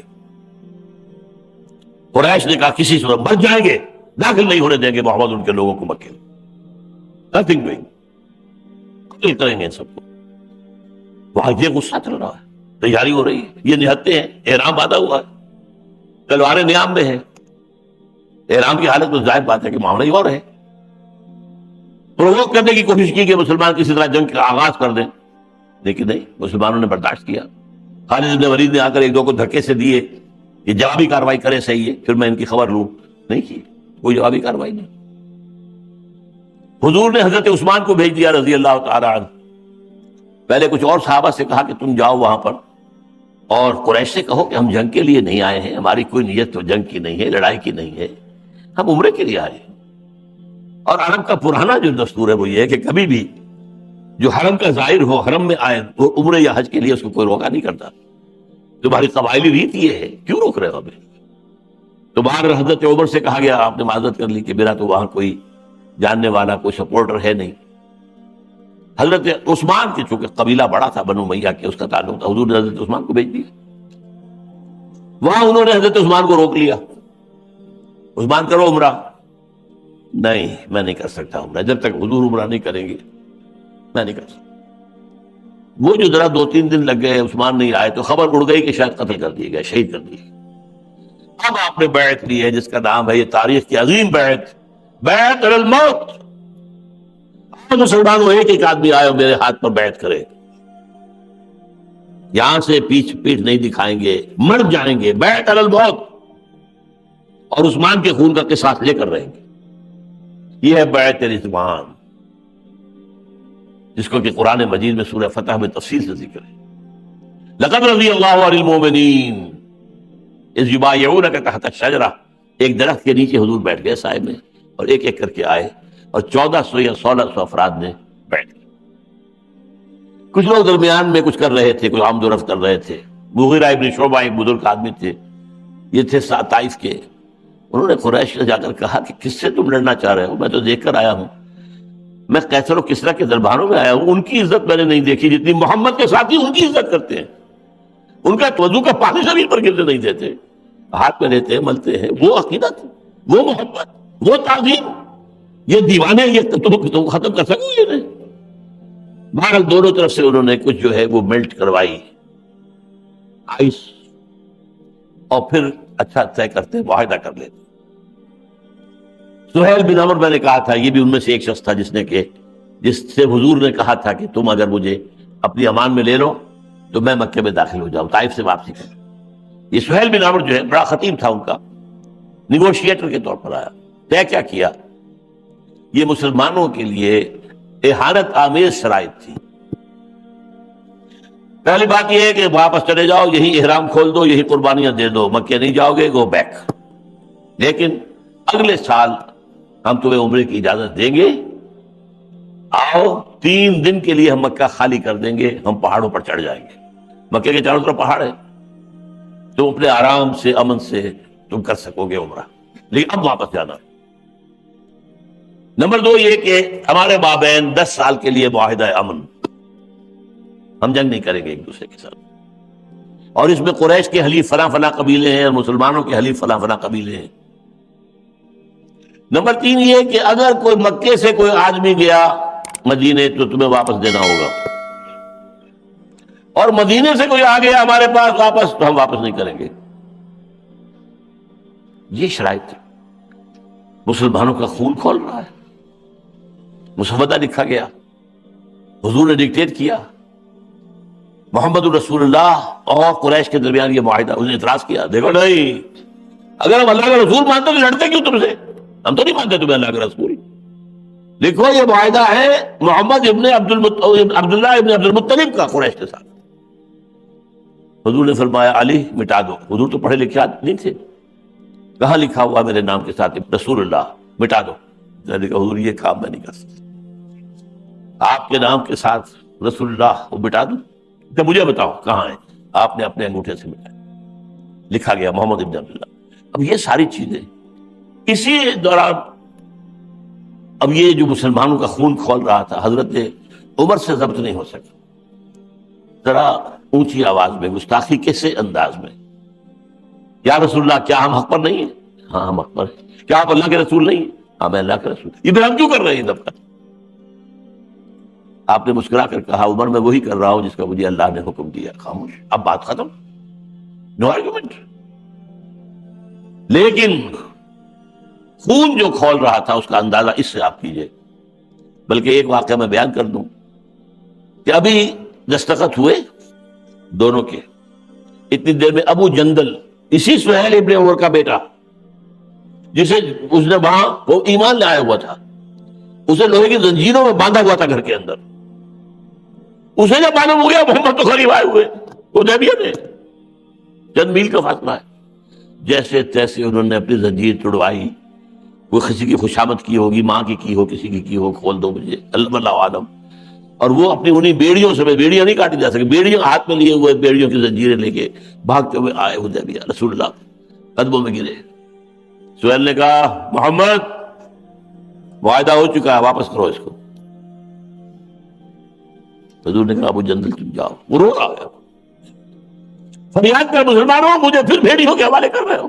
قریش نے کہا کسی صورت مر جائیں گے, داخل نہیں ہونے دیں گے محمد ان کے لوگوں کو مکے. نتھنگ ڈوئنگ, قتل کریں گے ان سب کو. وہاں یہ غصہ چل رہا ہے, تیاری ہو رہی ہے, یہ نہتے ہیں, احرام باندھا ہوا ہے, تلواریں نیام میں ہیں. احرام کی حالت میں ظاہر بات ہے کہ معاملہ ہی اور ہے. پرووک کرنے کی کوشش کی کہ مسلمان کسی طرح جنگ کا آغاز کر دیں, لیکن نہیں, مسلمانوں نے برداشت کیا. خالد بن ولید نے آ کر ایک دو کو دھکے سے دیے, یہ جوابی کاروائی کرے صحیح ہے پھر میں ان کی خبر لوں. نہیں کی, کوئی جوابی کاروائی نہیں. حضور نے حضرت عثمان کو بھیج دیا رضی اللہ تعالی عنہ. پہلے کچھ اور صحابہ سے کہا کہ تم جاؤ وہاں پر اور قریش سے کہو کہ ہم جنگ کے لیے نہیں آئے ہیں, ہماری کوئی نیت تو جنگ کی نہیں ہے, لڑائی کی نہیں ہے, ہم عمرے کے لیے آئے ہیں. اور عرب کا پرانا جو دستور ہے وہ یہ ہے کہ کبھی بھی جو حرم کا زائر ہو, حرم میں آئے, وہ عمرے یا حج کے لیے اس کو کوئی روکا نہیں کرتا. تمہاری قبائلی ریت یہ ہے, کیوں روک رہے ہو ہمیں؟ تو باہر حضرت عمر سے کہا گیا, آپ نے معذرت کر لی کہ میرا تو وہاں کوئی جاننے والا, کوئی سپورٹر ہے نہیں. حضرت عثمان کے چونکہ قبیلہ بڑا تھا بنو امیہ کے, اس کا تعلق تھا, حضور نے حضرت عثمان کو بھیج دیا. وہاں انہوں نے حضرت عثمان کو روک لیا. عثمان کرو عمرہ. نہیں میں نہیں کر سکتا عمرہ, جب تک حضور عمرہ نہیں کریں گے میں نہیں کر سکتا. وہ جو ذرا 2-3 دن لگ گئے, عثمان نہیں آئے, تو خبر اڑ گئی کہ شاید قتل کر دیے گئے, شہید کر دیے. اب آپ نے بیعت لی ہے جس کا نام ہے یہ تاریخ کی عظیم بیعت, بیعت علی الموت. مسلمانوں ایک ایک آدمی آئے اور میرے ہاتھ پر بیعت کرے, یہاں سے پیٹھ نہیں دکھائیں گے, مر جائیں گے, بیعت علی الموت, اور عثمان کے خون کا قصاص لے کر رہیں گے. یہ ہے بیعت رضوان, جس کو کہ قرآن مجید میں سورہ فتح میں تفصیل سے ذکر ہے. لقد رضی اللہ عن المؤمنین اذ یبایعونک تحت الشجرہ. ایک درخت کے نیچے حضور بیٹھ گئے سائے میں, اور ایک ایک کر کے آئے, اور 1400 یا 1600 افراد نے بیٹھ گئے. کچھ لوگ درمیان میں کچھ کر رہے تھے, کوئی آمد و رفت کر رہے تھے. مغیرہ ابن شعبہ ایک بزرگ آدمی تھے, یہ تھے طائف کے. انہوں نے قریش سے جا کر کہا کہ کس سے تم لڑنا چاہ رہے ہو؟ میں تو دیکھ کر آیا ہوں, میں قیصر و کسریٰ کے درباروں میں آیا ہوں, ان کی عزت میں نے نہیں دیکھی جتنی محمد کے ساتھی ان کی عزت کرتے ہیں. ان کا وضو کا پانی زمین پر گرنے نہیں دیتے, ہاتھ میں لیتے ہیں, ملتے ہیں. وہ عقیدت, وہ محبت, وہ تعظیم, یہ دیوانے, یہ تم ختم کر سکو گے نہیں. بہرحال دونوں طرف سے انہوں نے کچھ جو ہے وہ میلٹ کروائی آئس, اور پھر اچھا طے کرتے, معاہدہ کر لیتے. سہیل بن عمر میں نے کہا تھا, یہ بھی ان میں سے ایک شخص تھا جس سے حضور نے کہا تھا کہ تم اگر مجھے اپنی امان میں لے لو تو میں مکے میں داخل ہو جاؤں, طائف سے واپسی کروں. یہ سہیل بن عمر جو ہے بڑا خطیب تھا, ان کا نیگوشیٹر کے طور پر آیا. طے کیا کیا؟ یہ مسلمانوں کے لیے احانت آمیز شرائط تھی. پہلی بات یہ ہے کہ واپس چلے جاؤ، یہی احرام کھول دو، یہی قربانیاں دے دو، مکے نہیں جاؤ گے، گو بیک، لیکن اگلے سال ہم تمہیں عمرے کی اجازت دیں گے، آؤ 3 دن کے لیے ہم مکہ خالی کر دیں گے، ہم پہاڑوں پر چڑھ جائیں گے، مکے کے چاروں طرف پہاڑ ہے، تم اپنے آرام سے امن سے تم کر سکو گے عمرہ، لیکن اب واپس جانا ہے۔ نمبر 2 یہ کہ ہمارے مابین 10 سال کے لیے معاہدہ امن، ہم جنگ نہیں کریں گے ایک دوسرے کے ساتھ، اور اس میں قریش کے حلیف فلاں فلاں قبیلے ہیں اور مسلمانوں کے حلیف فلاں فلاں قبیلے ہیں۔ نمبر 3 یہ کہ اگر کوئی مکے سے کوئی آدمی گیا مدینے تو تمہیں واپس دینا ہوگا، اور مدینے سے کوئی آ گیا ہمارے پاس واپس تو ہم واپس نہیں کریں گے۔ یہ شرائط تھی۔ مسلمانوں کا خون کھول رہا ہے، مسودہ لکھا گیا، حضور نے ڈکٹیٹ کیا، محمد الرسول اللہ اور قریش کے درمیان یہ معاہدہ، اس نے اعتراض کیا، دیکھو نہیں، اگر ہم اللہ کا رسول مانتے تو لڑتے کیوں تم سے؟ ہم تو نہیں مانتے تمہیں اللہ کا رسول۔ لکھو یہ معاہدہ ہے محمد عبداللہ ابن عبد المطلب کا قریش کے ساتھ۔ حضور نے فرمایا علی مٹا دو، حضور تو پڑھے لکھے نہیں تھے، کہاں لکھا ہوا میرے نام کے ساتھ رسول اللہ، مٹا دو۔ میں نے کہا حضور یہ کام میں نہیں کر سکتا، آپ کے نام کے ساتھ رسول اللہ وہ مٹا دوں؟ کہ مجھے بتاؤ کہاں ہے؟ آپ نے اپنے انگوٹھے سے مٹایا، لکھا گیا محمد ابن عبداللہ۔ اب یہ ساری چیزیں اسی دوران، اب یہ جو مسلمانوں کا خون کھول رہا تھا حضرت عمر سے ضبط نہیں ہو سکا، ذرا اونچی آواز میں گستاخی کیسے انداز میں، یا رسول اللہ کیا ہم حق پر نہیں ہیں؟ ہاں ہم حق پر ہیں۔ کیا آپ اللہ کے رسول نہیں ہیں؟ ہاں میں اللہ کے رسول۔ یہ پھر ہم کیوں کر رہے ہیں دب کر؟ آپ نے مسکرا کر کہا عمر میں وہی کر رہا ہوں جس کا مجھے اللہ نے حکم دیا۔ خاموش، اب بات ختم، نو آرگومنٹ۔ لیکن خون جو کھول رہا تھا اس کا اندازہ اس سے آپ کیجئے۔ بلکہ ایک واقعہ میں بیان کر دوں کہ ابھی دستخط ہوئے دونوں کے، اتنی دیر میں ابو جندل، اسی سہیل ابن عمر کا بیٹا، جسے اس نے وہاں وہ ایمان لایا ہوا تھا، اسے لوہے کی زنجیروں میں باندھا ہوا تھا گھر کے اندر، اسے جب معلوم ہو گیا محمد تو قریب آئے ہوئے، حدیبیہ میں چند میل کا فاصلہ ہے، جیسے تیسے انہوں نے اپنی زنجیر توڑوائی، وہ کسی کی خوشامد کی ہوگی، ماں کی ہو، کسی کی ہو، کھول دو مجھے، اللہ عالم، اور وہ اپنی انہیں بیڑیوں سے، بیڑیاں نہیں کاٹی جا سکی، بیڑیاں ہاتھ میں لیے ہوئے، بیڑیوں کی زنجیریں لے کے بھاگتے ہوئے آئے حدیبیہ، رسول اللہ قدموں میں گرے۔ سہیل نے کہا محمد معاہدہ ہو چکا ہے، واپس کرو اس کو۔ حضور نے کہا ابو جندل تم جاؤ، وہ رو رہا ہے، فریاد کر مسلمانوں مجھے پھر بھیڑیوں کے حوالے کر رہے ہو۔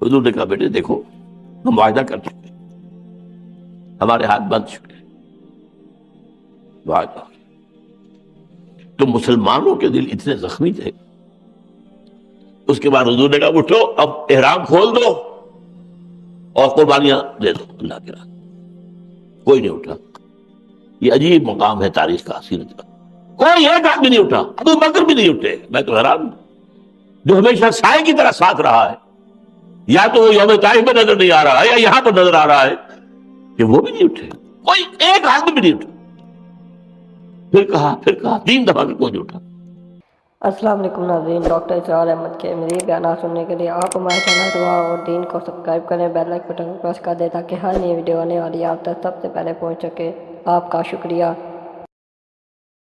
حضور نے کہا بیٹے دیکھو ہم معاہدہ کر چکے، ہمارے ہاتھ بندھ چکے، معاہدہ۔ تو مسلمانوں کے دل اتنے زخمی تھے۔ اس کے بعد حضور نے کہا اٹھو اب احرام کھول دو اور قربانیاں دے دو اللہ کے راہ۔ کوئی نہیں اٹھا۔ یہ عجیب مقام ہے تاریخ کا، سیرت کا، کوئی ایک آدمی نہیں اٹھا، ابو بکر بھی نہیں اٹھے۔ میں تو حیران ہوں، جو ہمیشہ سائے کی طرح ساتھ رہا ہے، یا تو وہ یوم طائف میں نظر نہیں آ رہا ہے یا یہاں پر نظر آ رہا ہے کہ وہ بھی نہیں اٹھے، کوئی ایک آدمی بھی نہیں اٹھا۔ پھر کہا 3 دفعہ کہ کوئی نہیں اٹھا۔ السلام علیکم ناظرین، ڈاکٹر اسرار احمد کے میری بیانات سننے کے لیے آپ ہمارے چینل دعا اور دین کو سبسکرائب کریں، بیل آئکن بٹن کو پریس کر دیں تاکہ ہر نئی ویڈیو آنے والی آپ تک سب سے پہلے پہنچ سکے۔ آپ کا شکریہ۔